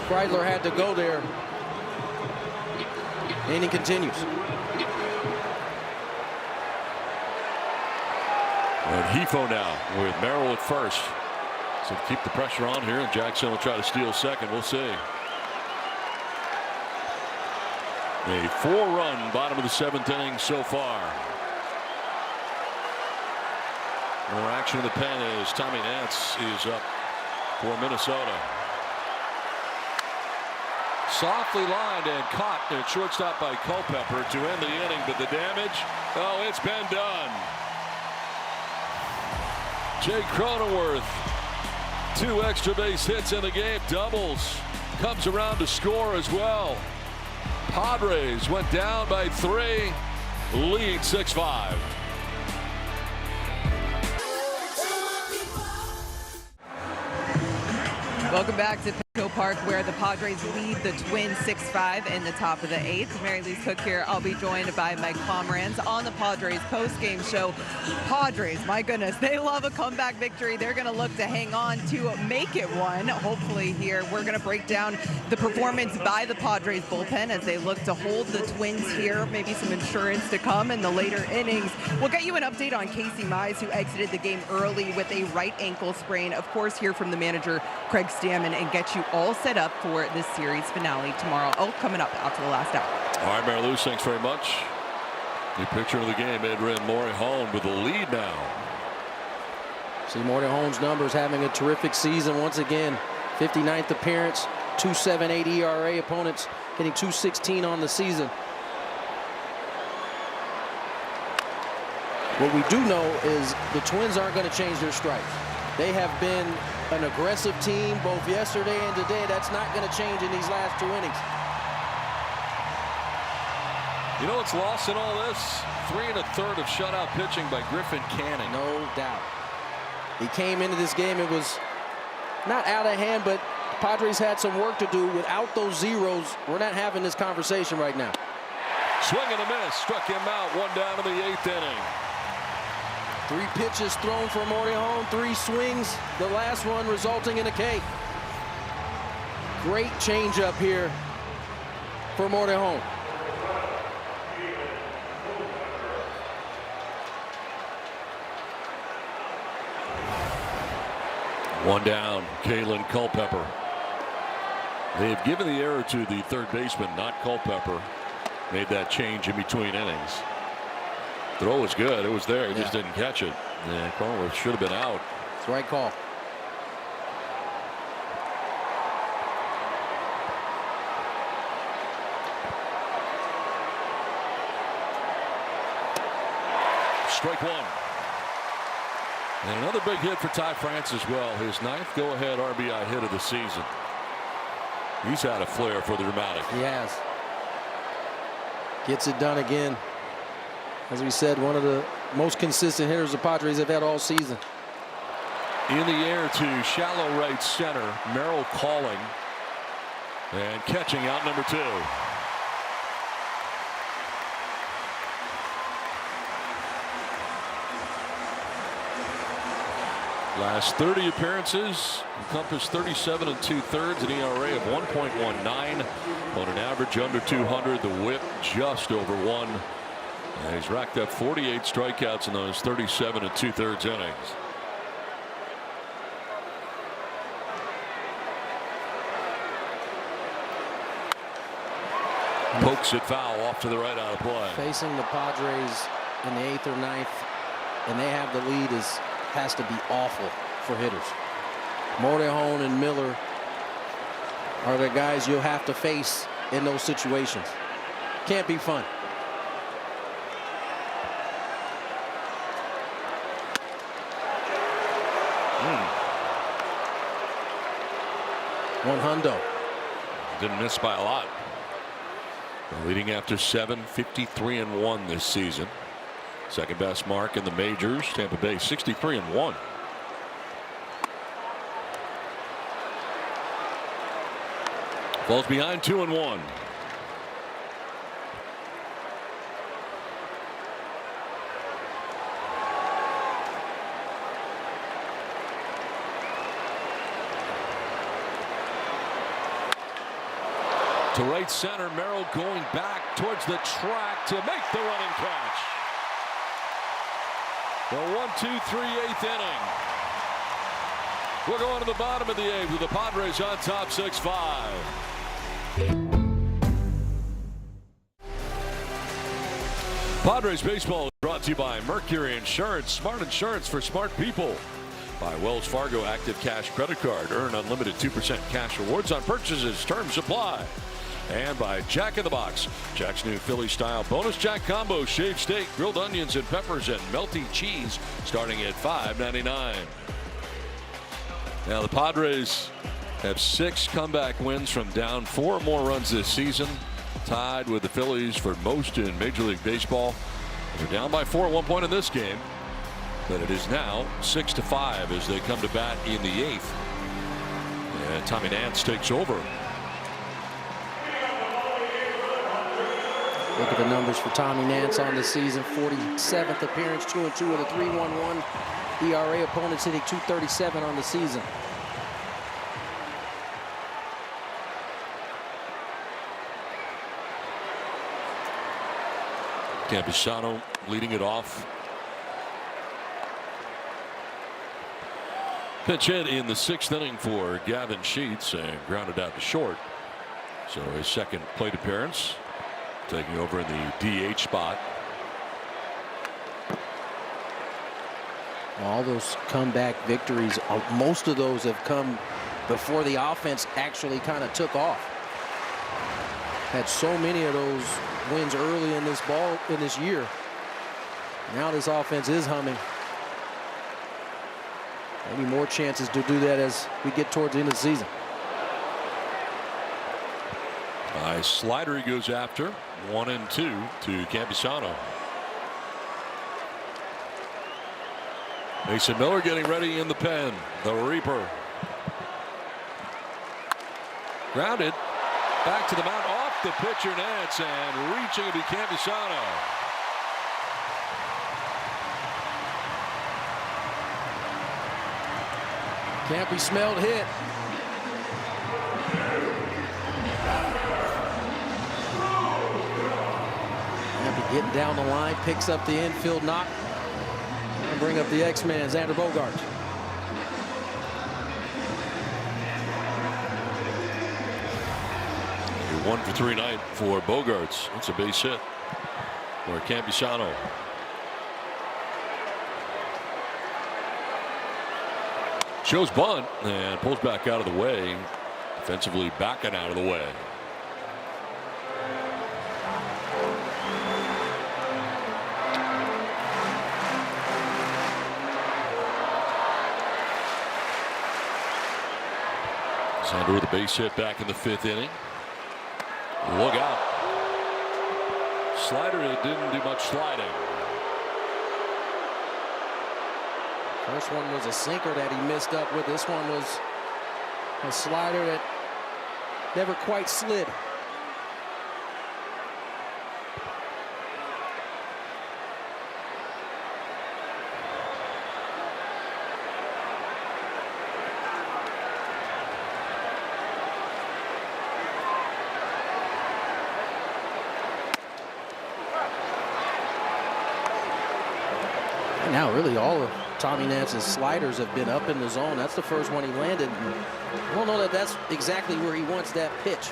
Kreidler had to go there. Inning continues. And Hifo now with Merrill at first. So keep the pressure on here, and Jackson will try to steal second. We'll see. A 4-run bottom of the 7th inning so far. More action in the pen as Tommy Nance is up for Minnesota. Softly lined and caught at shortstop by Culpepper to end the inning, but the damage, oh, it's been done. Jake Cronenworth, 2 extra base hits in the game, doubles, comes around to score as well. Padres went down by 3, lead 6-5. Welcome back to Petco Park, where the Padres lead the Twins 6-5 in the top of the 8th. Mary Louise Cook here. I'll be joined by Mike Pomeranz on the Padres post-game show. Padres, my goodness, they love a comeback victory. They're going to look to hang on to make it one. Hopefully here, we're going to break down the performance by the Padres bullpen as they look to hold the Twins here. Maybe some insurance to come in the later innings. We'll get you an update on Casey Mize, who exited the game early with a right ankle sprain. Of course, hear from the manager, Craig Stammen, and get you all set up for this series finale tomorrow. Oh, coming up after the last hour. All right, Mary Lou, thanks very much. The picture of the game, Adrian Morejon with the lead now. See Morejon's numbers, having a terrific season once again. 59th appearance, 2.78 ERA, opponents hitting 216 on the season. What we do know is the Twins aren't going to change their stripes. They have been an aggressive team both yesterday and today. That's not going to change in these last 2 innings. You know what's lost in all this? 3 1/3 of shutout pitching by Griffin Canning. No doubt. He came into this game, it was not out of hand, but Padres had some work to do. Without those zeros, we're not having this conversation right now. Swing and a miss, struck him out, 1 down in the 8th inning. 3 pitches thrown for Morejon, 3 swings, the last one resulting in a K. Great changeup here for Morejon. One down, Kalen Culpepper. They have given the error to the third baseman, not Culpepper. Made that change in between innings. Throw was good. It was there. He just didn't catch it. And Cronenworth should have been out. It's the right call. Strike 1. And another big hit for Ty France as well. His 9th go-ahead RBI hit of the season. He's had a flair for the dramatic. He has. Gets it done again. As we said, one of the most consistent hitters the Padres have had all season. In the air to shallow right center. Merrill calling and catching out number 2. Last 30 appearances encompass 37 2/3, an ERA of 1.19 on an average under 200. The WHIP just over 1. And he's racked up 48 strikeouts in those 37 2/3 innings. Pokes it foul off to the right out of play. Facing the Padres in the 8th or 9th, and they have the lead, has to be awful for hitters. Morejon and Miller are the guys you'll have to face in those situations. Can't be fun. One hundo. Didn't miss by a lot. Leading after 7, 53-1 this season. Second best mark in the majors. Tampa Bay 63-1. Falls behind 2-1. To right center, Merrill going back towards the track to make the running catch. The 1-2-3 eighth inning. We're going to the bottom of the eighth with the Padres on top 6-5. Padres baseball is brought to you by Mercury Insurance, smart insurance for smart people. By Wells Fargo Active Cash Credit Card. Earn unlimited 2% cash rewards on purchases. Terms apply. And by Jack in the Box. Jack's new Philly-style bonus Jack combo. Shaved steak, grilled onions and peppers, and melty cheese starting at $5.99. Now the Padres have 6 comeback wins from down 4 or more runs this season. Tied with the Phillies for most in Major League Baseball. They're down by 4 at one point in this game. But it is now 6-5 as they come to bat in the 8th. And Tommy Nance takes over. Look at the numbers for Tommy Nance on the season. 47th appearance, 2-2 with a 3.11 ERA. Opponents hitting .237 on the season. Campusano leading it off. Pitch hit in the 6th inning for Gavin Sheets and grounded out to short. So his second plate appearance. Taking over in the DH spot. All those comeback victories, most of those have come before the offense actually kind of took off. Had so many of those wins early in this year. Now this offense is humming. Maybe more chances to do that as we get towards the end of the season. Nice slider he goes after. 1-2 to Campusano. Mason Miller getting ready in the pen. The Reaper. Grounded. Back to the mound off the pitcher Nance and reaching to be Campusano. Can't be smelled hit. Getting down the line, picks up the infield knock. And bring up the X-Man, Xander Bogaerts. A 1-for-3 night for Bogaerts. It's a base hit for Campusano. Shows bunt and pulls back out of the way. Defensively backing out of the way. Xander with a base hit back in the 5th inning. Look out. Slider, it didn't do much sliding. First one was a sinker that he missed up with. This one was a slider that never quite slid. Now really all of Tommy Nance's sliders have been up in the zone. That's the first one he landed. I don't know that that's exactly where he wants that pitch.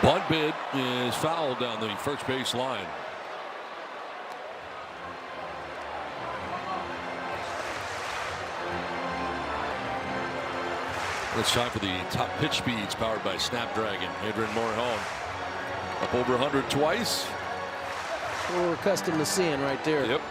Bunt bid is fouled down the first base line. It's time for the top pitch speeds powered by Snapdragon. Adrian Morejon up over 100 twice. What we're accustomed to seeing right there. Yep.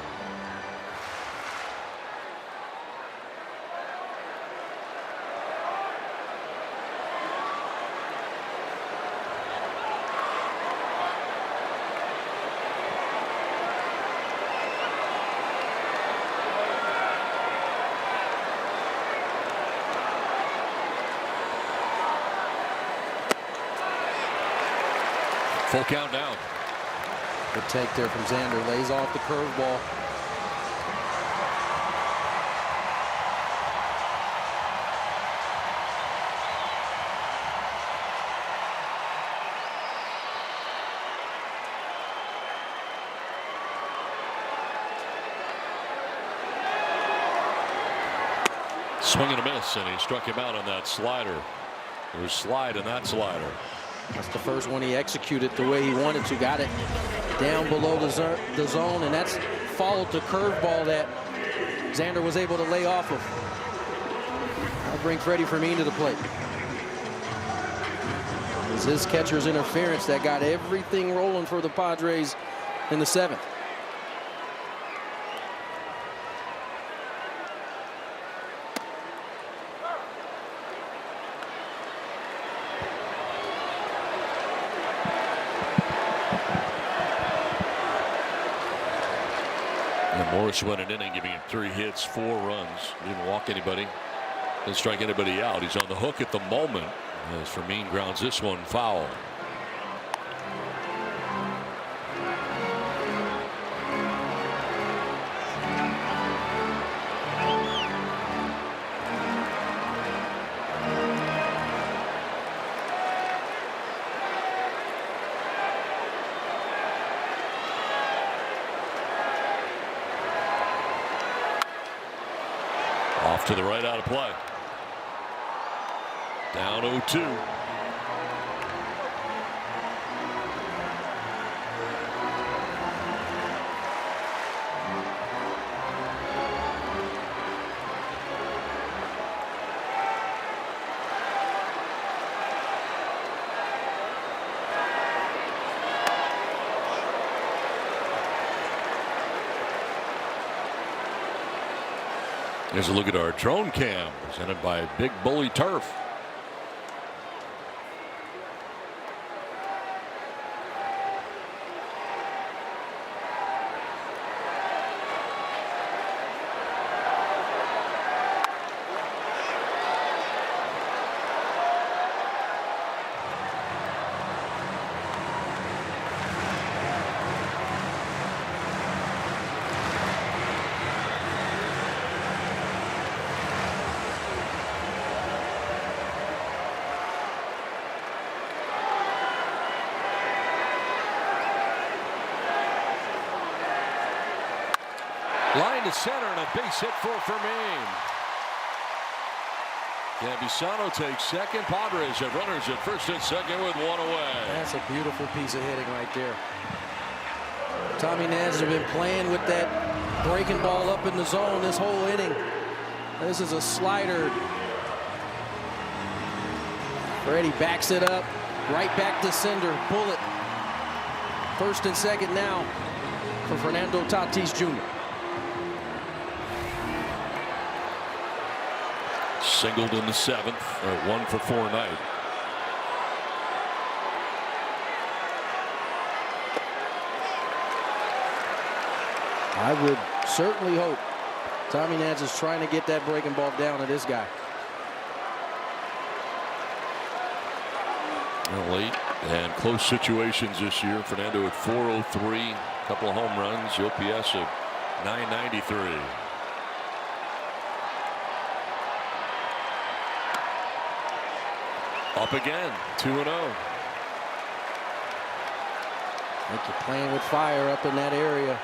Full count down. Good take there from Xander. Lays off the curveball. Swing and a miss, and he struck him out on that slider. There was slide in that slider. That's the first one he executed the way he wanted to. Got it down below the zone, and that's followed the curveball that Xander was able to lay off of. I'll bring Freddie Fermin to the plate. It was his catcher's interference that got everything rolling for the Padres in the 7th. And Morris went an inning, giving him 3 hits, 4 runs. Didn't walk anybody. Didn't strike anybody out. He's on the hook at the moment as Fermin grounds this one foul. Off to the right, out of play. Down 0-2. Here's a look at our drone cam presented by Big Bully Turf. Line to center and a base hit for Fermin. Gambisano takes second. Padres have runners at first and second with 1 away. That's a beautiful piece of hitting right there. Tommy Naz has been playing with that breaking ball up in the zone this whole inning. This is a slider. Freddie backs it up. Right back to sender. Bullet. First and second now for Fernando Tatis Jr. Singled in the 7th, or 1 for 4 night. I would certainly hope Tommy Nance is trying to get that breaking ball down to this guy. Late and close situations this year. Fernando at .403, a couple of home runs. OPS of .993. Up again, 2-0. I think you're playing with fire up in that area.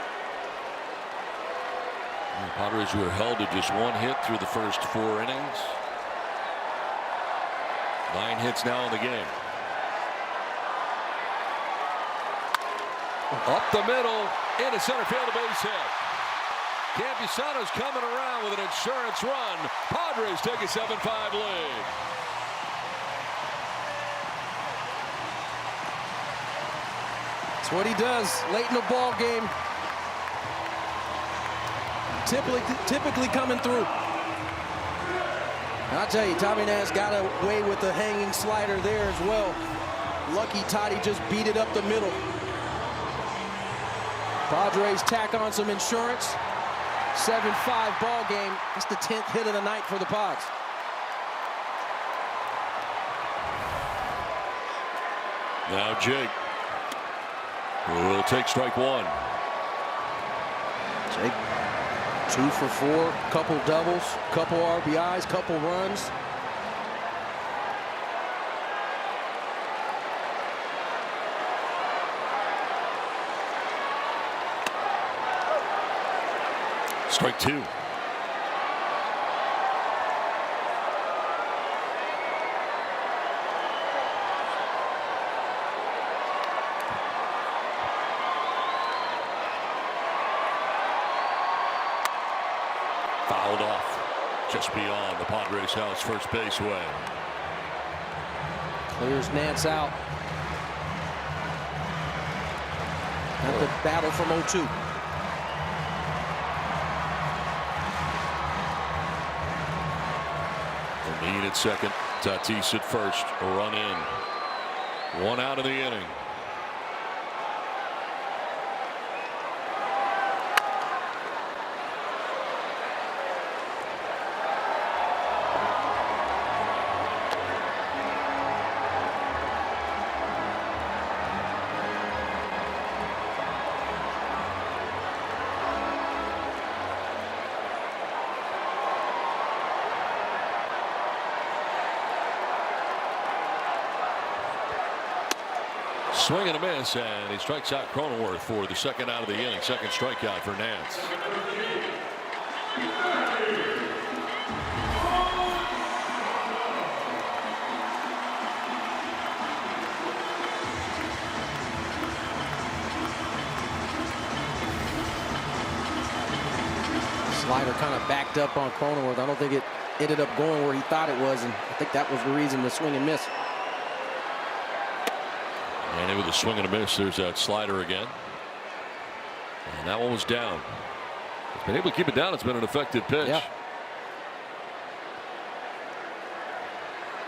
The Padres were held to just 1 hit through the first 4 innings. 9 hits now in the game. Up the middle, into center field, a base hit. Campusano's coming around with an insurance run. Padres take a 7-5 lead. That's what he does late in the ball game. Typically coming through. I'll tell you, Tommy Nance got away with the hanging slider there as well. Lucky Toddy just beat it up the middle. Padres tack on some insurance. 7-5 ball game. That's the 10th hit of the night for the Pods. Now Jake will take strike one. Jake, 2 for 4, couple doubles, couple RBIs, couple runs. Strike 2. Fouled off just beyond the Padres' house first base way. Clears Nance out. At the battle from 0-2. Mead at second, Tatis at first, a run in. 1 out of the inning. Swing and a miss, and he strikes out Cronenworth for the 2nd out of the inning. 2nd strikeout for Nance. Slider kind of backed up on Cronenworth. I don't think it ended up going where he thought it was, and I think that was the reason the swing and miss. And with a swing and a miss, there's that slider again. And that one was down. He's been able to keep it down. It's been an effective pitch. Yeah.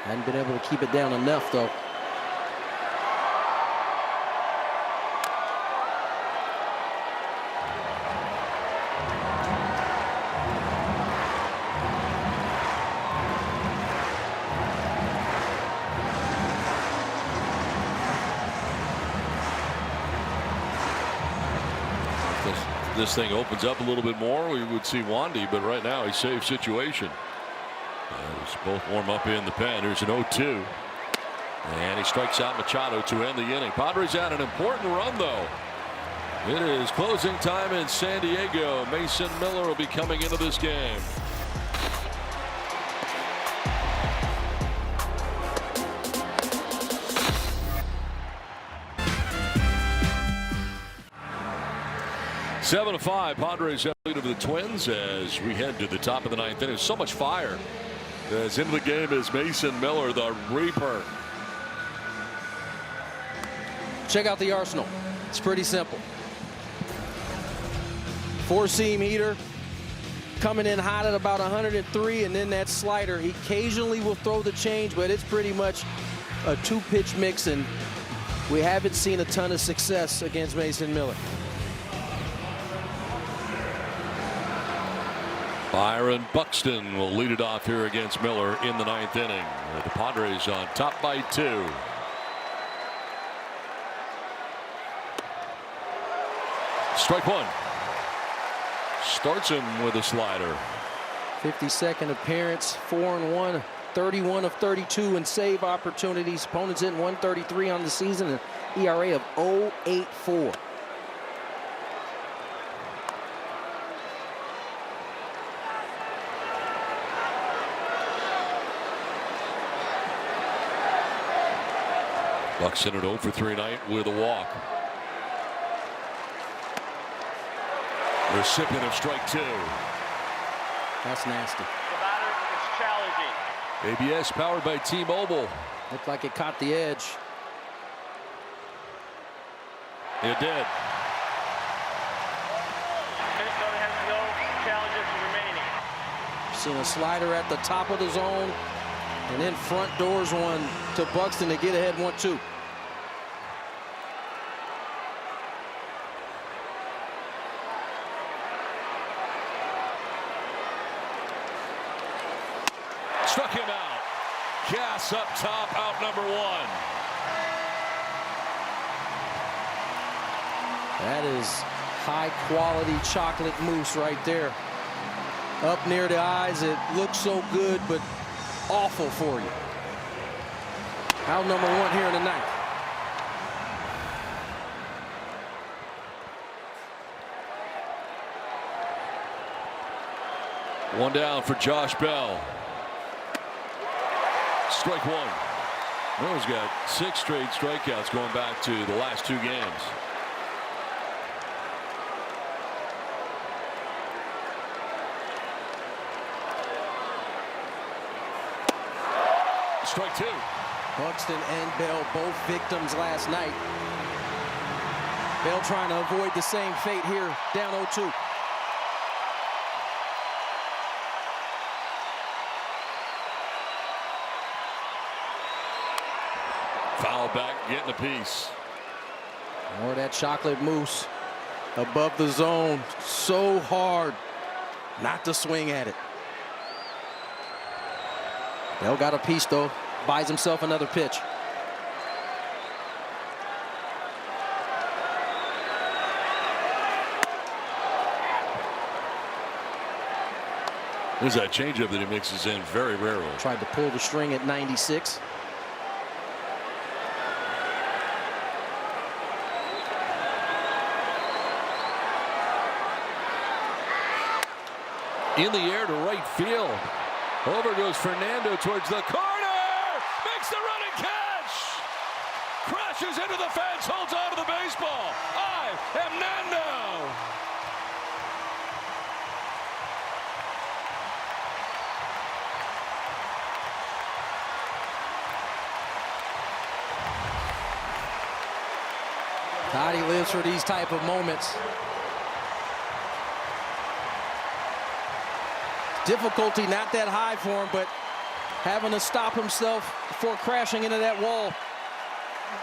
Hadn't been able to keep it down enough, though. This thing opens up a little bit more, we would see Wandy, but right now a safe situation. As both warm up in the pen. Here's an 0-2. And he strikes out Machado to end the inning. Padres had an important run, though. It is closing time in San Diego. Mason Miller will be coming into this game. Seven to 5, Padres have lead of the Twins as we head to the top of the 9th inning. So much fire as into the game is Mason Miller, the Reaper. Check out the arsenal. It's pretty simple. 4-seam heater coming in hot at about 103, and then that slider. He occasionally will throw the change, but it's pretty much a 2-pitch mix, and we haven't seen a ton of success against Mason Miller. Byron Buxton will lead it off here against Miller in the 9th inning. The Padres on top by 2. Strike 1. Starts him with a slider. 52nd appearance, 4-1, 31 of 32 in save opportunities. Opponents hitting 133 on the season, an ERA of 0.84. Buxton at 0 for 3 night with a walk. Recipient of strike 2. That's nasty. The batter is challenging. ABS powered by T-Mobile. Looked like it caught the edge. It did. Minnesota has no challenges remaining. Seen a slider at the top of the zone, and then front doors one to Buxton to get ahead 1-2. Struck him out. Gas up top, out number 1. That is high quality chocolate mousse right there. Up near the eyes, it looks so good, but awful for you. Out number 1 here in the ninth. One down for Josh Bell. Strike 1. Bell's got 6 straight strikeouts going back to the last 2 games. Strike 2. Buxton and Bell both victims last night. Bell trying to avoid the same fate here, down 0-2. Foul back, getting a piece. More of that chocolate mousse above the zone. So hard not to swing at it. Bell got a piece though. Buys himself another pitch. There's that changeup that he mixes in very rarely. Tried to pull the string at 96. In the air to right field. Over goes Fernando towards the corner. Makes the running catch. Crashes into the fence. Holds on to the baseball. I am Nando. Toddy lives for these type of moments. Difficulty not that high for him, but having to stop himself before crashing into that wall.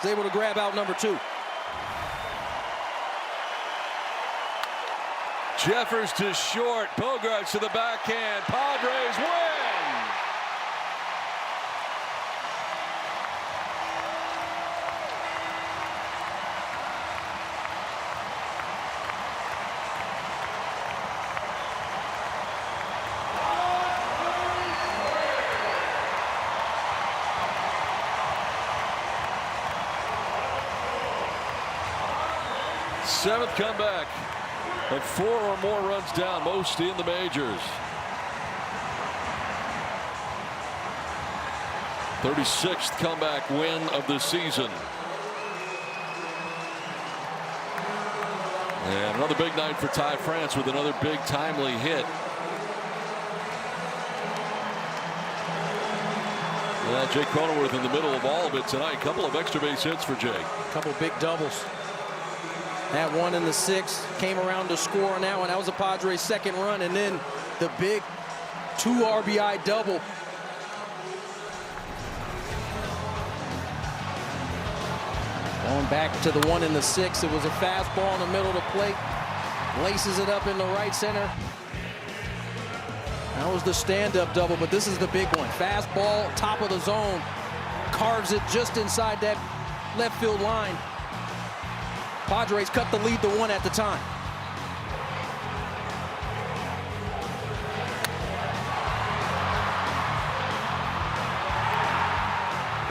He's able to grab out number 2. Jeffers to short. Bogarts to the backhand. Padres win. Seventh comeback of 4 or more runs down, most in the majors. 36th comeback win of the season. And another big night for Ty France with another big timely hit. Jake Cronenworth in the middle of all of it tonight. A couple of extra base hits for Jake. A couple big doubles. That one in the 6th came around to score on that one. That was a Padres' second run, and then the big 2 RBI double. Going back to the one in the 6th, it was a fastball in the middle of the plate. Laces it up in the right center. That was the stand-up double, but this is the big one. Fastball, top of the zone. Carves it just inside that left field line. Padres cut the lead to 1 at the time.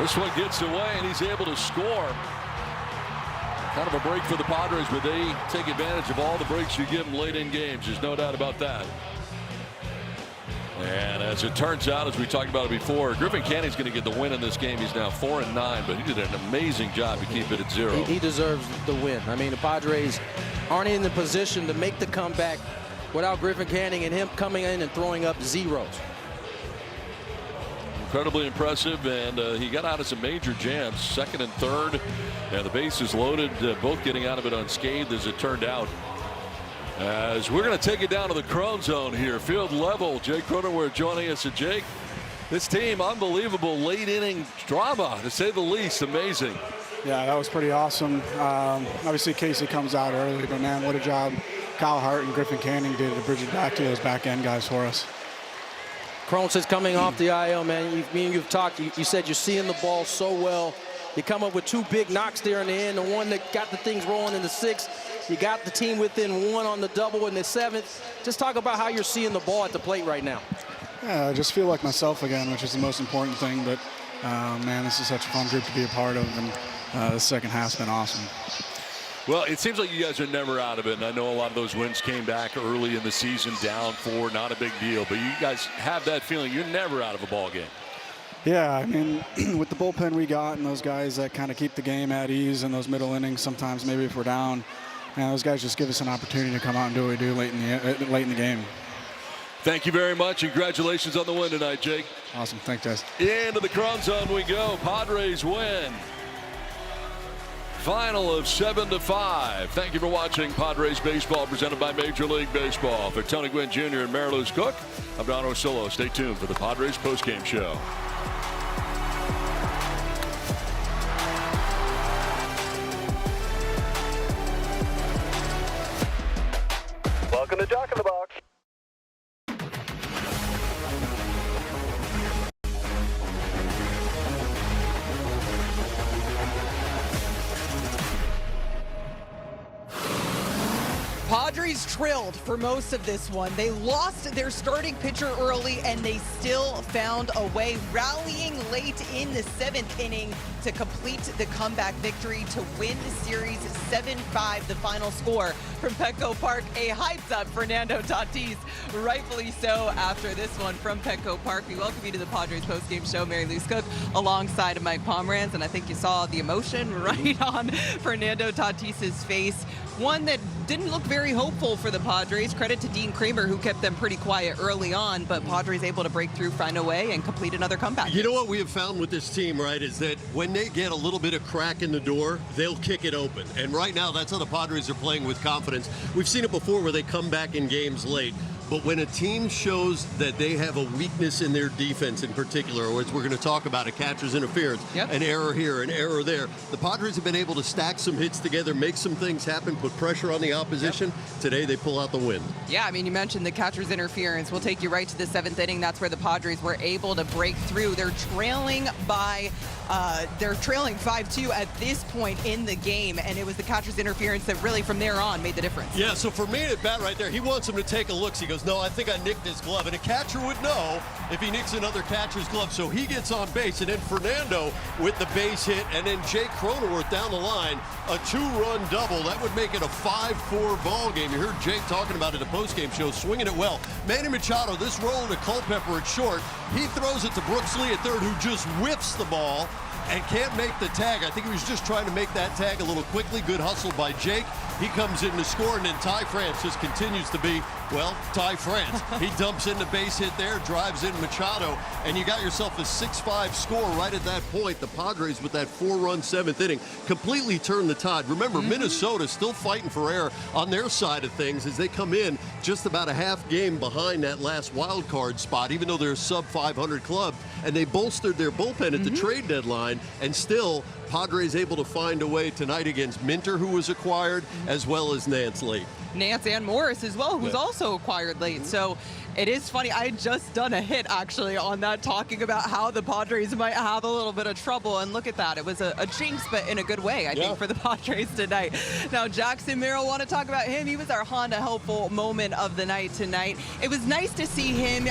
This one gets away, and he's able to score. Kind of a break for the Padres, but they take advantage of all the breaks you give them late in games. There's no doubt about that. And as it turns out, as we talked about it before, Griffin Canning's going to get the win in this game. He's now 4-9, but he did an amazing job to keep it at 0. He deserves the win. I mean, the Padres aren't in the position to make the comeback without Griffin Canning and him coming in and throwing up zeros. incredibly impressive, and he got out of some major jams, second and third, and the bases loaded, both getting out of it unscathed as it turned out. As we're going to take it down to the Crone Zone here, field level. Jake Cronenworth joining us. And Jake, this team, unbelievable late inning drama, to say the least. Amazing. Yeah, that was pretty awesome. Obviously, Casey comes out early, but man, what a job Kyle Hart and Griffin Canning did to bridge it back to those back end guys for us. Crone says coming off the IL, man, you've talked, you said you're seeing the ball so well. You come up with two big knocks there in the end, the one that got the things rolling in the sixth. You got the team within one on the double in the seventh. Just talk about how you're seeing the ball at the plate right now. Yeah, I just feel like myself again, which is the most important thing. But, man, this is such a fun group to be a part of, and the second half's been awesome. Well, it seems like you guys are never out of it, and I know a lot of those wins came back early in the season, down 4, not a big deal. But you guys have that feeling you're never out of a ball game. Yeah, I mean, with the bullpen we got and those guys that kind of keep the game at ease in those middle innings, sometimes maybe if we're down, man, those guys just give us an opportunity to come out and do what we do late in the game. Thank you very much. Congratulations on the win tonight, Jake. Awesome. Thanks, guys. Into the Crone Zone we go. Padres win. Final of 7-5. Thank you for watching Padres baseball presented by Major League Baseball. For Tony Gwynn Jr. and Mary Lou's Cook, I'm Don Orsillo. Stay tuned for the Padres postgame show. Welcome to Jock in the Box. Padres trailed for most of this one. They lost their starting pitcher early, and they still found a way, rallying late in the 7th inning to complete the comeback victory to win the series 7-5, the final score from Petco Park. A hyped-up Fernando Tatis, rightfully so, after this one from Petco Park. We welcome you to the Padres postgame show. Mary Lou's Cook alongside Mike Pomeranz, and I think you saw the emotion right on Fernando Tatis's face. One that didn't look very hopeful for the Padres. Credit to Dean Kramer, who kept them pretty quiet early on, but Padres able to break through, find a way, and complete another comeback. You know what we have found with this team, right, is that when they get a little bit of crack in the door, they'll kick it open. And right now, that's how the Padres are playing with confidence. We've seen it before where they come back in games late. But when a team shows that they have a weakness in their defense in particular, which we're going to talk about, a catcher's interference, an error here, an error there, the Padres have been able to stack some hits together, make some things happen, put pressure on the opposition. Today, they pull out the win. Yeah, I mean, you mentioned the catcher's interference. We'll take you right to the 7th inning. That's where the Padres were able to break through. They're trailing 5-2 at this point in the game, and it was the catcher's interference that really, from there on, made the difference. Yeah, so for me at bat right there, he wants him to take a look. So he goes, no, I think I nicked his glove. And a catcher would know if he nicks another catcher's glove. So he gets on base, and then Fernando with the base hit, and then Jake Cronenworth down the line, a 2-run double. That would make it a 5-4 ball game. You heard Jake talking about it at the postgame show, swinging it well. Manny Machado, this roll to Culpepper at short. He throws it to Brooks Lee at third, who just whiffs the ball and can't make the tag. I think he was just trying to make that tag a little quickly. Good hustle by Jake. He comes in to score, and then Ty France just continues to be, well, Ty France. He dumps in the base hit there, drives in Machado, and you got yourself a 6-5 score right at that point. The Padres, with that 4-run 7th inning, completely turned the tide. Remember, Minnesota still fighting for air on their side of things as they come in just about a half game behind that last wild card spot, even though they're a sub-500 club, and they bolstered their bullpen at the trade deadline, and still Padres able to find a way tonight against Minter, who was acquired, as well as Nance late. Nance and Morris as well, who's also acquired late. So it is funny. I had just done a hit, actually, on that, talking about how the Padres might have a little bit of trouble. And look at that. It was a jinx, but in a good way, I think, for the Padres tonight. Now, Jackson Merrill, want to talk about him. He was our Honda helpful moment of the night tonight. It was nice to see him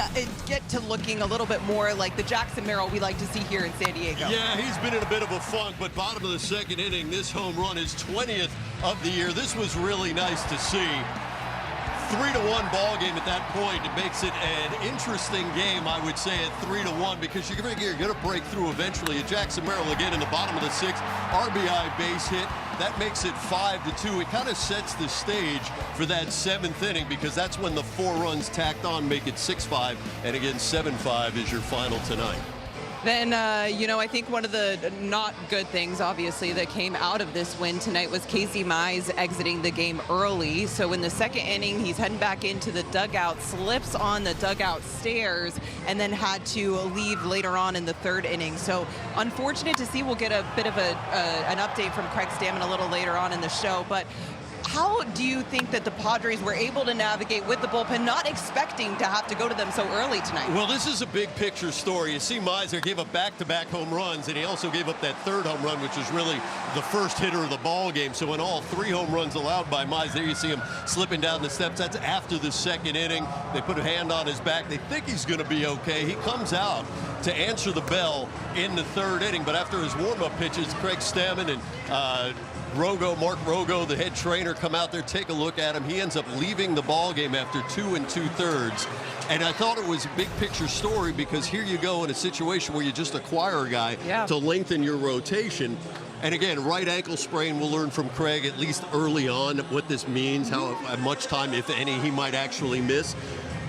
get to looking a little bit more like the Jackson Merrill we like to see here in San Diego. Yeah, he's been in a bit of a funk, but bottom of the 2nd inning, this home run is 20th of the year. This was really nice to see. 3-1 ball game at that point. It makes it an interesting game, I would say, at 3-1, because you're going to break through eventually. Jackson Merrill again in the bottom of the 6th, RBI base hit. That makes it 5-2. It kind of sets the stage for that 7th inning, because that's when the 4 runs tacked on make it 6-5, and again 7-5 is your final tonight. Then, I think one of the not good things, obviously, that came out of this win tonight was Casey Mize exiting the game early. So in the second inning, he's heading back into the dugout, slips on the dugout stairs, and then had to leave later on in the third inning. So unfortunate to see. We'll get a bit of an update from Craig Stammen a little later on in the show. But how do you think that the Padres were able to navigate with the bullpen, not expecting to have to go to them so early tonight? Well, this is a big picture story. You see Mize gave up back-to-back home runs, and he also gave up that third home run, which was really the first hitter of the ball game. So in all, 3 home runs allowed by Mize. There you see him slipping down the steps. That's after the second inning. They put a hand on his back. They think he's going to be okay. He comes out to answer the bell in the third inning, but after his warm-up pitches, Craig Stammen and Mark Rogo, the head trainer, come out there, take a look at him. He ends up leaving the ball game after 2 2/3. And I thought it was a big picture story because here you go in a situation where you just acquire a guy to lengthen your rotation. And again, right ankle sprain, we'll learn from Craig at least early on what this means, how much time, if any, he might actually miss.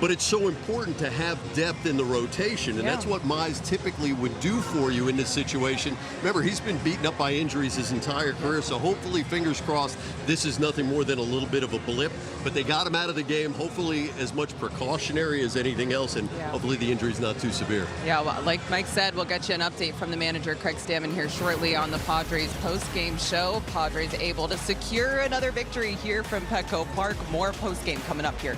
But it's so important to have depth in the rotation, and that's what Mize typically would do for you in this situation. Remember, he's been beaten up by injuries his entire career, so hopefully, fingers crossed, this is nothing more than a little bit of a blip. But they got him out of the game, hopefully as much precautionary as anything else, and hopefully the injury's not too severe. Yeah, well, like Mike said, we'll get you an update from the manager, Craig Stammen, here shortly on the Padres post-game show. Padres able to secure another victory here from Petco Park. More post-game coming up here.